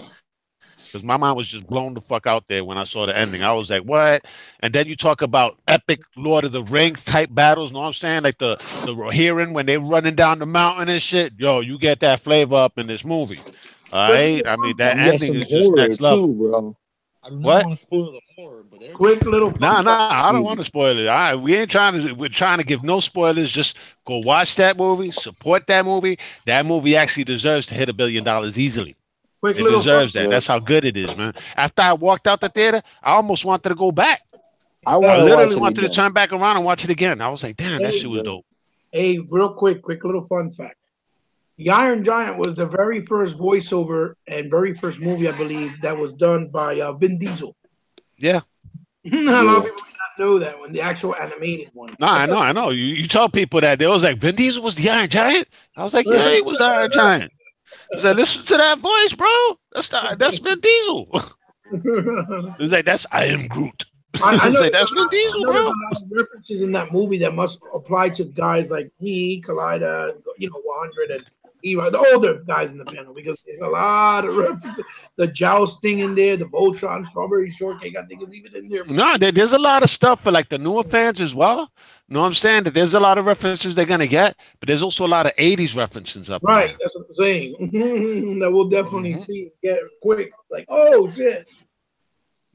Because my mind was just blown the fuck out there when I saw the ending. I was like, what? And then you talk about epic Lord of the Rings type battles, know what I'm saying? Like the Rohirrim when they running down the mountain and shit. Yo, you get that flavor up in this movie. All right? I mean, that ending is just next level. Too, bro. I don't want to spoil the horror, but quick little. Nah, I don't want to spoil it. All right, we're trying to give no spoilers. Just go watch that movie, support that movie. That movie actually deserves to hit $1 billion easily. It deserves that. That's how good it is, man. After I walked out the theater, I almost wanted to go back. I literally wanted to turn back around and watch it again. I was like, damn, that shit was dope. Hey, real quick little fun fact. The Iron Giant was the very first voiceover and very first movie, I believe, that was done by Vin Diesel. Yeah. A lot of people do not know that one, the actual animated one. No, I know. You tell people that. They was like, Vin Diesel was the Iron Giant? I was like, yeah, he was the Iron Giant. I said, listen to that voice, bro. That's Vin Diesel. He was like, I am Groot. I know that's Vin Diesel, bro. There's a lot of references in that movie that must apply to guys like me, Kaleida, 100, and Era, the older guys in the panel, because there's a lot of references. The jousting in there, the Voltron, Strawberry Shortcake, I think is even in there. No, there's a lot of stuff for like the newer fans as well. You know what I'm saying? That there's a lot of references they're gonna get, but there's also a lot of 80s references up right, there. that's what I'm saying. That we'll definitely see get quick. Like, oh shit.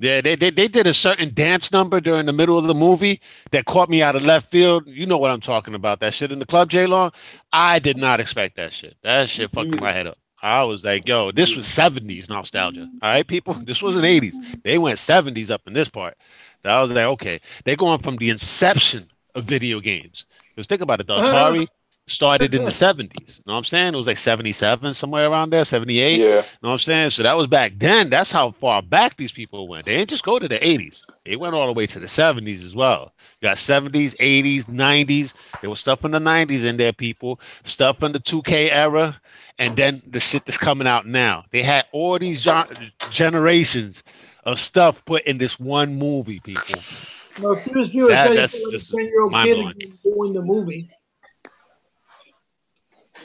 Yeah, they did a certain dance number during the middle of the movie that caught me out of left field. You know what I'm talking about? That shit in the club, J-Long. I did not expect that shit. That shit fucked my head up. I was like, yo, this was 70s nostalgia. All right, people? This wasn't 80s. They went 70s up in this part. So I was like, okay. They're going from the inception of video games. Because think about it, the Atari started in the 70s. You know what I'm saying? It was like 77, somewhere around there, 78. Yeah. You know what I'm saying? So that was back then. That's how far back these people went. They didn't just go to the 80s. They went all the way to the 70s as well. You got 70s, 80s, 90s. There was stuff in the 90s in there, people. Stuff in the 2K era. And then the shit that's coming out now. They had all these generations of stuff put in this one movie, people. No, that's just 10-year-old kid doing the movie.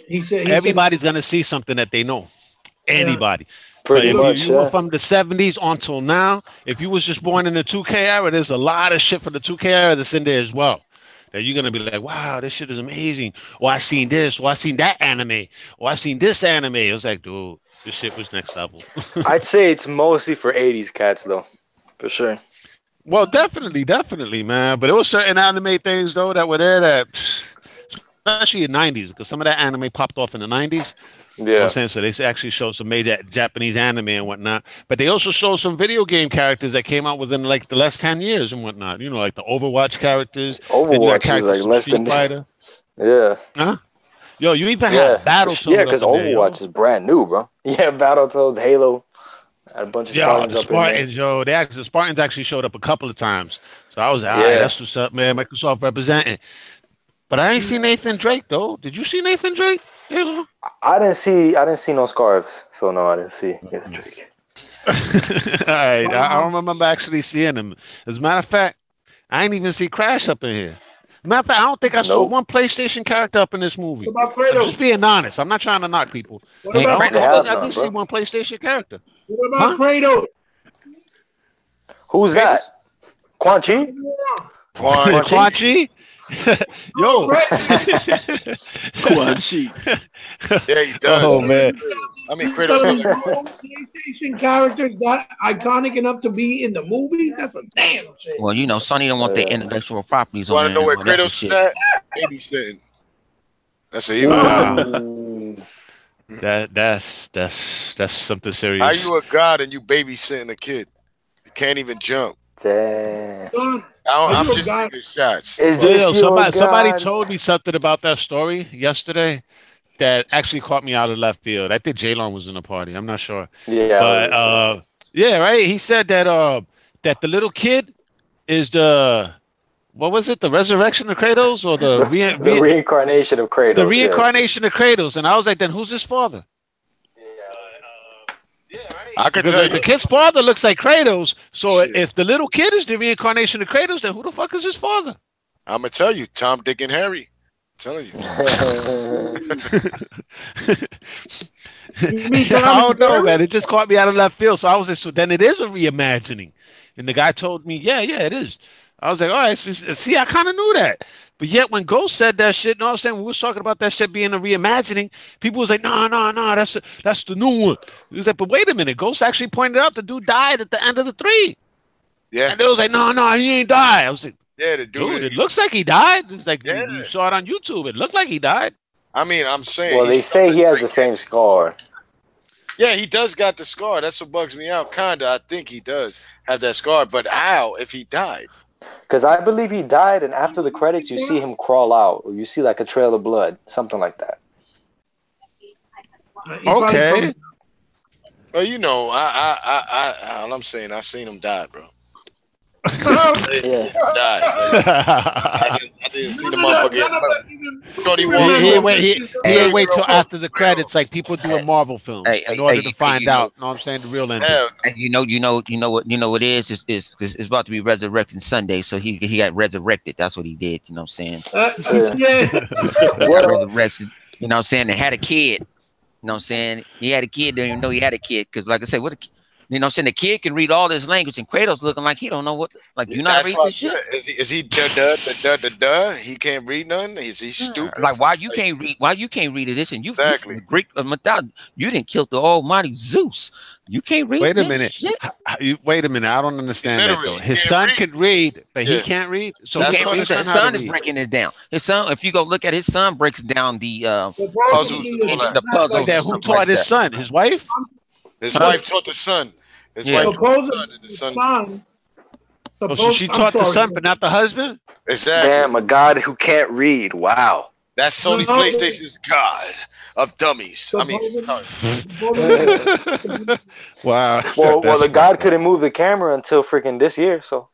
He said everybody's gonna see something that they know. Anybody. Pretty much. If you were from the 70s until now, if you was just born in the 2K era, there's a lot of shit from the 2K era that's in there as well. That you're gonna be like, wow, this shit is amazing. Or I seen this, or I seen that anime, or I seen this anime. It was like, dude, this shit was next level. I'd say it's mostly for 80s cats though. For sure. Well, definitely, man. But there was certain anime things though that were there that, especially in the 90s, because some of that anime popped off in the 90s. Yeah. You know what I'm saying? So they actually showed some major Japanese anime and whatnot. But they also showed some video game characters that came out within like the last 10 years and whatnot. You know, like the Overwatch characters. Overwatch is like less than Fighter. Yeah. Huh? Yo, you even have Battletoads. Yeah, because Overwatch is brand new, bro. Yeah, Battletoads, Halo. Had a bunch of Spartans the Spartans, yo, the Spartans actually showed up a couple of times. So I was like, all right, that's what's up, man. Microsoft representing. But I ain't seen Nathan Drake, though. Did you see Nathan Drake? You know. I didn't see no scarves, so no, I didn't see Drake. All right, I don't remember actually seeing him. As a matter of fact, I ain't even see Crash up in here. Matter of fact, I don't think I saw Nope. one PlayStation character up in this movie. What about I'm Kratos? just being honest. I'm not trying to knock people. What Hey, about, Kratos They have I none, did see bro. one PlayStation character. what about Huh? Kratos? Who's that? Quan Chi? Quan, Quan Chi? Yo. Quan Chi. yeah, he does. Oh man. I mean, Some Kratos. PlayStation characters that iconic enough to be in the movie? That's a damn shame. Well, you know, Sony don't want their Yeah. intellectual properties You on want to know where all that Kratos shit. is at? Babysitting. That's an evil. Wow. Ooh. That's something serious. How you a god and you babysitting a kid? You can't even jump. Damn. Son, I'm Are you a just god? taking shots. Is Yo, this your somebody God? told me something about that story yesterday that actually caught me out of left field. I think J-Lon was in the party. I'm not sure. Yeah. But yeah, right. He said that that the little kid is the what was it? The resurrection of Kratos or the the reincarnation of Kratos. the reincarnation of Kratos? And I was like, then who's his father? I can Because tell the you. kid's father looks like Kratos. So Shit. if the little kid is the reincarnation of Kratos, then who the fuck is his father? I'm gonna tell you. Tom, Dick, and Harry. I'm telling you. You mean I Tom don't know, Jerry? man. It just caught me out of left field. So I was like, so then it is a reimagining. And the guy told me, yeah, it is. I was like, all right, see, I kind of knew that. But yet when Ghost said that shit, you know what I'm saying? When we were talking about that shit being a reimagining, people was like, no, that's the new one. He was like, but wait a minute. Ghost actually pointed out the dude died at the end of the 3. Yeah, And they was like, no, he ain't died. I was like, yeah, the dude, dude. it looks like he died. It's like, Yeah. you saw it on YouTube. It looked like he died. I mean, I'm saying. Well, they he's say he has the like- same scar. Yeah, he does got the scar. That's what bugs me out. Kinda, I think he does have that scar. But how if he died? Because I believe he died, and after the credits, you see him crawl out, or you see like a trail of blood, something like that. He probably Okay. from- Well, you know, all I'm saying, I seen him die, bro. Died. I didn't see the motherfucker. Thought he was. He ain't wait till after the credits, like people do in Marvel films, Hey, in order hey, to you find know- out. Know what I'm saying? The real ending. Yeah, And you know what it is? It's about to be resurrecting Sunday, so he got resurrected. That's what he did. You know what I'm saying? Yeah. He got resurrected. You know what I'm saying? They had a kid. You know what I'm saying? He had a kid. Didn't even know he had a kid because, like I said, you know what I'm saying? The kid can read all this language, and Kratos looking like he don't know what. Like you not that's read why I this shit. said, is he duh? He can't read none. Is he stupid? Like why you can't read? Why you can't read this? And you Exactly. from Greek mythology. You didn't kill the Almighty Zeus. You can't read. Wait a this minute. Shit. Wait a minute. I don't understand that Literally, though. he His can't son read. could read, but he Yeah. can't read. So That's he Can't what taught read. his His son how son to is read. breaking it down. His son, if you go look at his son, breaks down the Puzzles and all that. the puzzles. Then and who stuff taught like his that. son? His wife? His wife taught the son. His Yeah. wife taught the son, Supposedly, and the the son. son. Oh, so she I'm taught the sorry. son, but not the husband? Exactly. Damn, a god who can't read. Wow. That's Sony No. PlayStation's god of dummies. I mean, Wow. Well, That's the god fucked up. couldn't move the camera until freaking this year. So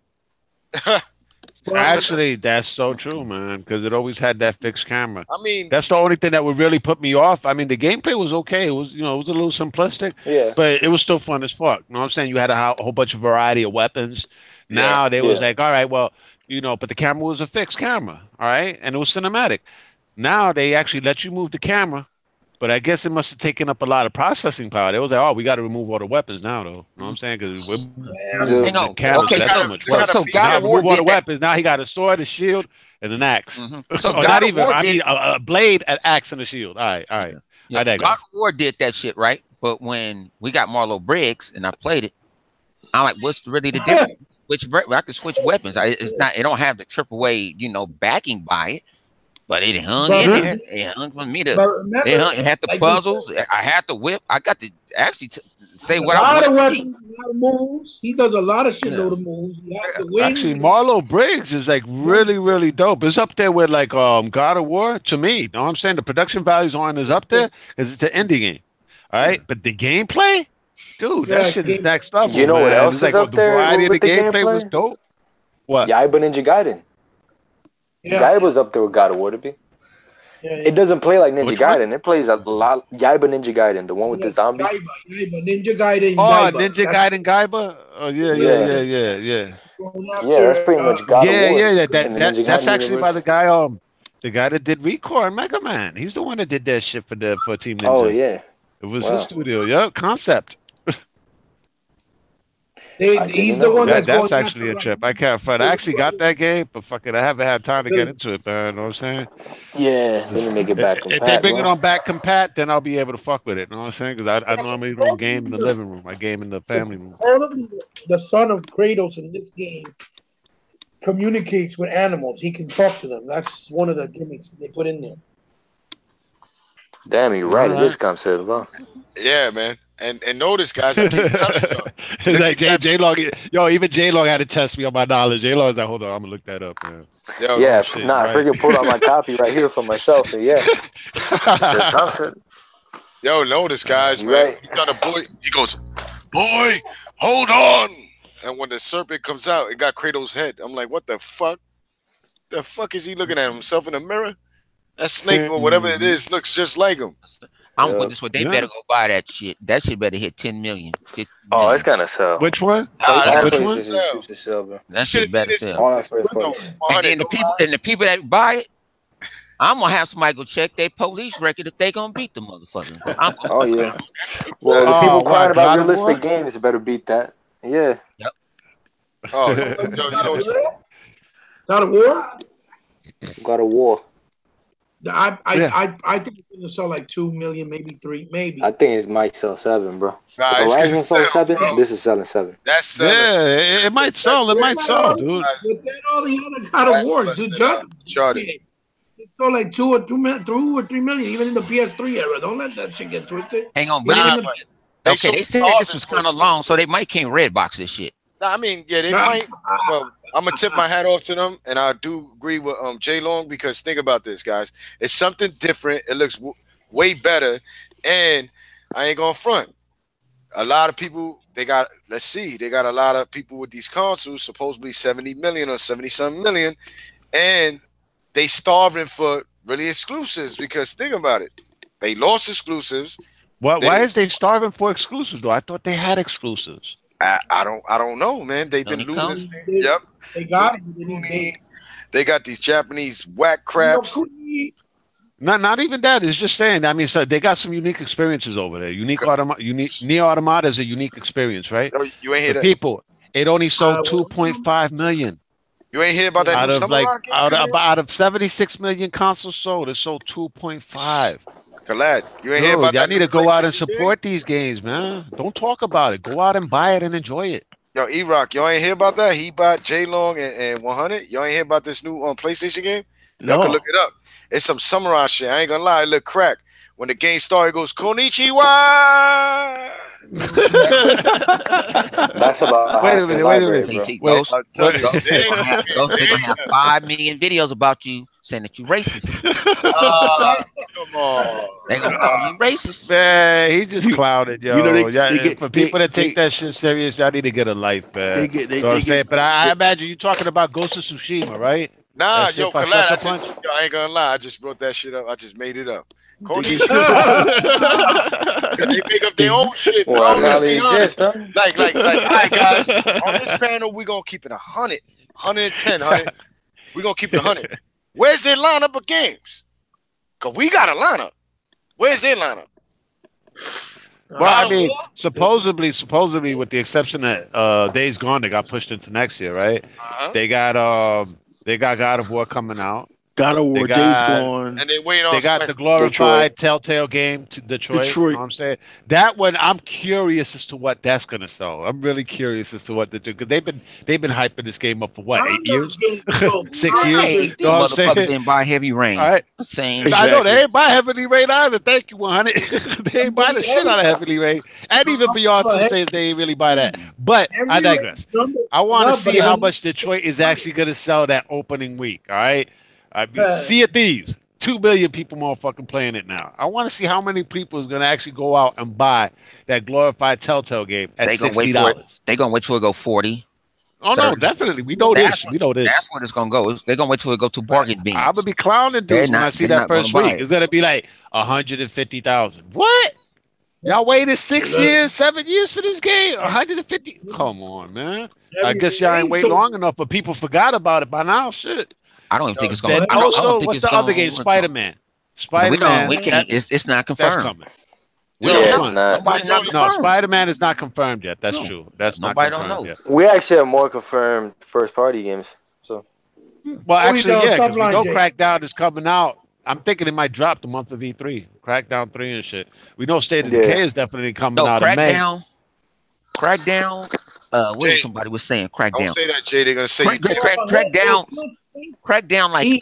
Actually, that's so true, man, because it always had that fixed camera. I mean, That's the only thing that would really put me off. I mean, the gameplay was okay. It was, it was a little simplistic, yeah, but it was still fun as fuck. You know what I'm saying? You had a whole bunch of variety of weapons. Now they was Yeah. like, all right, well, but the camera was a fixed camera, all right, and it was cinematic. Now they actually let you move the camera, but I guess it must have taken up a lot of processing power. They was like, oh, we got to remove all the weapons now, though. You know what I'm saying? Because Hang on. Okay, that's so, so much well, work. so Now God Now of War remove all the did that. weapons. Now he got a sword, a shield, and an axe. So Or God not of even. War I did- mean, a blade, an axe, and a shield. All right. I Yeah, digress. God of War did that shit, right? But when we got Marlo Briggs and I played it, I'm like, what's really the difference? I can switch weapons. It's not. It don't have the AAA, backing by it, but it hung in there. It hung for me to. But remember, It hung. It had the like you puzzles. I had the whip. I got to actually say a what I lot of wanted to be. weapons, a lot of moves. He does a lot of shit load of moves. He has the wings. Actually, Marlo Briggs is like really, really dope. It's up there with like God of War to me. You know what I'm saying? The production values on is up there because it's an indie game. All right, but the gameplay, dude, Yeah, that shit is next level. You know what man. else It's like, is up the there variety of the with the gameplay was gameplay? dope. What? Yaiba Ninja Gaiden. Yeah. Yaiba's up there with God of War to be. It doesn't play like Ninja Which one? Gaiden. It plays a lot. Yaiba Ninja Gaiden, the one with the zombie. Ninja Gaiden. Oh, Gaiba. Ninja Gaiden Gaiba. Oh yeah. Yeah, that's pretty much God of War. Yeah. in the Ninja That's Gaiden actually by universe. the guy that did Recore and Mega Man. He's the one that did that shit for Team Ninja. Oh yeah. It was Wow. his studio. Yeah, Concept. He's the one That's going actually after a trip. I can't front. I actually got that game, but fuck it, I haven't had time to get into it, man. You know what I'm saying? Yeah, let me make it back. If they bring it on back compat, then I'll be able to fuck with it. You know what I'm saying? Because I normally don't game in the living room. I game in the family room. All of the son of Kratos in this game communicates with animals. He can talk to them. That's one of the gimmicks that they put in there. Damn, you're right in this concept, huh? Yeah, man. And notice, guys, I keep telling you. It's like J-Log, even J-Log had to test me on my knowledge. J-Log's like, hold on, I'm gonna look that up, man. Yo, Yeah, shit, nah, I right. freaking pulled out my copy right here for myself. And yeah, it says concept. Yo, notice, guys, man. Right. He got a boy. He goes, boy, hold on. And when the serpent comes out, it got Kratos' head. I'm like, what the fuck? The fuck is he looking at himself in the mirror? That snake or whatever it is looks just like him. I'm Yeah. put this way. They Yeah. better go buy that shit. That shit better hit 10 million. 50 Oh, million. it's gonna sell. Which one? Nah, All which PlayStation one? exclusives to sell, bro. That shit better sell. All that first No, party. And then the people that buy it, I'm gonna have somebody go check their police record if they gonna beat the motherfucker. I'm gonna Oh yeah. Well, the Oh, people what, crying God about of War? realistic games better beat that. Yeah. Oh, yo, you know, God of War? God of War. I think it's gonna sell like 2 million, maybe 3, maybe. I think it might sell 7, bro. nah, If it's Horizon gonna sold sell, 7, bro. this is selling 7. That's selling. Yeah, it might sell. It might sell, dude. But then all the other God of Wars, dude, Uncharted. it sold like 2 or 3 million, even in the PS3 era. Don't let that shit get twisted. hang on, But but Nah, even but okay, sold they said all this of was it kind of first. long, so they might can't Redbox this shit. Nah, I mean, yeah, they Nah. might. Well, I'm gonna tip my hat off to them, and I do agree with J Long, because think about this, guys. It's something different. It looks way better, and I ain't gonna front. A lot of people they got. Let's see, they got a lot of people with these consoles, supposedly 70 million or 70-something million, and they starving for really exclusives. Because think about it, they lost exclusives. Why is they starving for exclusives though? I thought they had exclusives. I don't know, man. They've been Don't losing. come. Yep. They got it. They got these Japanese whack craps. Not even that. It's just saying. I mean, so they got some unique experiences over there. Neo Automata is a unique experience, right? Oh, you ain't hear The that? people. It only sold 2.5 million You ain't hear about that out new of Samurai like game? out of 76 million consoles sold. It sold 2.5. Khaled, you ain't hear Dude, about y'all that need new to go out and PlayStation game? support these games, man. Don't talk about it. Go out and buy it and enjoy it. Yo, E-Rock, y'all ain't hear about that? He bought J-Long and 100. Y'all ain't hear about this new PlayStation game? Y'all No. can look it up. It's some samurai shit. I ain't gonna lie, it look crack. When the game started, it goes Konnichiwa. That's about Wait a half the minute, library, See, bro. see, Wait, Ghost, I'm telling you, Ghost, they they gonna have 5 million videos about you saying that you racist. come on. They gonna call you racist. Man, he just clouded, yo. You know, Yeah, they get- for people they- that take that shit serious, y'all need to get a life, man. They get- they- You know what I'm they saying? get- But I imagine you talking about Ghost of Tsushima, right? Nah, That shit yo, by Khaled, Sucker Punch? I ain't gonna lie. I just wrote that shit up. I just made it up. They Konnichiwa. They make up their own shit, bro. Well, it Let's probably be honest. exists, huh? Like, all right, guys. On this panel, we're gonna keep it 100, 110, 100. We're gonna keep it 100. Where's their lineup of games? Cause we got a lineup. Where's their lineup? Well, I God of mean, War? supposedly, with the exception that Days Gone, that got pushed into next year, right? Uh-huh. They got God of War coming out. God of War, They Days got- Gone. And they wait on. They got the glorified Telltale game to Detroit. You know what I'm saying? That one, I'm curious as to what that's gonna sell. I'm really curious as to what they do, because they've been hyping this game up for what, 8 years? 6 years? Hey, You these know what I'm motherfuckers saying? didn't buy Heavy Rain. All right. Same. I know Exactly. they ain't buy Heavily Rain either. Thank you, 100. They ain't buy the shit out of Heavily Rain. And even Beyonce says they ain't really buy that. But I digress. I want to see how much Detroit is actually going to sell that opening week. All right. Sea of Thieves. 2 billion people motherfucking playing it now. I want to see how many people is going to actually go out and buy that glorified Telltale game at They gonna wait for it. $60. They gonna wait till it go 40. Oh no, definitely. We know this. We know this. That's what it's gonna go. They're gonna wait till it go to bargain bin. I'm gonna be clowning dudes when I see that first week. It's gonna be like 150,000. What? Y'all waited 6 years, 7 years for this game? 150? Come on, man. I guess y'all ain't wait long enough, but people forgot about it by now. Shit. I don't even think it's going. And also, what's the other game? Spider-Man. Spider-Man. We can't. It's not confirmed. No, Spider-Man is not confirmed yet. That's true. That's nobody not confirmed don't know. yet. We actually have more confirmed first-party games. So, well, actually, yeah, because we know Crackdown is coming out. I'm thinking it might drop the month of E3, Crackdown 3 and shit. We know State of Decay is definitely coming out in May. Crackdown. What somebody was saying? Crackdown. Don't say that, Jay. They're gonna say Crackdown. Crackdown like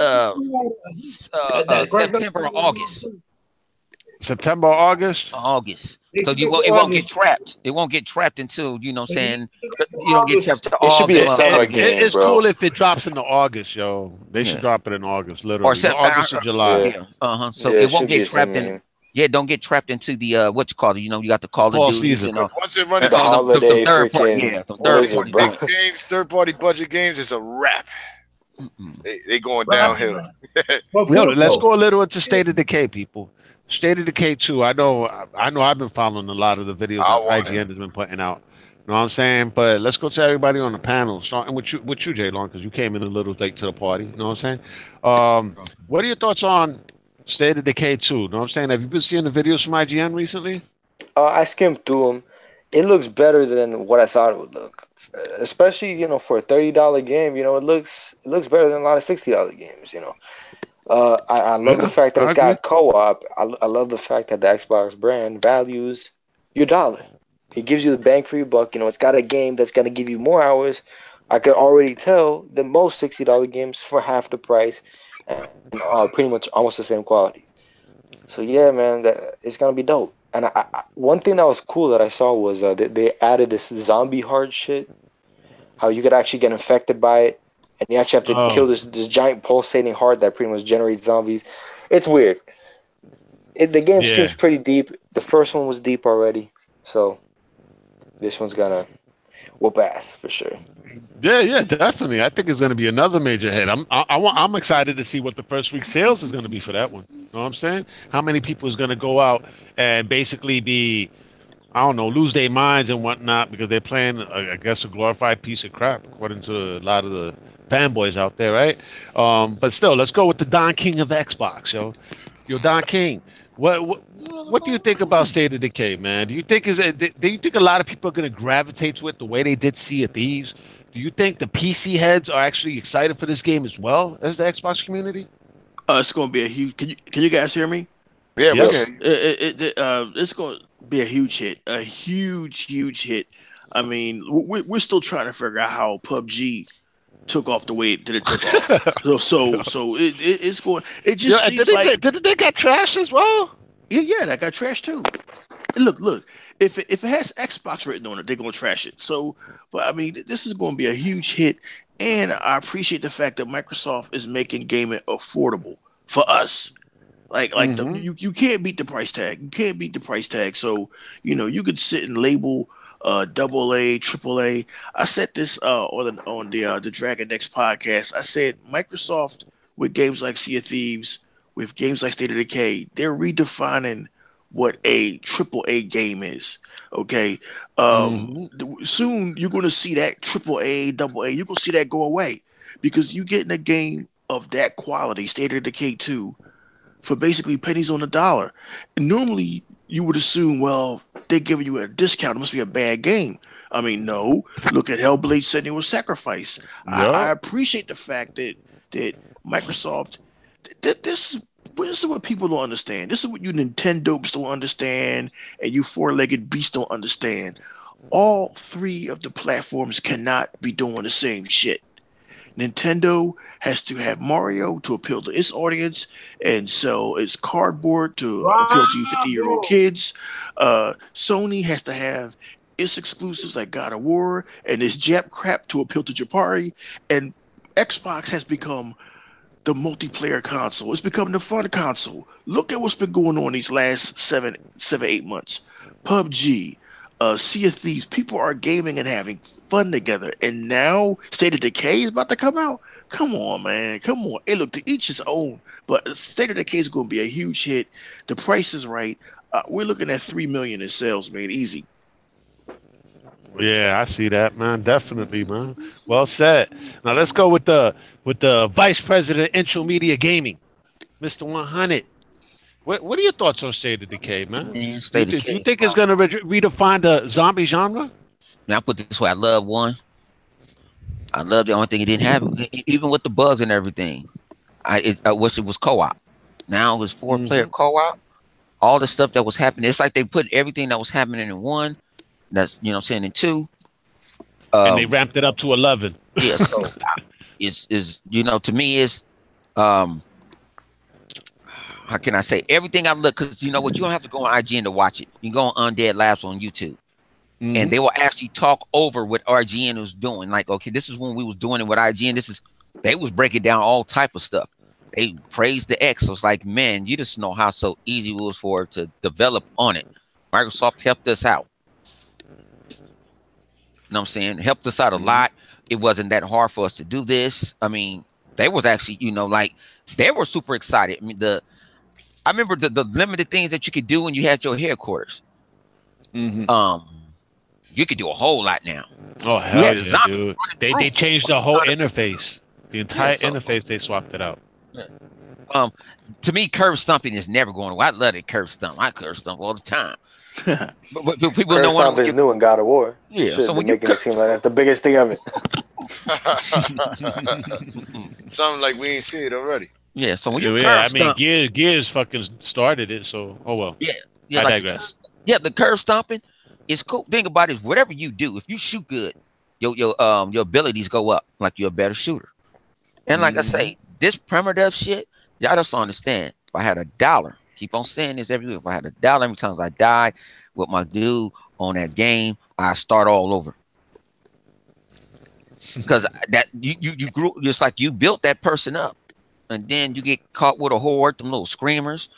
September or August. September, August. So it won't get trapped. It won't get trapped until you know. Saying you don't get trapped to It should be a summer game. It's cool if it drops into August, yo. They should drop it in August, literally. Or August or July. Yeah. So it won't get trapped in. Yeah, don't get trapped into the what you call it. You know, you got the Call of Duty season. Once it runs the third party budget games, it's a wrap. They going downhill. Yo, let's go a little into State of Decay, people. State of Decay 2. I know I've been following a lot of the videos that IGN has been putting out. You know what I'm saying? But let's go to everybody on the panel, starting with you, J-Long, because you came in a little late to the party. You know what I'm saying? What are your thoughts on State of Decay 2? You know what I'm saying? Have you been seeing the videos from IGN recently? I skimmed through them. It looks better than what I thought it would look. Especially, for a $30 game, it looks better than a lot of $60 games, I love the fact that it's got co-op. I love the fact that the Xbox brand values your dollar. It gives you the bang for your buck. It's got a game that's going to give you more hours. I could already tell that most $60 games for half the price and are pretty much almost the same quality. So yeah, man, it's going to be dope. And one thing that was cool that I saw was they added this zombie heart shit. How you could actually get infected by it. And you actually have to kill this giant pulsating heart that pretty much generates zombies. It's weird. The game seems pretty deep. The first one was deep already. So this one's going to whoop ass for sure. Yeah, definitely. I think it's going to be another major hit. I'm excited to see what the first week sales is going to be for that one. You know what I'm saying? How many people is going to go out and basically be, I don't know, lose their minds and whatnot because they're playing, I guess, a glorified piece of crap, according to a lot of the fanboys out there, right? But still, let's go with the Don King of Xbox, yo. Don King, what do you think about State of Decay, man? Do you think a lot of people are going to gravitate to it the way they did Sea of Thieves? Do you think the PC heads are actually excited for this game as well as the Xbox community? It's going to be a huge. Can you guys hear me? Yeah, yes. It's going to be a huge hit, a huge hit. I mean, we're still trying to figure out how PUBG took off the way that it took off. So it's going. It just seems did they get trashed as well? Yeah, that got trashed too. Look. If it has Xbox written on it, they're gonna trash it. So, but I mean, this is going to be a huge hit, and I appreciate the fact that Microsoft is making gaming affordable for us. You can't beat the price tag. You can't beat the price tag. So you could sit and label AA, AAA. I said this on the Dragon X podcast. I said Microsoft with games like Sea of Thieves, with games like State of Decay, they're redefining what a AAA game is. Okay. Soon you're going to see that AAA, AA, you're going to see that go away because you're getting a game of that quality, State of Decay 2, for basically pennies on the dollar. And normally you would assume, well, they're giving you a discount. It must be a bad game. I mean, no. Look at Hellblade Senua's Sacrifice. Yeah. I appreciate the fact that Microsoft, this is what people don't understand. This is what you Nintendopes don't understand and you four-legged beasts don't understand. All three of the platforms cannot be doing the same shit. Nintendo has to have Mario to appeal to its audience and sell its cardboard to appeal to 50-year-old kids. Sony has to have its exclusives like God of War and its Jap crap to appeal to Japari. And Xbox has become the multiplayer console. It's become the fun console. Look at what's been going on these last 7, 8 months. PUBG, Sea of Thieves. People are gaming and having fun together. And now State of Decay is about to come out. Come on, man. Come on. Hey, look, to each his own. But State of Decay is going to be a huge hit. The price is right. We're looking at 3 million in sales, man. Easy. Yeah, I see that, man. Definitely, man. Well said. Now let's go with the Vice President Intro Media Gaming, Mr. 100. What are your thoughts on State of Decay, man? Man, State of Decay. You think it's gonna redefine the zombie genre? Now I put it this way: I love one. I love the only thing it didn't have, even with the bugs and everything. I wish it was co-op. Now it was 4-player co-op. All the stuff that was happening, it's like they put everything that was happening in one. That's, you know what I'm saying, in 2. And they ramped it up to 11. Yeah, so is you know, to me is how can I say, everything I look, because you know what, you don't have to go on IGN to watch it. You can go on Undead Labs on YouTube. And they will actually talk over what RGN was doing. Like, okay, this is when we was doing it with IGN. They was breaking down all type of stuff. They praised the X. So it's like, man, you just know how so easy it was for it to develop on it. Microsoft helped us out. You know what I'm saying? Helped us out a lot. It wasn't that hard for us to do this. I mean, they was actually, you know, like, they were super excited. I mean, I remember the limited things that you could do when you had your headquarters. You could do a whole lot now. Oh, hell yeah, dude. They changed the whole interface. The entire interface, they swapped it out. To me, curve stomping is never going away. I love it, curve stomp. I curve stomp all the time. but people curve don't want to. Is new in God of War. Yeah, so when making it seem like that's the biggest thing of it. Something like we ain't seen it already. Yeah, so when you curve stomp, Gears fucking started it. So well. Yeah, I digress. The curve stomping is cool. Thing about it is, whatever you do, if you shoot good, your abilities go up. Like you're a better shooter. And like I say, this primitive shit, y'all just don't understand. If I had $1, keep on saying this every week. If I had $1, every time I die with my dude on that game, I start all over. Because that you grew, just like you built that person up, and then you get caught with a horde, them little screamers,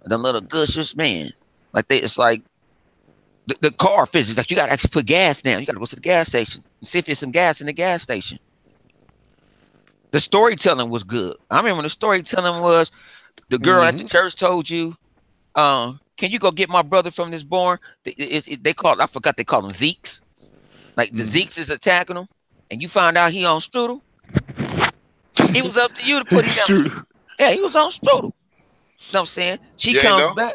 them little gushers, man. Like it's like the car physics. Like you gotta actually put gas down. You gotta go to the gas station and see if there's some gas in the gas station. The storytelling was good. I remember the storytelling was the girl at the church told you, can you go get my brother from this barn? They call, I forgot they call them Zeeks. Like the Zeeks is attacking him, and you find out he on Strudel. It was up to you to put him down. Yeah, he was on Strudel. You know what I'm saying? She comes back.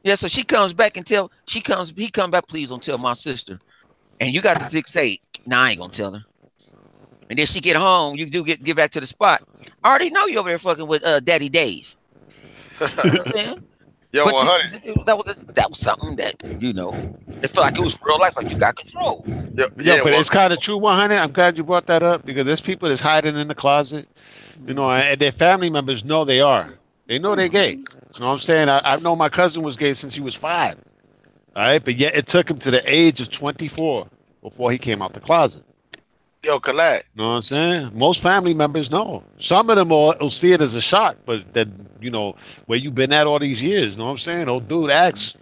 Yeah, so she comes back and he come back, please don't tell my sister. And you got the Zeek say, nah, I ain't gonna tell her. And then she get home, you do get back to the spot. I already know you over there fucking with Daddy Dave. You know what I'm saying? Yo, but 100. That was something that, you know, it felt like it was real life, like you got control. But it's kind of true, 100. I'm glad you brought that up because there's people that's hiding in the closet, you know, and their family members know they are. They know they're gay. You know what I'm saying? I've known my cousin was gay since he was 5. All right, but yet it took him to the age of 24 before he came out the closet. Yo, Colette. You know what I'm saying? Most family members know. Some of them will see it as a shock, but then, you know, where you been at all these years, you know what I'm saying? Old dude acts,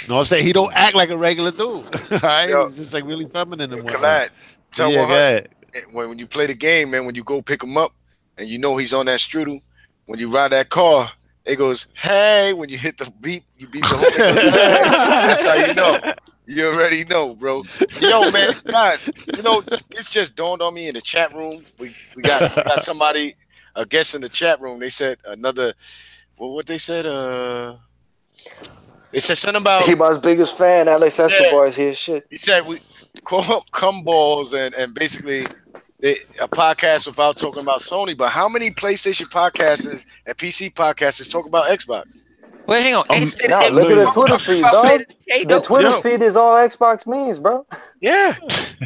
you know what I'm saying? He don't act like a regular dude. All right? He's just like really feminine and whatnot. Colette, tell 100. When you play the game, man, when you go pick him up and you know he's on that strudel, when you ride that car, it goes, hey, when you hit the beep, you beep the whole thing. Goes, hey. That's how you know. You already know, bro. Yo, man, guys, you know, this just dawned on me in the chat room. We got somebody, a guest in the chat room. They said what they said? They said something about He-Man's biggest fan, Alex Escobar is here. Shit. He said we call cum balls and basically a podcast without talking about Sony. But how many PlayStation podcasters and PC podcasters talk about Xbox? Well, hang on. Look at the Twitter feed, dog. The Twitter feed is all Xbox memes, bro. Yeah,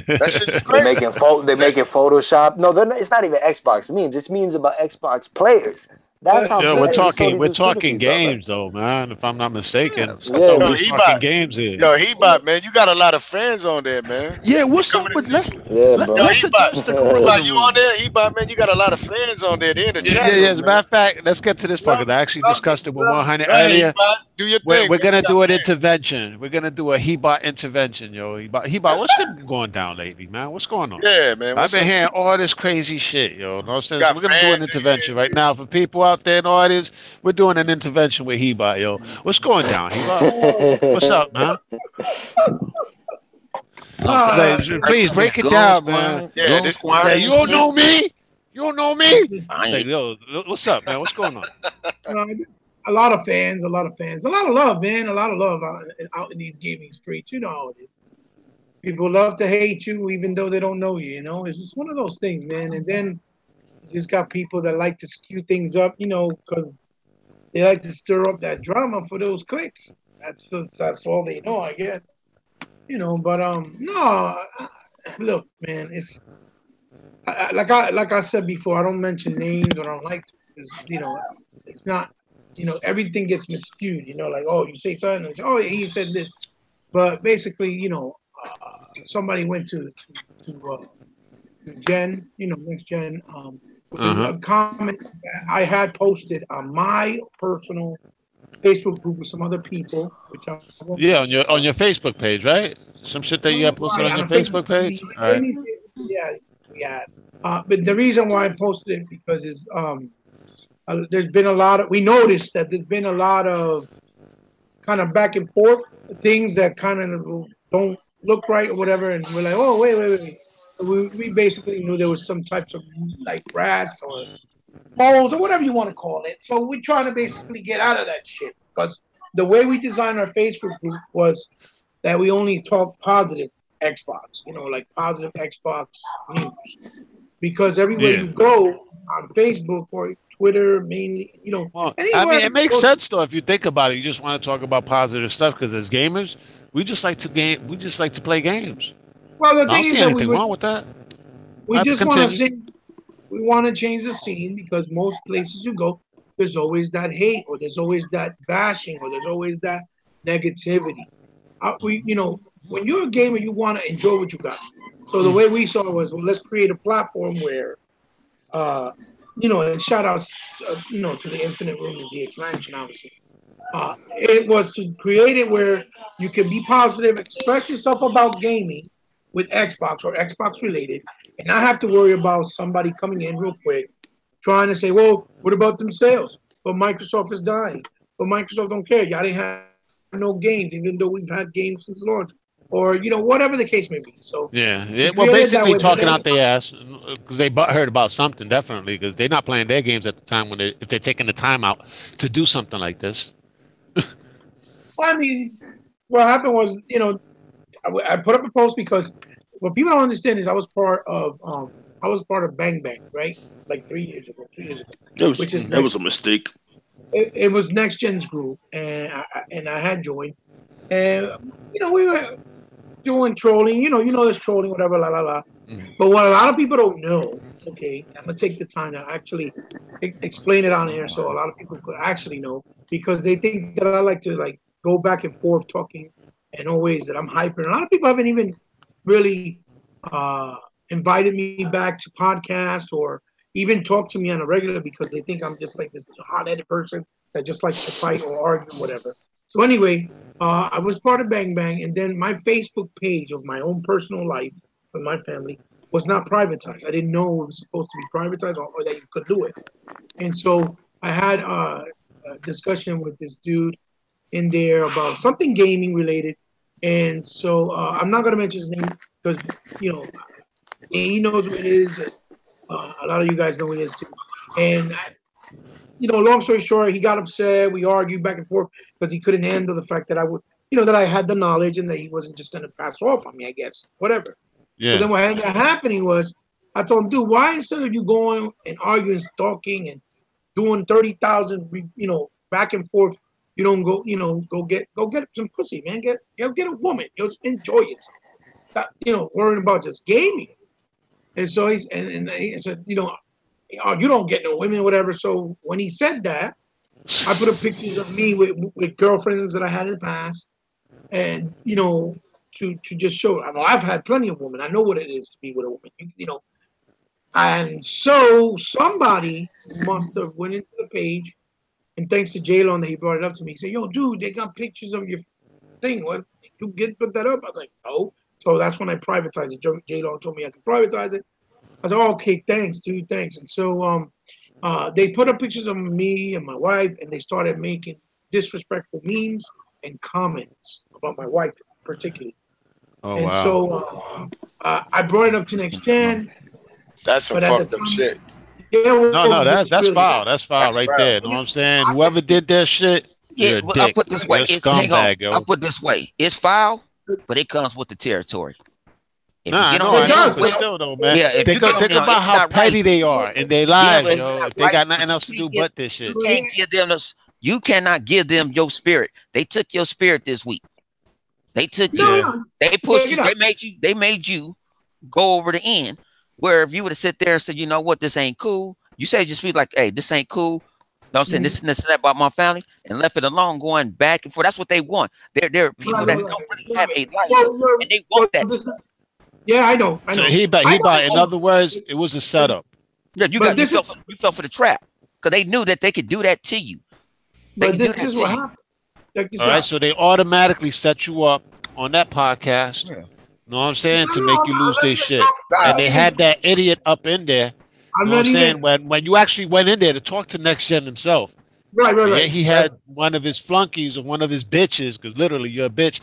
that shit is crazy. They're making Photoshop. No, it's not even Xbox memes. It's memes about Xbox players. That's how Yo, bad it is. we're talking games though, man. If I'm not mistaken, Yeah, I so- thought we Yeah. were Yo, talking Ebot. games here. Yo, Hebot, man, you got a lot of fans on there, man. Yeah, what's Coming up to with see let's you. Yeah, bro. Yo, let's Ebot. address the gorilla Ebot, in the you on room. there? Ebot, man, you got a lot of fans on there. They in the Yeah, chat yeah. room, As a man. matter of fact, let's get to this part because I actually Love discussed it with love 100 Go ahead, earlier. Ebot. Do your We're, thing. we're man. You gonna got do an fans. intervention. We're gonna do a Hebot intervention, yo. Hebot, what's been going down lately, man? What's going on? Yeah, man. I've What's been up? hearing all this crazy shit, yo. No sense. Got We're gonna do an fans in intervention here. right now for people out there in the audience. We're doing an intervention with Hebot, yo. What's going down, Hebot? What's up, man? Please break it down, man. Yeah, Goon this- Squad. Yeah, and you don't shit. know me. You don't know me. I Like, ain't. yo, what's up, man? What's going on? a lot of fans, a lot of love, man, a lot of love out in these gaming streets. You know how it is. People love to hate you even though they don't know you. You know, it's just one of those things, man. And then you just got people that like to skew things up, you know, because they like to stir up that drama for those clicks. That's all they know, I guess. You know, but no, look, man, it's like I said before, I don't mention names or I don't like to because you know it's not, you know, everything gets miscued. You know, like, oh, you say something, and oh, yeah, he said this, but basically, you know, somebody went to Gen, you know, next Gen, with a comment that I had posted on my personal Facebook group with some other people, which I won't Yeah, mention. on your Facebook page, right? Some shit that you have posted Right, on your a Facebook page. All right. Yeah, yeah. But the reason why I posted it because is there's been a lot of we noticed that there's been a lot of kind of back and forth things that kind of don't look right or whatever, and we're like, oh wait. So we basically knew there was some types of like rats or moles or whatever you want to call it. So we're trying to basically get out of that shit because the way we designed our Facebook group was that we only talk positive Xbox, you know, like positive Xbox news. Because everywhere Yeah. you go on Facebook or Twitter, mainly, you know, Well, I anywhere mean, it makes you go- sense though if you think about it. You just want to talk about positive stuff because as gamers, we just like to game. We just like to play games. Well, the I don't thing see is that anything wrong with that. we Have to just want to continue. sing. We want to change the scene because most places you go, there's always that hate or there's always that bashing or there's always that negativity. You know, when you're a gamer, you want to enjoy what you got. So the way we saw it was, well, let's create a platform where, you know, and shout outs, you know, to the Infinite Room and the Expansion, obviously. It was to create it where you can be positive, express yourself about gaming with Xbox or Xbox related, and not have to worry about somebody coming in real quick trying to say, well, what about them sales? But Microsoft is dying. But Microsoft don't care. Y'all didn't have no games, even though we've had games since launch. Or, you know, whatever the case may be. So Yeah. created Well, that basically way, but talking then- out their ass because they heard about something definitely because they're not playing their games at the time if they're taking the time out to do something like this. I mean, what happened was, you know, I put up a post because what people don't understand is I was part of Bang Bang, right? Like 2 years ago, which is That was a mistake. it was Next Gen's group, and I had joined, and you know we were doing trolling, you know there's trolling, whatever, la la la. But what a lot of people don't know, okay, I'm gonna take the time to actually explain it on here so a lot of people could actually know because they think that I like to like go back and forth talking and always that I'm hyper. A lot of people haven't even really invited me back to podcast or even talk to me on a regular because they think I'm just like this hot-headed person that just likes to fight or argue, whatever. So anyway, I was part of Bang Bang, and then my Facebook page of my own personal life with my family was not privatized. I didn't know it was supposed to be privatized or that you could do it. And so I had a discussion with this dude in there about something gaming related. And so I'm not going to mention his name because, you know, he knows who it is. A lot of you guys know who it is too. And, you know, long story short, he got upset. We argued back and forth because he couldn't handle the fact that I would, you know, that I had the knowledge and that he wasn't just going to pass off on me, I guess, whatever. Yeah. So then what ended up happening was I told him, dude, why instead of you going and arguing, stalking, and doing 30,000, you know, back and forth, you don't go, you know, go get some pussy, man. Get a woman. Just enjoy it. Stop, you know, worrying about just gaming. And so he said, you know, oh, you don't get no women, whatever. So when he said that, I put up pictures of me with girlfriends that I had in the past, and to just show. I know I've had plenty of women. I know what it is to be with a woman. And so somebody must have went into the page, and thanks to J-Lo that he brought it up to me. He said, "Yo, dude, they got pictures of your thing. What, did you put that up?" I was like, "No." So that's when I privatized it. J-Lo told me I could privatize it. I said, "Oh, okay, thanks, dude, thanks." And so they put up pictures of me and my wife, and they started making disrespectful memes and comments about my wife particularly. Oh, and wow. so I brought it up to Next Gen. That's some fucked up shit. Yeah, No, that's really foul. That's foul right there. You know what I'm saying? Whoever did that shit, Yeah, you're a well, dick. I'll put this way. You're a It's, hang on. scumbag, yo. I'll put this way. It's foul, but it comes with the territory. If Nah, you I get know, on I their know, nerves, but still though, man. yeah, if Think you get on about them, it's how not petty right. they are in their Yeah, lives, but it's yo. not If they right. got nothing else to do but this shit. You can't give them this. You cannot give them your spirit. They took your spirit this week. They took you. Yeah. They pushed you. They made you go over the end. Where if you would have sit there and said, you know what, this ain't cool. You say just be like, hey, this ain't cool. You know what I'm saying? This and this and that about my family, and left it alone, going back and forth. That's what they want. They're people that don't really have a life, and they want that stuff. Yeah, I know. So he in other words, it was a setup. Yeah, you fell for the trap because they knew that they could do that to you. But this is what happened. All right, so they automatically set you up on that podcast. Yeah. Know what I'm saying? To make you lose their shit. And they had that idiot up in there. You know what I'm saying? When you actually went in there to talk to Next Gen himself. Right. He had one of his flunkies or one of his bitches, because literally you're a bitch.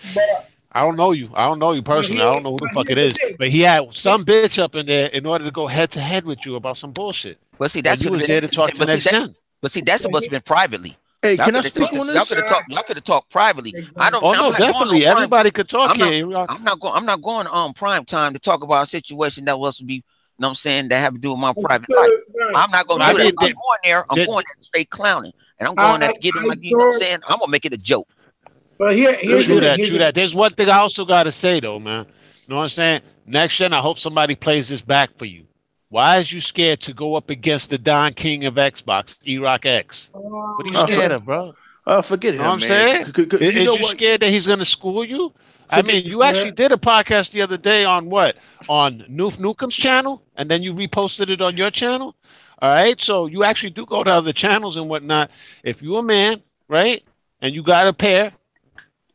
I don't know you. I don't know you personally. I don't know who the fuck it is. But he had some bitch up in there in order to go head to head with you about some bullshit. But see, that's you was there to talk to Next Gen. But see, that's supposed to be privately. Hey, can I speak on this? Y'all could have talked privately. I don't. Oh no, definitely. Everybody could talk here. I'm not going on prime time to talk about a situation that was to be. You know what I'm saying, that have to do with my private life. I'm not going to do that. I'm going there. I'm going there to stay clowning, and I'm going there to get them. Like, you know what I'm saying? I'm gonna make it a joke. But here's true that. There's one thing I also got to say though, man. You know what I'm saying? Next Gen, I hope somebody plays this back for you. Why is you scared to go up against the Don King of Xbox, E-Rock X? What are you scared of, bro? Forget him, know what I'm saying? Is you scared that he's going to school you? I mean, you actually did a podcast the other day on what? On Noof Nukem's channel, and then you reposted it on your channel. All right, so you actually do go to other channels and whatnot. If you're a man, right, and you got a pair,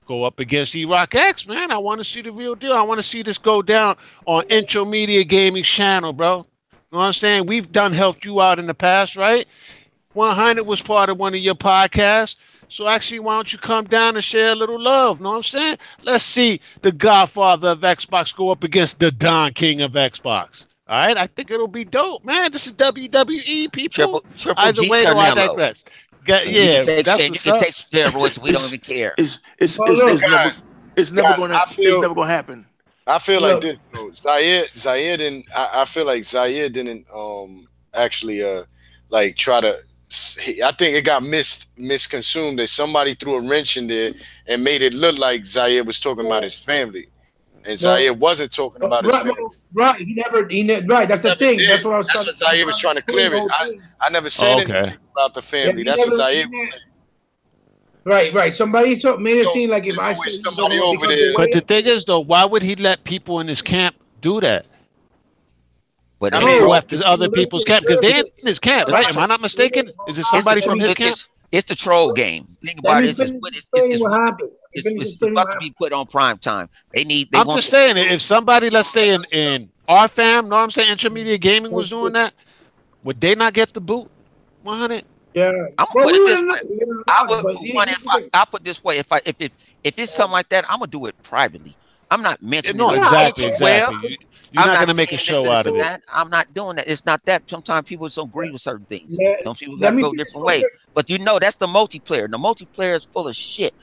go up against E-Rock X, man. I want to see the real deal. I want to see this go down on Intro Media Gaming channel, bro. You know what I'm saying? We've helped you out in the past, right? 100 was part of one of your podcasts. So actually, why don't you come down and share a little love? You know what I'm saying? Let's see the Godfather of Xbox go up against the Don King of Xbox. All right? I think it'll be dope, man. This is WWE, people. Triple Either G way, though, I digress. Yeah, you can take steroids. We don't even care. It's never going to happen. I feel like this. Zaire didn't. I feel like Zaire didn't actually like try to. I think it got misconsumed that somebody threw a wrench in there and made it look like Zaire was talking about his family, and Zaire wasn't talking about his family. Right, he never. Right, that's the thing. That's what I was. That's what Zaire was trying to clear it. I never said anything about the family. That's what Zaire was saying. Right. Somebody made it seem like if I see somebody over there. But the thing is, though, why would he let people in his camp do that? But go after other people's camp because they're in his camp, right? Am I not mistaken? Is it somebody from his camp? It's the troll game. Think about it. It's about to be put on prime time. I'm just saying, if somebody, let's say in our fam, know what I'm saying, Intermediate Gaming was doing that, would they not get the boot? 100. Yeah, I'm gonna put it this way. I'll put this way. If it's something like that, I'm gonna do it privately. I'm not mentioning. No, exactly. You're not gonna make a show out of it. I'm not doing that. It's not that. Sometimes people so agree with certain things. Some people gotta go a different way. But that's the multiplayer. The multiplayer is full of shit. You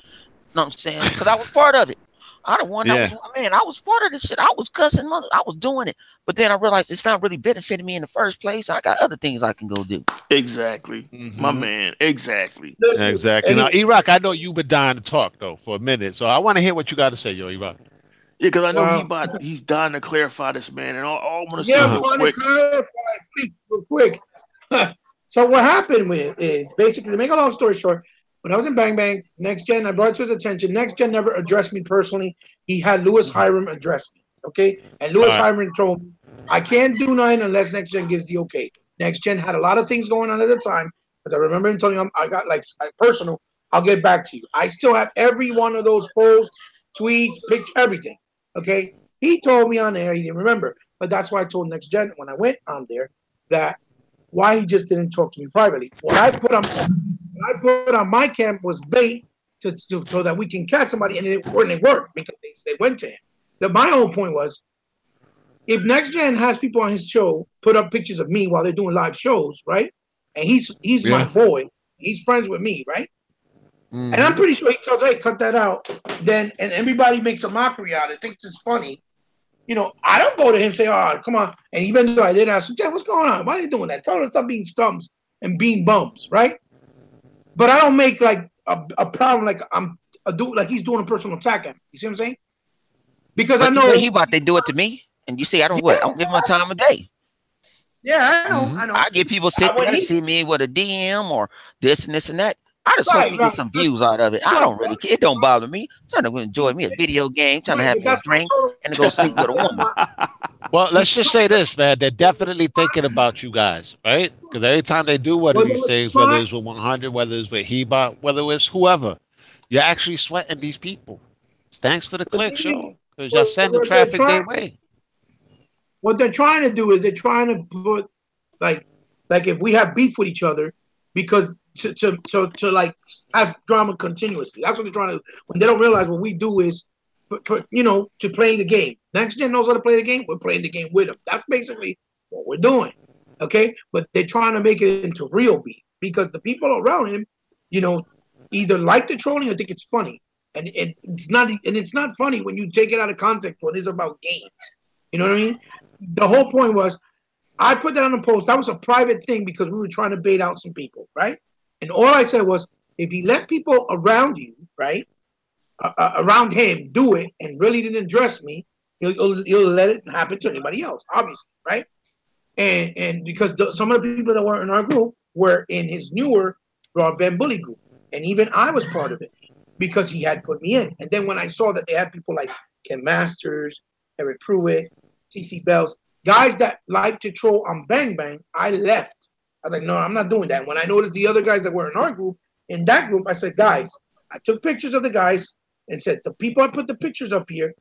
know what I'm saying? Because I was part of it. I was part of this shit. I was cussing. I was doing it. But then I realized it's not really benefiting me in the first place. I got other things I can go do. Exactly. My man. Exactly. Now, E-Rock, I know you've been dying to talk, though, for a minute. So I want to hear what you got to say, yo, E-Rock. Yeah, because I know he's dying to clarify this, man. And all I want to say real quick. So what happened is basically, to make a long story short, when I was in Bang Bang, Next Gen, I brought it to his attention. Next Gen never addressed me personally. He had Louis Hiram address me, okay? And Louis Hiram told me, I can't do nothing unless Next Gen gives the okay. Next Gen had a lot of things going on at the time, because I remember him telling him, I got like personal, I'll get back to you. I still have every one of those posts, tweets, pictures, everything, okay? He told me on there, he didn't remember, but that's why I told Next Gen when I went on there that why he just didn't talk to me privately. What I put on my camp was bait so that we can catch somebody, and it worked because they went to him. My own point was, if Next Gen has people on his show put up pictures of me while they're doing live shows, right? And he's my boy, he's friends with me, right? And I'm pretty sure he tells, hey, cut that out. Then and everybody makes a mockery out of it, thinks it's funny. You know, I don't go to him and say, oh, come on. And even though I did ask him, Jay, what's going on? Why are you doing that? Tell her to stop being scums and being bums, right? But I don't make like a problem like I'm a dude, like he's doing a personal attack at me. You see what I'm saying? Because I know he about to do it to me. And you see, I don't give him a time of day. Yeah, I know. I get people sit there and see me with a DM or this and this and that. I just hope you get some views out of it. I don't really care. It don't bother me. I'm trying to enjoy me a video game, trying to have a drink, and to go sleep with a woman. Well, let's just say this, man. They're definitely thinking about you guys, right? Because every time they do one of these things, whether it's with 100, whether it's with Heba, whether it's whoever, you're actually sweating these people. Thanks for the clicks, yo. Because you're sending traffic their way. What they're trying to do is they're trying to put like if we have beef with each other, because to like have drama continuously. That's what they're trying to do. When they don't realize what we do is for to play the game. Next Gen knows how to play the game. We're playing the game with them. That's basically what we're doing. Okay, but they're trying to make it into real beef because the people around him, either like the trolling or think it's funny, and it's not funny when you take it out of context when it's about games. You know what I mean? The whole point was, I put that on the post. That was a private thing because we were trying to bait out some people, right? And all I said was, if you let people around you, right, around him do it and really didn't address me, he'll let it happen to anybody else, obviously, right? And because some of the people that were in our group were in his newer Broadband Bully group. And even I was part of it because he had put me in. And then when I saw that they had people like Ken Masters, Eric Pruitt, CC Bells, guys that like to troll on Bang Bang, I left. I was like, no, I'm not doing that. When I noticed the other guys that were in our group, in that group, I said, guys, I took pictures of the guys and said, the people I put the pictures up here,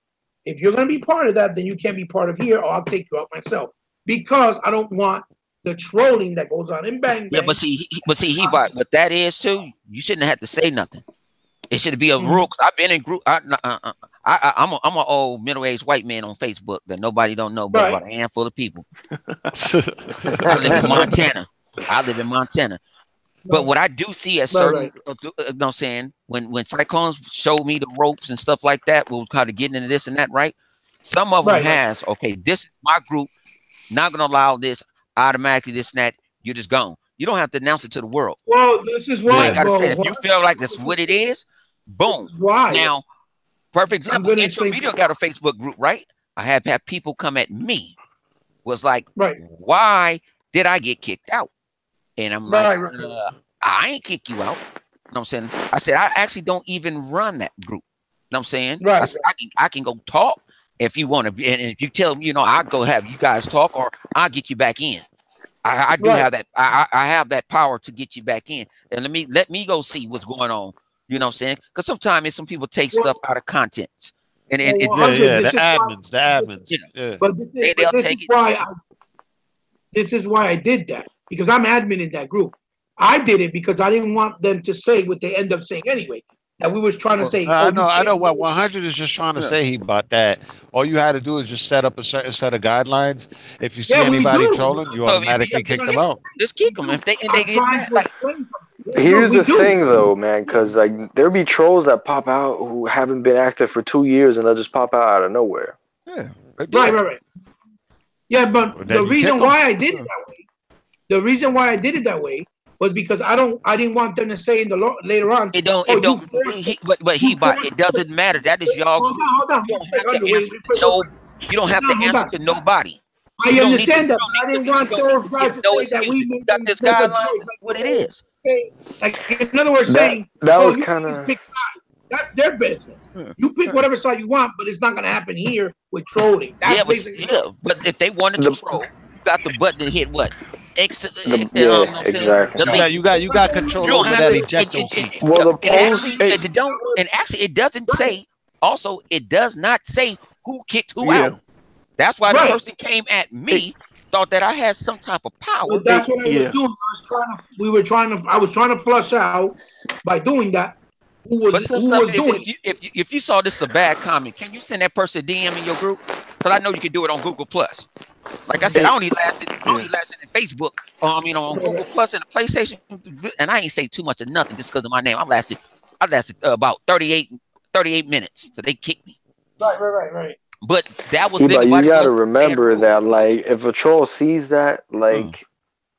if you're going to be part of that, then you can't be part of here, or I'll take you out myself. Because I don't want the trolling that goes on in Bang Bang. Yeah, but see, what that is too, you shouldn't have to say nothing. It should be a rule. Cause I've been in group. I'm an old middle-aged white man on Facebook that nobody don't know but about a handful of people. I live in Montana. But what I do see at certain, I'm saying, when Cyclones show me the ropes and stuff like that, we'll kind of get into this and that, right? Some of them has, okay, this is my group, not going to allow this automatically, this and that, you're just gone. You don't have to announce it to the world. Well, this is why. If you feel like that's what it is, boom. Why? Now, perfect example, Intro Media got a Facebook group, right? I have had people come at me, was like, why did I get kicked out? And I'm like, I ain't kick you out. You know what I'm saying? I said, I actually don't even run that group. You know what I'm saying? I said, I can go talk if you want to. And if you tell me, I'll go have you guys talk, or I'll get you back in. I do have that. I have that power to get you back in. And let me go see what's going on. You know what I'm saying? Because sometimes some people take stuff out of content. And the admins. But this is why I did that. Because I'm admin in that group. I did it because I didn't want them to say what they end up saying anyway. That we was trying to say. I know what 100 is just trying to say about that. All you had to do is just set up a certain set of guidelines. If you see anybody trolling, you automatically kick them out. Just kick them if they get mad. Here's the thing, though, man, because like there'll be trolls that pop out who haven't been active for 2 years, and they'll just pop out of nowhere. Yeah, right. Yeah, but the reason why I did it that way. The reason why I did it that way was because I didn't want them to say later on. It doesn't matter. That is y'all. Hold on. You don't have to answer to nobody. I You don't understand need that, but I didn't want those guys to no say that we excuse. You made got this make a guideline, choice. like what it is. Like in other words, That saying, that "Oh, was you kind just of pick side." That's their business. You pick whatever side you want, but it's not going to happen here with trolling. That's Yeah, but basically but if they wanted to the troll, you got the button to hit what? yeah, exactly. Delete. You got control You don't over have that to. ejecto seat. Well, the And post, actually, it don't. And actually, it doesn't say. Also, it does not say who kicked who Yeah. out. That's why the Right. person came at me, thought that I had some type of power. But that's what I Yeah. was doing. I was trying to flush out by doing that who But was doing it. if you saw this is a bad comment, can you send that person a DM in your group? Because I know you can do it on Google Plus. Like I said, I only lasted in Facebook. On Google Plus and the PlayStation, and I ain't say too much of nothing just because of my name. I lasted about 38 minutes, so they kicked me. Right. But that was but you about it gotta was- remember that, like, if a troll sees that, like,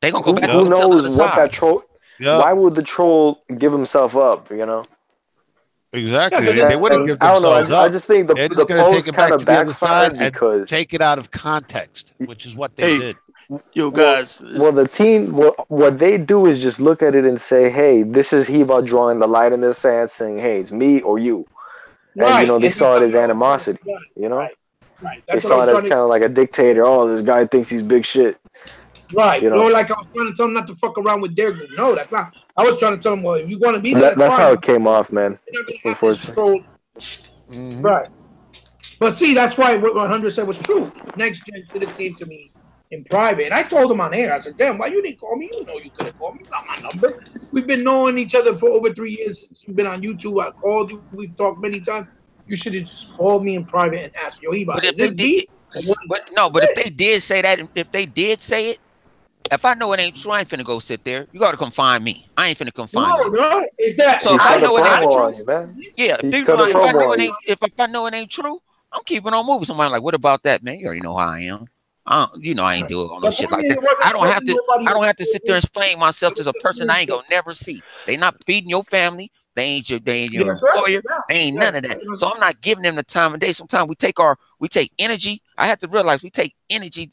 they gonna go back. who and tell the other knows what side. that troll? Yep. Why would the troll give himself up? You know? Exactly. Yeah, They wouldn't give I don't know. themselves I up. just think They're the just going to post take it back kind to of the other side backfired and because take it out of context, which is what they did. Yo, guys. well, the team, what they do is just look at it and say, "Hey, this is Heba drawing the line in the sand, saying, hey, it's me or you." And they And saw it as that's- animosity. Right. They That's saw what it I'm as trying kind of like a dictator. Oh, this guy thinks he's big shit. Right. You know? Like I was trying to tell them not to fuck around with their group. No, that's not. I was trying to tell them, well, if you want to be there, That's how it came off, man. You're not gonna have this Unfortunately. troll. Right. But see, that's why what 100 said was true. Next Gen should have came to me in private. And I told him on air, I said, damn, why you didn't call me? You know you could have called me. You got my number. We've been knowing each other for over 3 years since you've been on YouTube. I called you. We've talked many times. You should have just called me in private and asked, yo, Heba, But is if they this beef? but if they did say that, if they did say it, if I know it ain't true, I ain't finna go sit there. You gotta come find me. I ain't finna come find you. No, is that So if I know it ain't promo on true, you, man. yeah. If I know it ain't true, I'm keeping on moving. Somebody like, what about that, man? You already know how I am. I ain't doing all no shit like that. I don't have to sit there and explain myself to a person I ain't gonna never see. They not feeding your family. They ain't your employer. They ain't none of that. So I'm not giving them the time of day. Sometimes we take energy. I have to realize we take energy,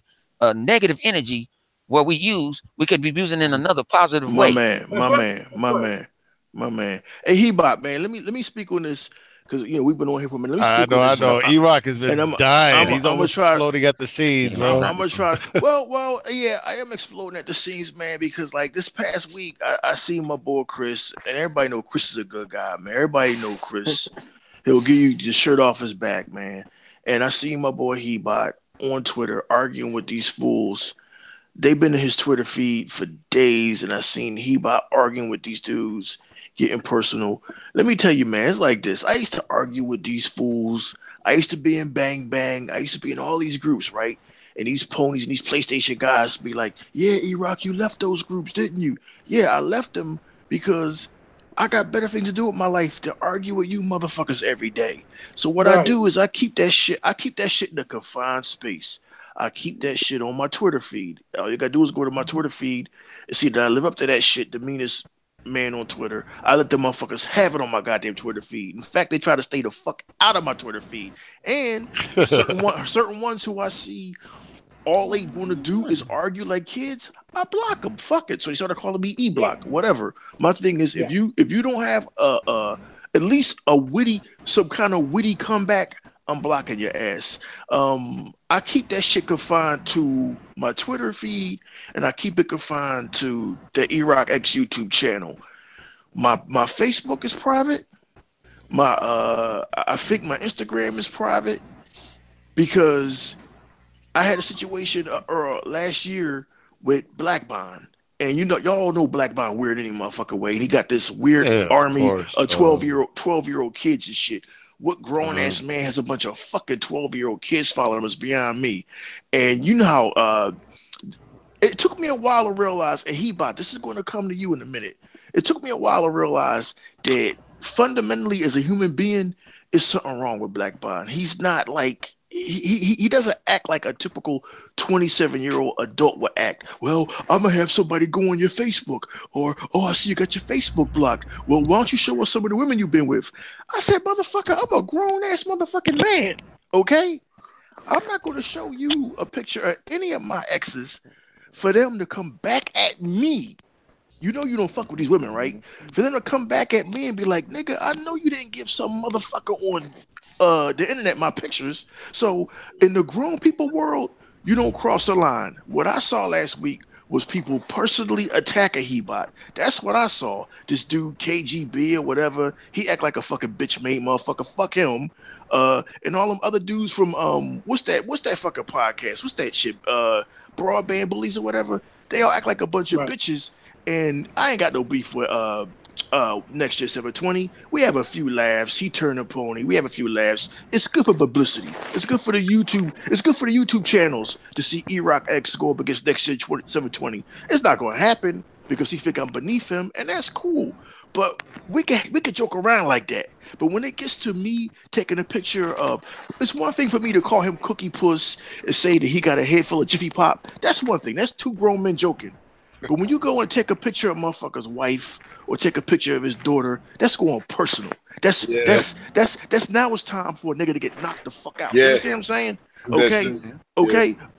negative energy, where we can be using in another positive way. My man. Hey, Hebot, man, let me speak on this because we've been on here for a minute. Let me speak on this. I know. E-Rock has been dying. He's almost exploding at the seams, bro. I'm gonna try. Well, yeah, I am exploding at the seams, man, because like this past week, I seen my boy Chris, and everybody know Chris is a good guy, man. Everybody know Chris. He'll give you the shirt off his back, man. And I seen my boy Hebot on Twitter arguing with these fools. They've been in his Twitter feed for days, and I seen Hebot arguing with these dudes, getting personal. Let me tell you, man, it's like this. I used to argue with these fools. I used to be in Bang Bang. I used to be in all these groups, right? And these ponies and these PlayStation guys be like, yeah, E-Rock, you left those groups, didn't you? Yeah, I left them because I got better things to do with my life to argue with you motherfuckers every day. So what I do is I keep that shit in a confined space. I keep that shit on my Twitter feed. All you gotta do is go to my Twitter feed and see that I live up to that shit, the meanest man on Twitter. I let the motherfuckers have it on my goddamn Twitter feed. In fact, they try to stay the fuck out of my Twitter feed. And certain ones who I see all they want to do is argue like kids, I block them. Fuck it. So they started calling me E-Block, whatever. My thing is, if you don't have at least some kind of witty comeback, I'm blocking your ass. I keep that shit confined to my Twitter feed, and I keep it confined to the E-Rock X YouTube channel. My Facebook is private. I think my Instagram is private because I had a situation last year with Black Bond. And y'all know Black Bond weird any motherfucking way. And he got this weird army of 12-year-old kids and shit. What grown ass man has a bunch of fucking 12-year-old kids following him is beyond me. And you know how it took me a while to realize, and this is going to come to you in a minute. It took me a while to realize that fundamentally as a human being, is something wrong with Black Bond. He's not like he doesn't act like a typical 27-year-old adult would act. Well, I'm gonna have somebody go on your Facebook, or I see you got your Facebook blocked. Well, why don't you show us some of the women you've been with? I said, motherfucker, I'm a grown ass motherfucking man. Okay, I'm not going to show you a picture of any of my exes for them to come back at me. You know you don't fuck with these women, right? For them to come back at me and be like, nigga, I know you didn't give some motherfucker on the internet my pictures. So in the grown people world, you don't cross the line. What I saw last week was people personally attack a Hebot. That's what I saw. This dude KGB or whatever, he act like a fucking bitch made motherfucker. Fuck him. And all them other dudes from what's that fucking podcast? What's that shit? Broadband Bullies or whatever. They all act like a bunch of bitches. And I ain't got no beef with Next Year 720. We have a few laughs. He turned a pony. We have a few laughs. It's good for publicity. It's good for the YouTube. It's good for the YouTube channels to see E-Rock X go up against Next Year 720. It's not going to happen because he think I'm beneath him, and that's cool. But we can joke around like that. But when it gets to me taking a picture of, it's one thing for me to call him Cookie Puss and say that he got a head full of Jiffy Pop. That's one thing. That's two grown men joking. But when you go and take a picture of motherfucker's wife or take a picture of his daughter, that's going personal. That's now it's time for a nigga to get knocked the fuck out. Yeah. You understand what I'm saying?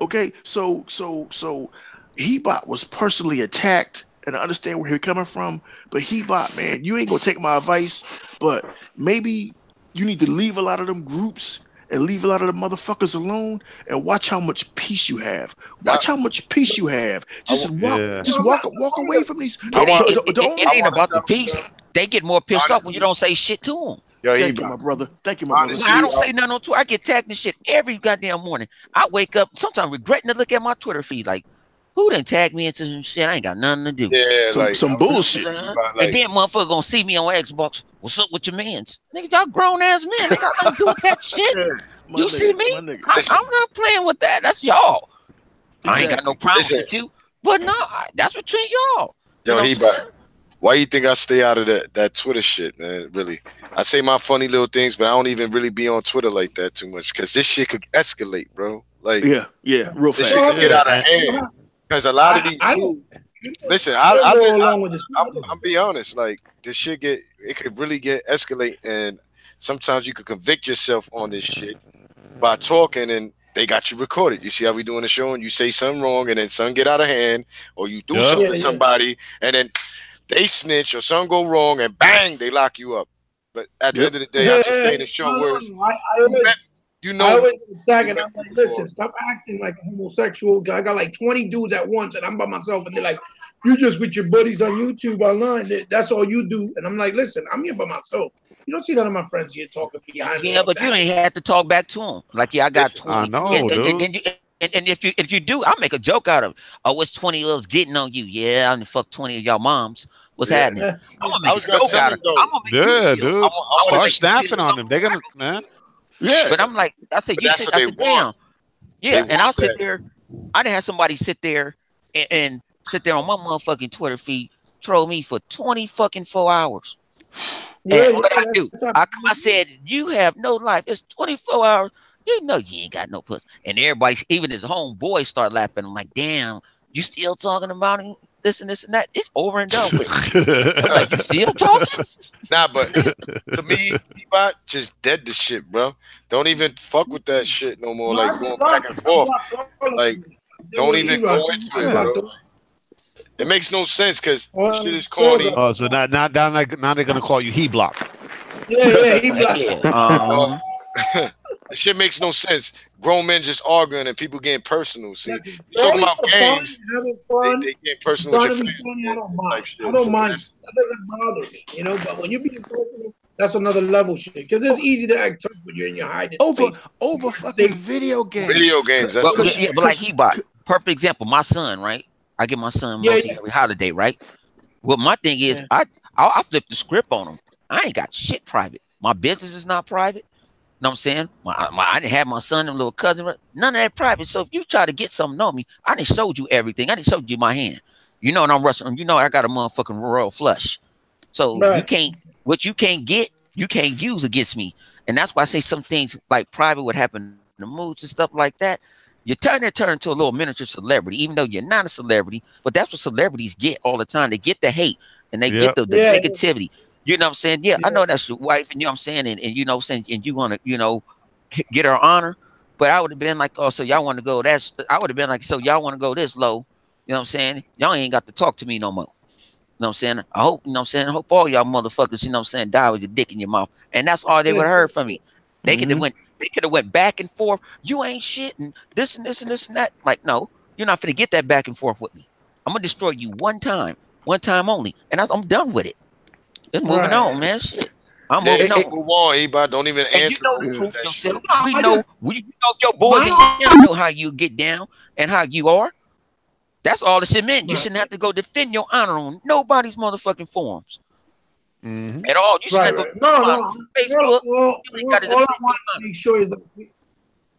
Okay. So Hebot was personally attacked, and I understand where he's coming from. But Hebot, man, you ain't gonna take my advice, but maybe you need to leave a lot of them groups and leave a lot of the motherfuckers alone and watch how much peace you have. Watch how much peace you have. Just walk away from these. It ain't about the peace. They get more pissed off when you don't say shit to them. Thank you, my brother. Thank you, my brother. I don't say nothing on Twitter. I get tagged and shit every goddamn morning. I wake up sometimes regretting to look at my Twitter feed like, who done tagged me into some shit I ain't got nothing to do? Yeah, some bullshit. And then motherfucker gonna see me on Xbox. What's up with your mans? Nigga, y'all grown ass men. They got nothing to do with that shit. You see me? I'm not playing with that. That's y'all. Exactly. I ain't got no problem with you. But no, that's between y'all. Why you think I stay out of that Twitter shit, man? Really, I say my funny little things, but I don't even really be on Twitter like that too much because this shit could escalate, bro. Like, yeah, real fast. This shit could get out of hand because a lot of these. Listen, I'm be honest. Like, this shit it could really escalate, and sometimes you could convict yourself on this shit by talking, and they got you recorded. You see how we doing the show, and you say something wrong, and then something get out of hand, or you do something to somebody, and then they snitch or something go wrong, and bang, they lock you up. But at the end of the day, I'm just saying the show words. You know, I always attack and I'm like, listen, stop acting like a homosexual. I got like 20 dudes at once, and I'm by myself, and they're like, you just with your buddies on YouTube online. That's all you do. And I'm like, listen, I'm here by myself. You don't see none of my friends here talking behind me. Yeah, but you ain't had to talk back to them. Like, I got 20. I know, dude. And if you do, I'll make a joke out of it. Oh, it's 20 of us getting on you. Yeah, I'm gonna fuck 20 of y'all moms. What's happening? I'm gonna make a joke out of it. Dude. Start snapping on them. They're gonna, man. Yeah, but I'm like, I said, you sit, I said, damn. Yeah, and I'll sit there. I done had somebody sit there and sit there on my motherfucking Twitter feed, troll me for 24 hours. And what I do? I said, you have no life. It's 24 hours. You know you ain't got no pussy. And everybody, even his homeboys, start laughing. I'm like, damn, you still talking about him? This and that. It's over and done with. I'm like, you still talking? Nah, but to me, Ebot just dead the shit, bro. Don't even fuck with that shit no more. Like, going back and forth. Like, don't even go into it, bro. It makes no sense because shit is corny. Oh, so now they're gonna call you He-Block. Yeah, He-Block. That shit makes no sense. Grown men just arguing and people getting personal. See, you're talking about games. They get personal with your family. I don't mind. That doesn't bother me, you know. But when you're being personal, that's another level shit. Because it's easy to act tough when you're in your hiding over fucking video games. Video games. That's but like Hebot, perfect example. My son, right? I get my son every holiday, right? Well, my thing is, I flip the script on him. I ain't got shit private. My business is not private. You know what I'm saying? I didn't have my son and little cousin. None of that private. So if you try to get something on me, I didn't showed you everything. I didn't show you my hand. You know, and I'm rushing. You know, I got a motherfucking royal flush. So you can't, what you can't get, you can't use against me. And that's why I say some things like private, what happened in the moods and stuff like that. You turn into a little miniature celebrity, even though you're not a celebrity. But that's what celebrities get all the time. They get the hate and they get the negativity. You know what I'm saying? Yeah, I know that's your wife, and you know what I'm saying, and you know what I'm saying, and you want to, you know, get her honor. But I would have been like, oh, so y'all want to go? I would have been like, so y'all want to go this low? You know what I'm saying? Y'all ain't got to talk to me no more. You know what I'm saying? I hope, you know what I'm saying? I hope all y'all motherfuckers, you know what I'm saying, die with your dick in your mouth. And that's all they would have heard from me. They could have went back and forth. You ain't shit and this and this and this and that. Like, no, you're not finna get that back and forth with me. I'm gonna destroy you one time only, and I'm done with it. Just moving on, man. Shit. I'm moving on. Move on, Ebot. Don't even answer. You know the truth yourself. We know your boys and know how you get down and how you are. That's all it meant. You shouldn't have to go defend your honor on nobody's motherfucking forums. At all. You shouldn't have to go on Facebook. All I wanted to make sure is that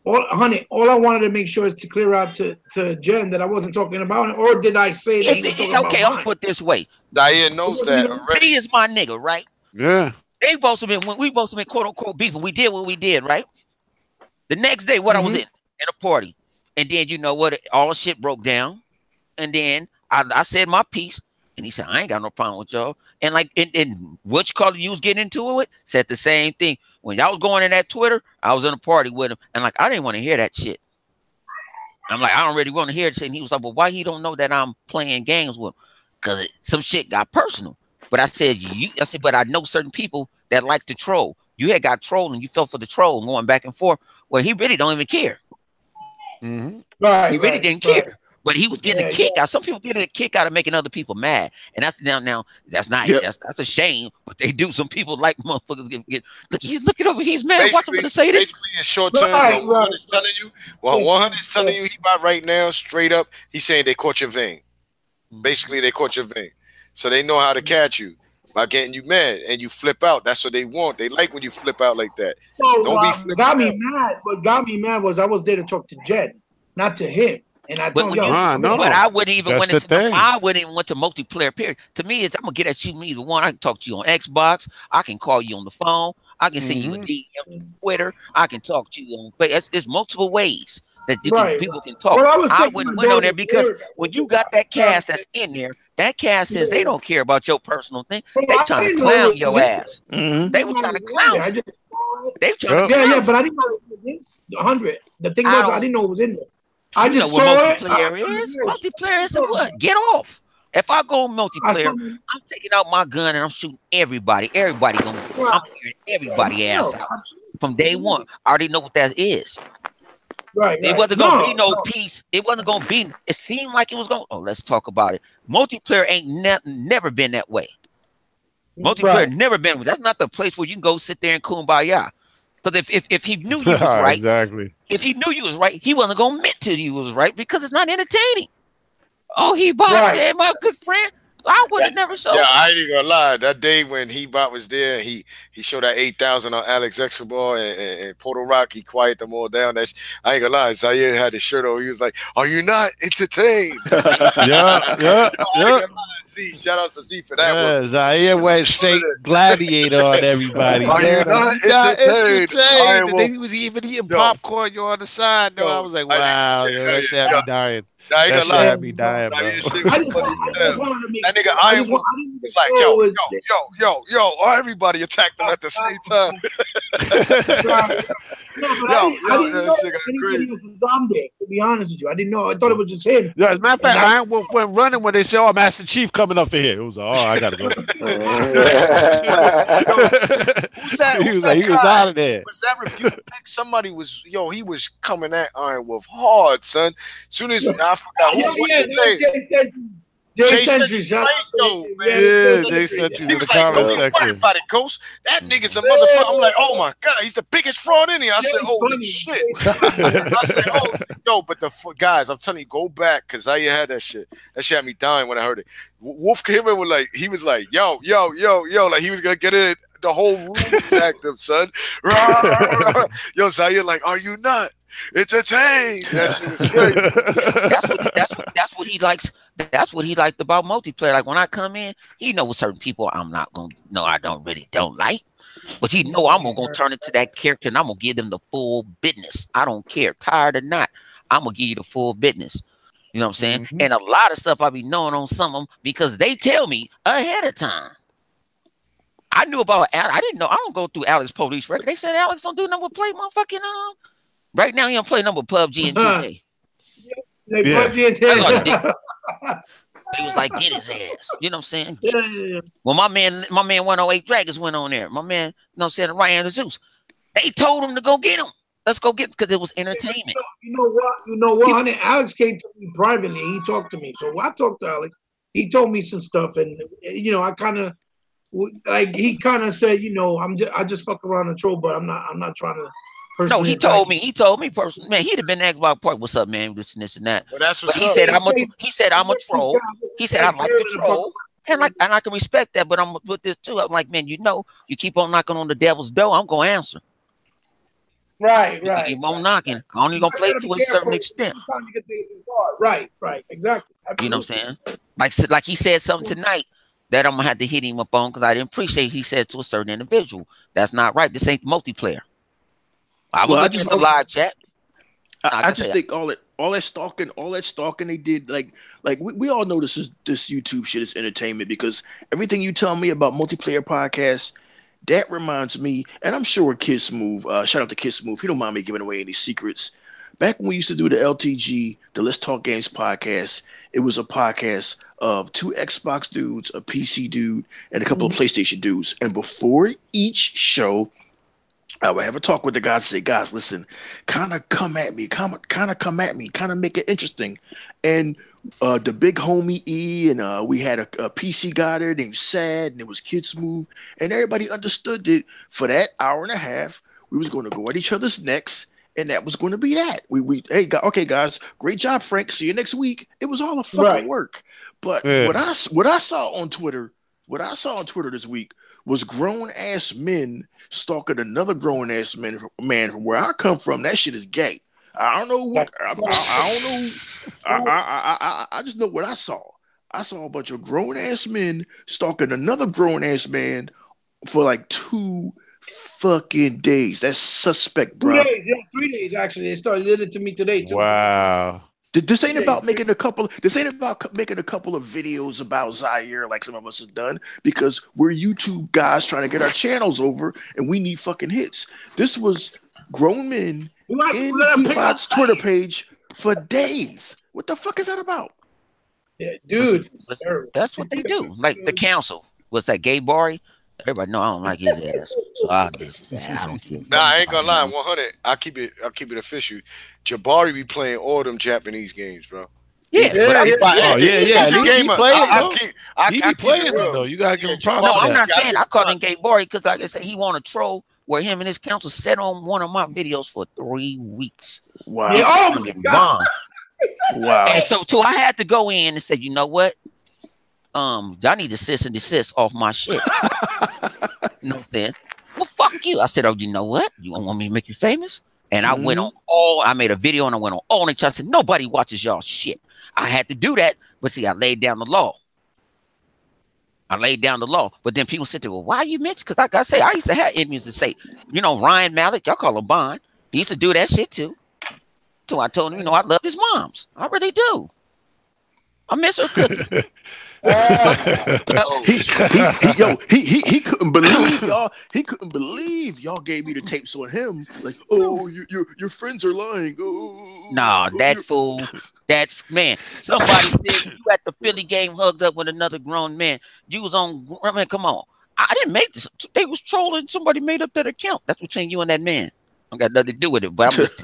all I wanted to make sure is to clear out to Jen that I wasn't talking about it, or did I say that he was talking about I'm gonna put it this way. Diane knows that already. He is my nigga, right? Yeah. They both have been when we both have been quote unquote beefing. We did what we did, right? The next day, I was in a party, and then you know what? All shit broke down, and then I said my piece, and he said I ain't got no problem with y'all. And like in what you call it, you was getting into it, said the same thing. When y'all was going in that Twitter, I was in a party with him, and like I didn't want to hear that shit. I'm like, I don't really want to hear it. And he was like, well, why he don't know that I'm playing games with him? Because some shit got personal. But I said, but I know certain people that like to troll. You had got trolled and you fell for the troll and going back and forth. Well, he really don't even care. Right, he really didn't care. But he was getting a kick out. Some people get a kick out of making other people mad. And that's now that's not that's a shame. But they do. Some people like motherfuckers get he's looking over, he's mad. Watch him for to say this. Basically in short terms, what 100 is telling you, 100 is telling you he about right now, straight up, he's saying they caught your vein. Basically, they caught your vein. So they know how to catch you by getting you mad and you flip out. That's what they want. They like when you flip out like that. So, don't be flipping got me mad. What got me mad was I was there to talk to Jen, not to him. And I told y'all, but I wouldn't even went to multiplayer. Period. To me, I'm gonna get at you either one. I can talk to you on Xbox. I can call you on the phone. I can send you a DM on Twitter. I can talk to you on Facebook. It's multiple ways that people can talk. Well, I wouldn't went on there because when you got that cast that's in there, that cast says they don't care about your personal thing. They trying to clown your ass. They were trying to clown. They trying to clown. Yeah, but I didn't know it was in 100. The thing was, I didn't know it was in there. I just know what multiplayer is. Multiplayer is what? Get off. If I go multiplayer, I'm taking out my gun and I'm shooting everybody. I'm hearing everybody ass out from day one. I already know what that is. Right. It wasn't gonna be no peace. It wasn't gonna be. It seemed like it was gonna. Oh, let's talk about it. Multiplayer ain't never been that way. Multiplayer never been. That's not the place where you can go sit there and kumbaya. Because if he knew you was right, exactly. If he knew you was right, he wasn't gonna admit to you was right because it's not entertaining. Oh, Hebot, my good friend. I would have never showed. Yeah, I ain't gonna lie. That day when Hebot was there, he showed that 8,000 on Alex Escobar and Porto Rock. He quieted them all down. I ain't gonna lie. Zaire had his shirt on. He was like, "Are you not entertained?" yeah. Shout out to Z for that one. Zaire went straight gladiator on everybody. Are you not entertained? And then he was even eating popcorn on the side. No, I was like, wow, that shit had me dying. That shit had me dying, bro. That nigga Iron was like, yo, everybody attacked him at the same time. That shit got crazy. To be honest with you, I didn't know. I thought it was just him. Yeah, as a matter of fact, Iron Wolf went running when they said, "Oh, Master Chief coming up in here." It was like, "Oh, I gotta go." He was out of there. Was that review? Somebody was, he was coming at Iron Wolf hard, son. Soon as I forgot what's his name. Jay Sentry, Jay Sentry in the comment section. What about it, Ghost? That nigga's a motherfucker. I'm like, oh my god, he's the biggest fraud in here. I said, holy shit. I said, but the guys, I'm telling you, go back because I had that shit. That shit had me dying when I heard it. Wolf came in with he was like, yo, like he was gonna get in. The whole room attacked him, son. Yo, Zaire, like, are you not entertained? That shit was crazy. That's what he likes. That's what he liked about multiplayer. Like when I come in, he knows certain people I'm not gonna. No, I don't like. But he know I'm gonna turn into that character and I'm gonna give them the full business. I don't care, tired or not. I'm gonna give you the full business. You know what I'm saying? And a lot of stuff I be knowing on some of them because they tell me ahead of time. I knew about Alex. I didn't know. I don't go through Alex Police record. They said Alex don't do nothing but play motherfucking Right now, he don't play number PUBG and 2K. Like, Yeah. They was like, get his ass. You know what I'm saying? Yeah. Well, my man 108 Dragons went on there. My man, you know what I'm saying, Ryan the Zeus. They told him to go get him. Let's go get him because it was entertainment. You know what, honey? Alex came to me privately. He talked to me. So I talked to Alex. He told me some stuff, and I kind of like he kind of said, I just fuck around and troll, but I'm not trying to. No, he told me personally, man, he'd have been at Xbox Park. What's up, man? This and this and that. Well, that's but what's he up. said I'm a troll. He said I like to troll. And I can respect that, but I'm with this too. I'm like, man, you keep on knocking on the devil's door, I'm gonna answer. Right. You keep on knocking. I'm only gonna play to a certain extent. Right, exactly. Absolutely. You know what I'm saying? Like he said something tonight that I'm gonna have to hit him up on because I didn't appreciate he said to a certain individual. That's not right. This ain't multiplayer. I was looking at the live chat. I just think all that stalking they did, like we all know this YouTube shit is entertainment because everything you tell me about multiplayer podcasts, that reminds me, and I'm sure Kid Smooth, shout out to Kid Smooth, he don't mind me giving away any secrets. Back when we used to do the LTG, the Let's Talk Games podcast, it was a podcast of 2 Xbox dudes, a PC dude, and a couple of PlayStation dudes. And before each show, I would have a talk with the guys, say, guys, listen, kind of come at me, kind of make it interesting. And the big homie E, and we had a PC guy there named Sad, and it was Kid Smooth, and everybody understood that for that hour and a half, we was going to go at each other's necks, and that was going to be that. Okay, guys, great job, Frank. See you next week. It was all a fucking work. But what I saw on Twitter this week was grown ass men stalking another grown ass man from where I come from. That shit is gay. I don't know what I don't know. I just know what I saw. I saw a bunch of grown ass men stalking another grown ass man for like 2 fucking days. That's suspect, bro. 2 days, 3 days actually. They did it to me today too. Wow. This ain't about making a couple of videos about Zaire like some of us have done because we're YouTube guys trying to get our channels over and we need fucking hits. This was grown men in Peabot's Twitter page for days. What the fuck is that about? Yeah, dude. That's what they do. Like the council. What's that, Gay Bari? Everybody know I don't like his ass. So I don't care. Nah, I ain't gonna lie, 100. I'll keep it official. Jabari be playing all them Japanese games, bro. Yeah, He playing it though. You gotta give him props. No, I'm not saying I called him Gay Bari because like I said, he want to troll where him and his council sat on one of my videos for 3 weeks. Wow. Yeah, oh my God. Wow. And so too, I had to go in and say, you know what? Y'all need to cease and desist off my shit. You know what I'm saying? Well, fuck you. I said, oh, you know what? You want me to make you famous? And I went on I made a video and I went on all the time. I said, nobody watches y'all shit. I had to do that, but see, I laid down the law. But then people said, well, why you mention? Because like I say, I used to have enemies to say, Ryan Malik, y'all call him Bond. He used to do that shit too. So I told him, I love his moms. I really do. I miss her cooking. He couldn't believe y'all. He couldn't believe y'all gave me the tapes on him. Like, oh, your friends are lying. Oh, no, that fool. That man. Somebody said you at the Philly game hugged up with another grown man. You was on. I mean, come on. I didn't make this. They was trolling. Somebody made up that account. That's between you and that man. I got nothing to do with it. But I'm just.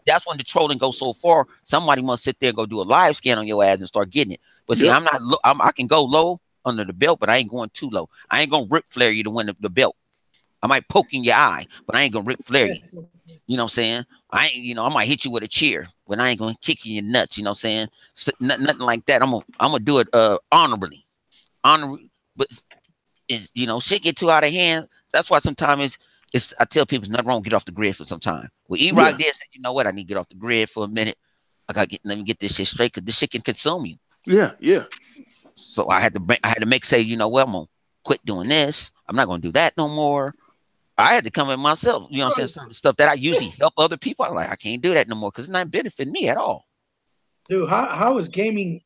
That's when the trolling goes so far. Somebody must sit there and go do a live scan on your ass and start getting it. But see, I'm not. I can go low under the belt, but I ain't going too low. I ain't gonna rip flare you to win the belt. I might poke in your eye, but I ain't gonna rip flare you. You know what I'm saying? I ain't. I might hit you with a chair, but I ain't gonna kick you in your nuts. You know what I'm saying? So, nothing like that. I'm gonna do it honorably. But is shit get too out of hand. That's why sometimes I tell people it's nothing wrong. Get off the grid for some time. Well, E-Rock did say, you know what? I need to get off the grid for a minute. Let me get this shit straight because this shit can consume you. Yeah. So I had to say, you know what? I'm gonna quit doing this. I'm not gonna do that no more. I had to come in myself. You know what I'm saying? Stuff that I usually help other people. I'm like, I can't do that no more because it's not benefiting me at all. Dude, how is gaming,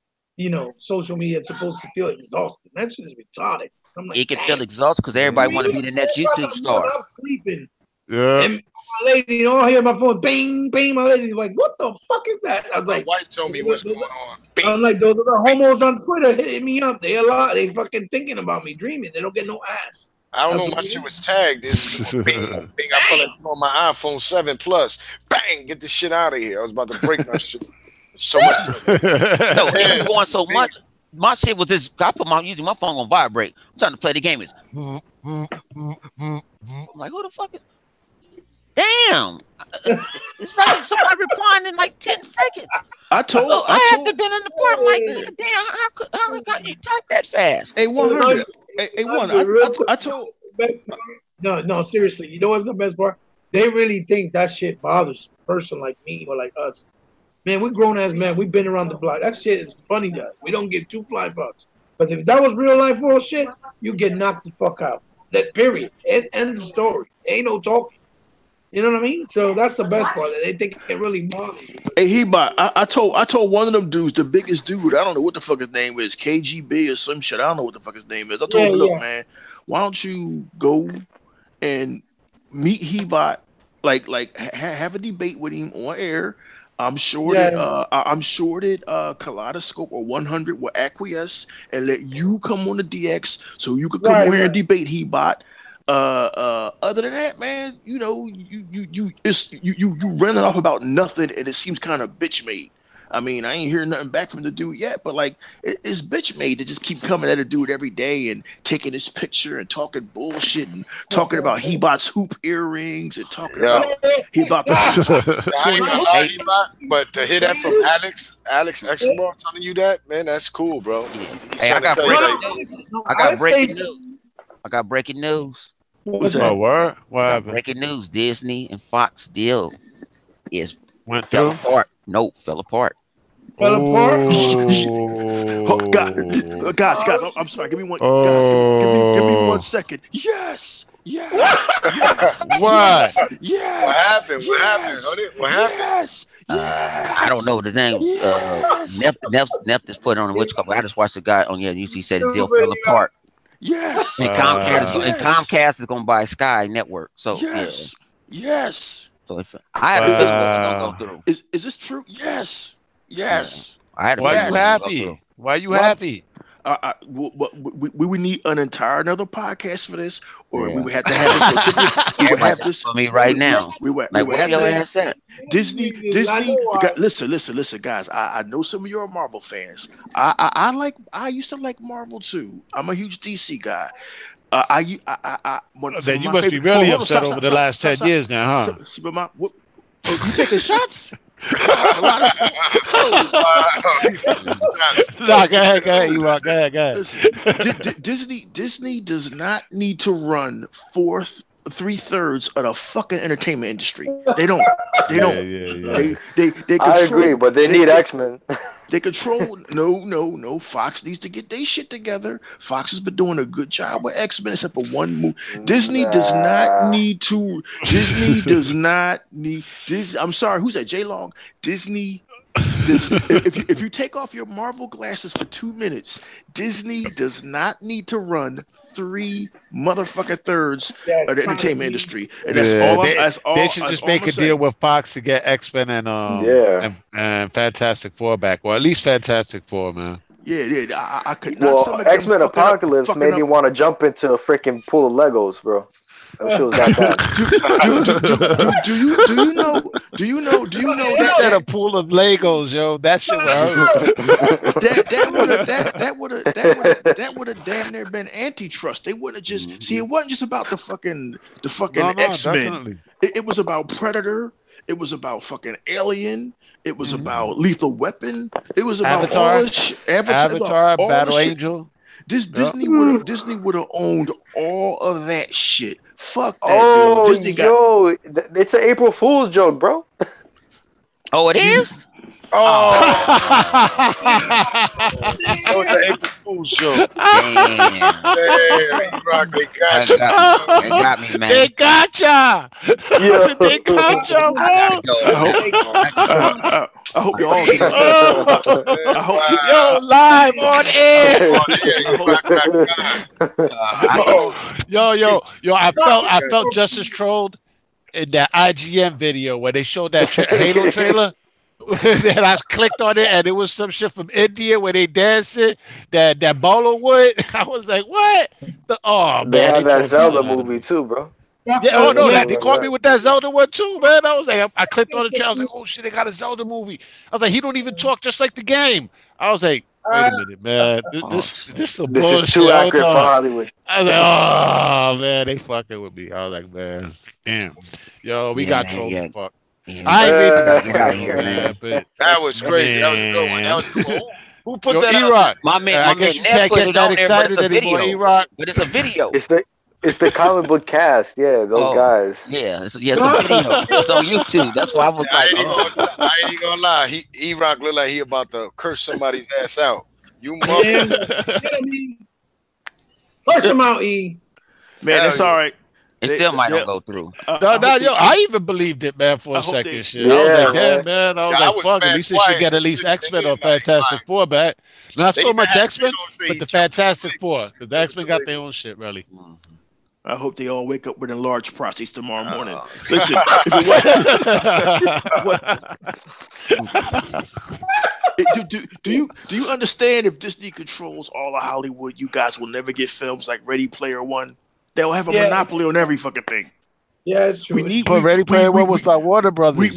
social media supposed to feel exhausting? That shit is retarded. It can feel exhausted because everybody want to be the next YouTube star. I'm sleeping Yeah. And my lady, I hear my phone, bing, bing. My lady's like, "What the fuck is that?" I was My like, wife told me what's going on. I'm like, those are the homos on Twitter hitting me up. They fucking thinking about me, dreaming. They don't get no ass. I don't That's know. what My it shit is. was tagged. It's bing, bing. I felt like on my iPhone 7 Plus. Bang! Get this shit out of here. I was about to break my shit. So much. No, it was going so much. My shit was just. I put using my phone on vibrate. I'm trying to play the game. It's. I'm like, who the fuck is? Damn! It's like somebody replying in like 10 seconds. I told. So I had to been in the part. I'm like, damn, how got you type that fast? Hey, 100. Hey, one. I told. Best part, no, seriously. You know what's the best part? They really think that shit bothers a person like me or like us. Man, we grown ass men. We've been around the block. That shit is funny to us. We don't give two fly fucks. But if that was real life bullshit, you get knocked the fuck out. That period. End of story. Ain't no talking. You know what I mean? So that's the best part. They think it really bothers you. Hey, Hebot, I told one of them dudes, the biggest dude, I don't know what the fuck his name is, KGB or some shit. I don't know what the fuck his name is. I told him, look, man, why don't you go and meet Hebot, like have a debate with him on air. I'm sure that Kaleidoscope or 100 will acquiesce and let you come on the DX so you could come on here and debate Hebot. Other than that, man, you know, you running off about nothing, and it seems kind of bitch made. I mean, I ain't hearing nothing back from the dude yet, but like it's bitch made to just keep coming at a dude every day and taking his picture and talking bullshit and talking about Hebot's hoop earrings and talking about Hebot. I ain't gonna lie, Hebot, but to hear that from Alex Exball telling you that, man, that's cool, bro. Hey, I got breaking news. I got breaking news. What's that word? What happened? Breaking news: Disney and Fox deal fell apart. Nope, fell apart. Fell apart. Guys, I'm sorry. Give me one. Guys, give me 1 second. Yes. What? Yes. What happened? What happened? What happened? Yes. I don't know the name. Neff just put on which couple. I just watched the guy on he said the deal fell apart. Yes. And Comcast is going to buy Sky Network. So yes. So if I had a feeling what was going to go through. Is this true? Yes. I had a Why you happy? Why you happy? We would need another podcast for this, or we would have to have this. We would have this for me right now. We would like have your ass at? Disney. Listen, guys. I know some of you are Marvel fans. I used to like Marvel too. I'm a huge DC guy. Then you must be really upset over the last 10 years now, huh? You taking shots? No, go ahead, Ewok. Go ahead. Listen, Disney does not need to run 3/3 of the fucking entertainment industry. They don't. Yeah. They control, I agree, but they need X-Men. They control. No. Fox needs to get their shit together. Fox has been doing a good job with X-Men, except for one movie. Disney does not need to. Disney does not need. I'm sorry. Who's that? J-Long. Disney. If you take off your Marvel glasses for 2 minutes, Disney does not need to run 3 motherfucking thirds of the entertainment industry, and that's all. They should just make a deal with Fox to get X-Men and Fantastic Four back, or at least Fantastic Four, man. Yeah. I could not. Well, X-Men Apocalypse made me want to jump into a freaking pool of Legos, bro. That shit was that bad. Do you know that a pool of Legos, yo? That shit would hurt. that would have damn near been antitrust. They wouldn't have just see. It wasn't just about the fucking X-Men. It was about Predator. It was about fucking Alien. It was about Lethal Weapon. It was about Avatar, Battle Angel. Disney would have owned all of that shit. Fuck that. It's an April Fool's joke, bro. Oh, it is? Oh, that was an April Fool's joke. Damn, Rock, they got me, man. They gotcha. Yeah. They gotcha, bro. I hope you all. Yo, live on air. Yo, I felt just as trolled in that IGN video where they showed that Halo trailer. And I clicked on it, and it was some shit from India where they dancing that bolo wood. I was like, what? They had that Zelda movie too, bro. Yeah, they called me with that Zelda one too, man. I was like, I clicked on the trailer. I was like, oh shit, they got a Zelda movie. I was like, he don't even talk just like the game. I was like, wait a minute, man. This is too accurate for Hollywood. I was like, oh man, they fucking with me. I was like, man, damn, yo, we got trolled. Fuck. Yeah. I gotta get out of here, man. But, that was crazy. That was a good one. That was cool. Who put that E-Rock. My man, I guess you can't get that excited anymore, E-Rock. But it's a video. It's the comic book cast. Yeah, those guys. Yeah, it's a video. It's on YouTube. That's why I was like, I ain't even gonna lie. E-Rock look like he about to curse somebody's ass out. You mother. Curse him out, E. Man, that's all right. It still might not go through. I even believed it, man, for a second. Shit. I was like, yeah, man. I was like, fuck, at least it should get at least X-Men or Fantastic Four back. Not so much X-Men, but the Fantastic Four, because the X-Men got their own shit, really. I hope they all wake up with enlarged prostates tomorrow morning. Listen, do you understand if Disney controls all of Hollywood, you guys will never get films like Ready Player One? They'll have a monopoly on every fucking thing. Yeah, it's true. Ready Player One was by Warner Brothers.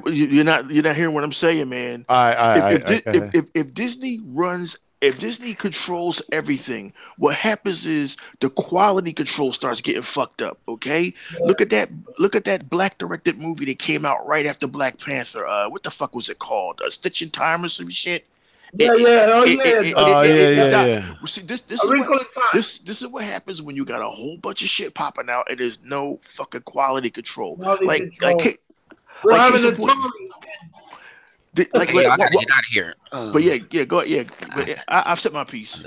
You're not hearing what I'm saying, man. If Disney controls everything, what happens is the quality control starts getting fucked up. Okay, look at that black directed movie that came out right after Black Panther. What the fuck was it called? Stitch in Time or some shit. Yeah. See, this is what happens when you got a whole bunch of shit popping out and there's no fucking quality control. We're having a I gotta get out of here. But go ahead. I've said my piece.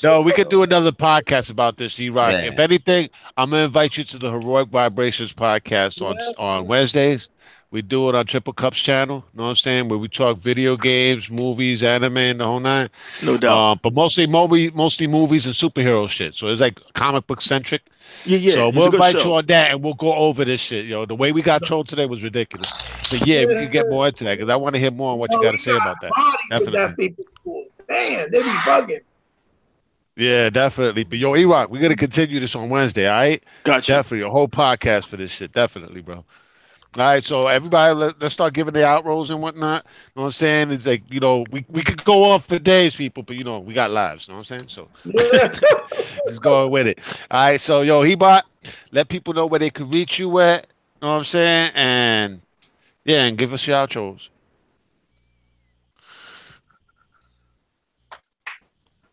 No, we could do another podcast about this, E-Rock. Yeah. If anything, I'm gonna invite you to the Heroic Vibrations podcast on Wednesdays. We do it on Triple Cups channel, you know what I'm saying? Where we talk video games, movies, anime, and the whole nine. No doubt. But mostly movies and superhero shit. So it's like comic book centric. Yeah. So we'll invite you on that, and we'll go over this shit. Yo, the way we got trolled today was ridiculous. But yeah, we can get more into that because I want to hear more on what you got to say about that. Definitely. Damn, they be bugging. Yeah, definitely. But yo, E-Rock, we're gonna continue this on Wednesday, all right? Gotcha. Definitely a whole podcast for this shit. Definitely, bro. All right, so everybody, let's start giving the outros and whatnot. You know what I'm saying? It's like, we could go on for days, people, but we got lives. You know what I'm saying? So just go with it. All right, so yo, Hebot, let people know where they could reach you at. You know what I'm saying? And yeah, and give us your outros.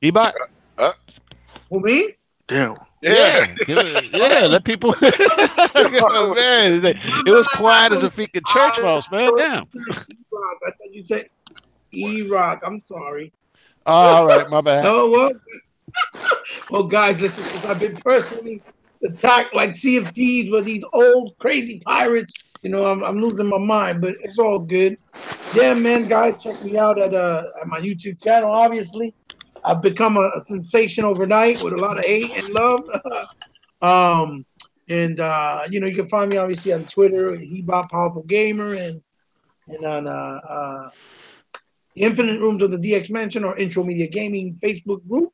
Hebot? Who, me? Damn. Yeah. Let people. Oh, man, it was quiet as a freaking church mouse, man. Damn. E-Rock. I thought you said E-Rock. I'm sorry. All right, my bad. Oh, well, guys, listen, because I've been personally attacked like Sea of Thieves with these old crazy pirates. I'm losing my mind, but it's all good. Yeah, man, guys, check me out at my YouTube channel, obviously. I've become a sensation overnight with a lot of hate and love. You can find me obviously on Twitter, Hebot Powerful Gamer, and on Infinite Rooms of the DX Mansion or Intro Media Gaming Facebook group.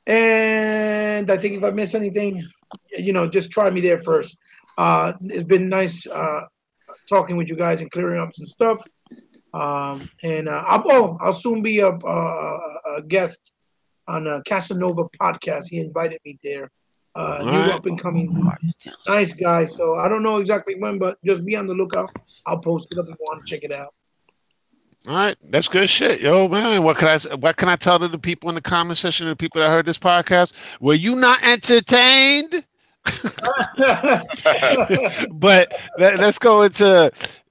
And I think if I miss anything, just try me there first. It's been nice talking with you guys and clearing up some stuff. I'll soon be a guest on a Casanova podcast. He invited me there. New up and coming, nice guy. So I don't know exactly when, but just be on the lookout. I'll post it up if you want to check it out. All right, that's good shit, yo, man. What can I tell to the people in the comment section, the people that heard this podcast? Were you not entertained? But let's go into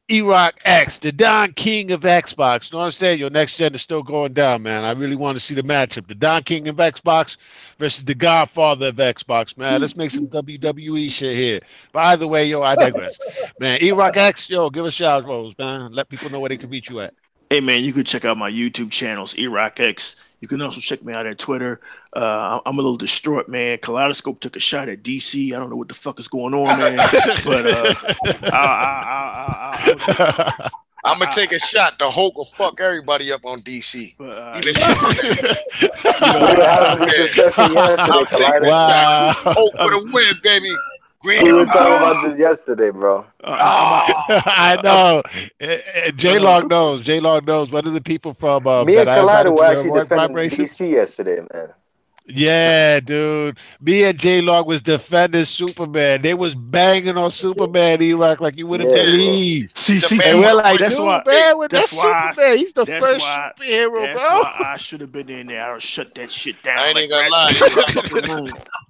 E-Rock X, the Don King of Xbox. You know what I'm saying? Your next gen is still going down, man. I really want to see the matchup. The Don King of Xbox versus the Godfather of Xbox, man. Let's make some WWE shit here. But either way, yo, I digress. Man, E-Rock X, yo, give us shout outs, man. Let people know where they can reach you at. Hey man, you can check out my YouTube channels, ErockX. You can also check me out on Twitter. I'm a little distraught, man. Kaleidoscope took a shot at DC. I don't know what the fuck is going on, man. But I'm gonna take a shot. The Hulk will fuck everybody up on DC. Even Wow. Hulk for the win, baby. We were talking about this yesterday, bro. I know. J-Log knows. J-Log knows. One of the people from Me and that I invited Kaleido to were the actually Rock defending Vibration. DC yesterday, man. Yeah, dude. Me and J-Log was defending Superman. They was banging on Superman, E-Rock, like you wouldn't believe. And we're like, that's dude, why, man, that's Superman. He's the first superhero, that's bro. Why I should have been in there. I would shut that shit down. I ain't like gonna lie.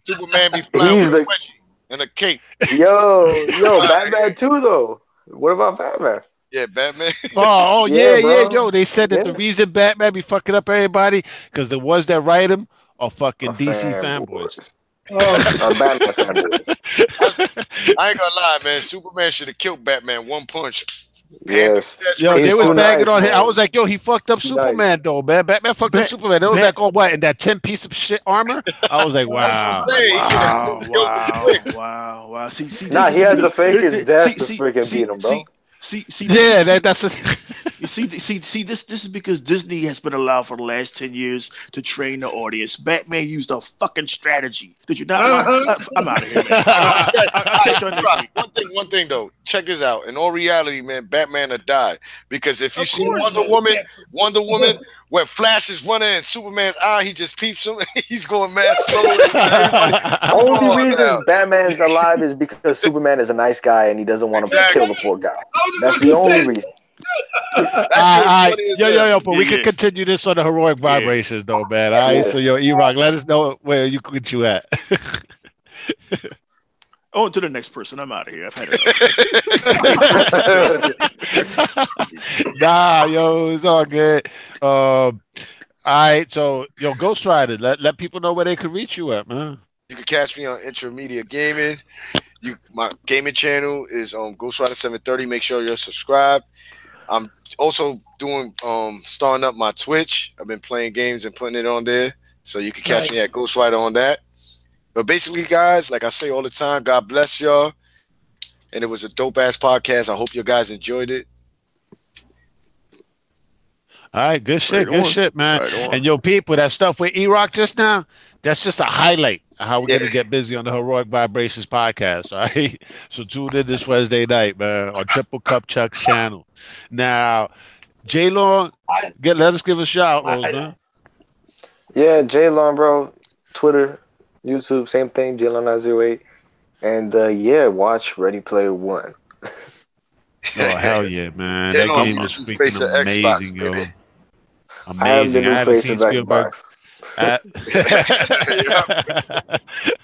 Superman be flying with a wedgie and a cape. Yo, Batman too, though. What about Batman? Yeah, Batman. Yeah, bro. yo. They said that the reason Batman be fucking up everybody because the ones that write him are fucking DC fanboys. Batman fanboys. I ain't gonna lie, man. Superman should have killed Batman one punch. Yes. Yo, He's they was too banging nice, on him. man. I was like, yo, he fucked up Superman, though, man. Batman fucked up Superman. They was like, oh, what? In that 10-piece of shit armor? I was like, wow. Wow. See, he had to fake his death to freaking beat him, bro. That's what. You see, this is because Disney has been allowed for the last 10 years to train the audience. Batman used a fucking strategy. Did you not? I'm out of here, man. I'll catch you on next week. One thing though, check this out. In all reality, man, Batman will die because if you see Wonder Woman, when Flash is running in Superman's eye, he just peeps him. He's going mad slow. Only reason Batman's alive is because Superman is a nice guy and he doesn't want to kill the poor guy. That's the only reason. Yo, but we can continue this on the heroic vibrations, though, man. All right, so yo, E-Rock, let us know where you at. On to the next person. I'm out of here. I've had it. Nah, yo, it's all good. All right, so yo, Ghost Rider, let people know where they can reach you at, man. You can catch me on Intramedia Gaming. My gaming channel is Ghost Rider 730. Make sure you're subscribed. I'm also doing starting up my Twitch. I've been playing games and putting it on there, so you can catch me at Ghost Rider on that. But basically, guys, like I say all the time, God bless y'all. And it was a dope ass podcast. I hope you guys enjoyed it. All right, good shit, man. And yo, people, that stuff with E-Rock just now, that's just a highlight of how we're gonna get busy on the Heroic Vibrations podcast. All right, so tune in this Wednesday night, man, on Triple Cup Chuck's channel. Now, J-Long, let us give a shout, Rose, man. Yeah, J-Long, bro. Twitter, YouTube, same thing, J-Long908. And watch Ready Player One. Oh, hell yeah, man. That game is freaking amazing, yo. Amazing. I am the new face of Xbox.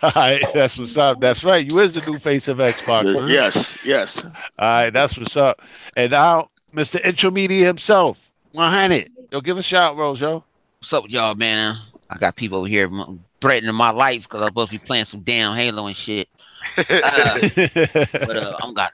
All right, that's what's up. That's right. You is the new face of Xbox, man. Yes. All right, that's what's up. And now, Mr. Intramedia himself, 100. Yo, give a shout, Rose, yo. What's up with y'all, man? I got people over here threatening my life because I'm supposed to be playing some damn Halo and shit. But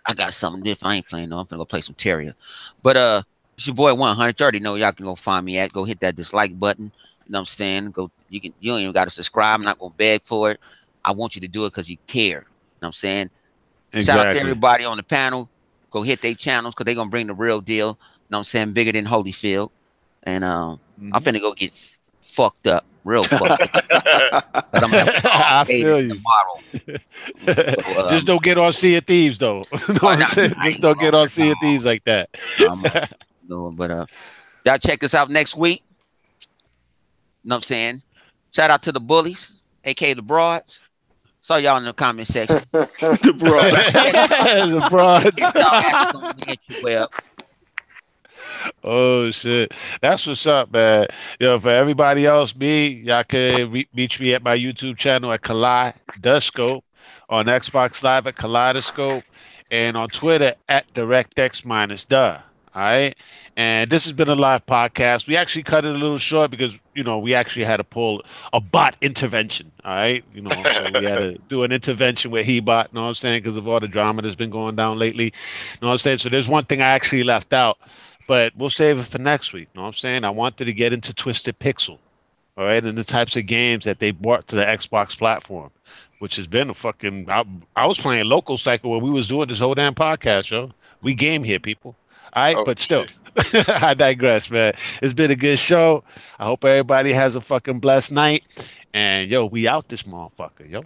I got something different. I ain't playing though. I'm finna go play some Terraria. But it's your boy 100. You already know y'all can go find me at. Go hit that dislike button. You know what I'm saying? You don't even gotta subscribe. I'm not gonna beg for it. I want you to do it because you care. You know what I'm saying? Exactly. Shout out to everybody on the panel. Go hit their channels because they're gonna bring the real deal. You know what I'm saying? Bigger than Holyfield. And I'm finna go get fucked up. Real fucked up. I feel you. So, just don't get on Sea of Thieves, though. Just don't get on Sea of Thieves like that. But y'all check us out next week. You know what I'm saying? Shout out to the bullies, aka the broads. Saw y'all in the comment section. The broads. The broads. Oh shit, that's what's up, man. Yo, for everybody else, y'all can reach me at my YouTube channel at Kaleidoscope, on Xbox Live at Kaleidoscope, and on Twitter at DirectX-the. All right, and this has been a live podcast. We actually cut it a little short because we actually had to pull a bot intervention. All right, so we had to do an intervention with Hebot. You know what I'm saying? Because of all the drama that's been going down lately. You know what I'm saying? So there's one thing I actually left out But we'll save it for next week. You know what I'm saying? I wanted to get into Twisted Pixel, all right, and the types of games that they brought to the Xbox platform, which has been a fucking. I was playing Local Cycle when we was doing this whole damn podcast, yo. We game here, people. All right, but still, I digress, man. It's been a good show. I hope everybody has a fucking blessed night. And yo, we out this motherfucker, yo.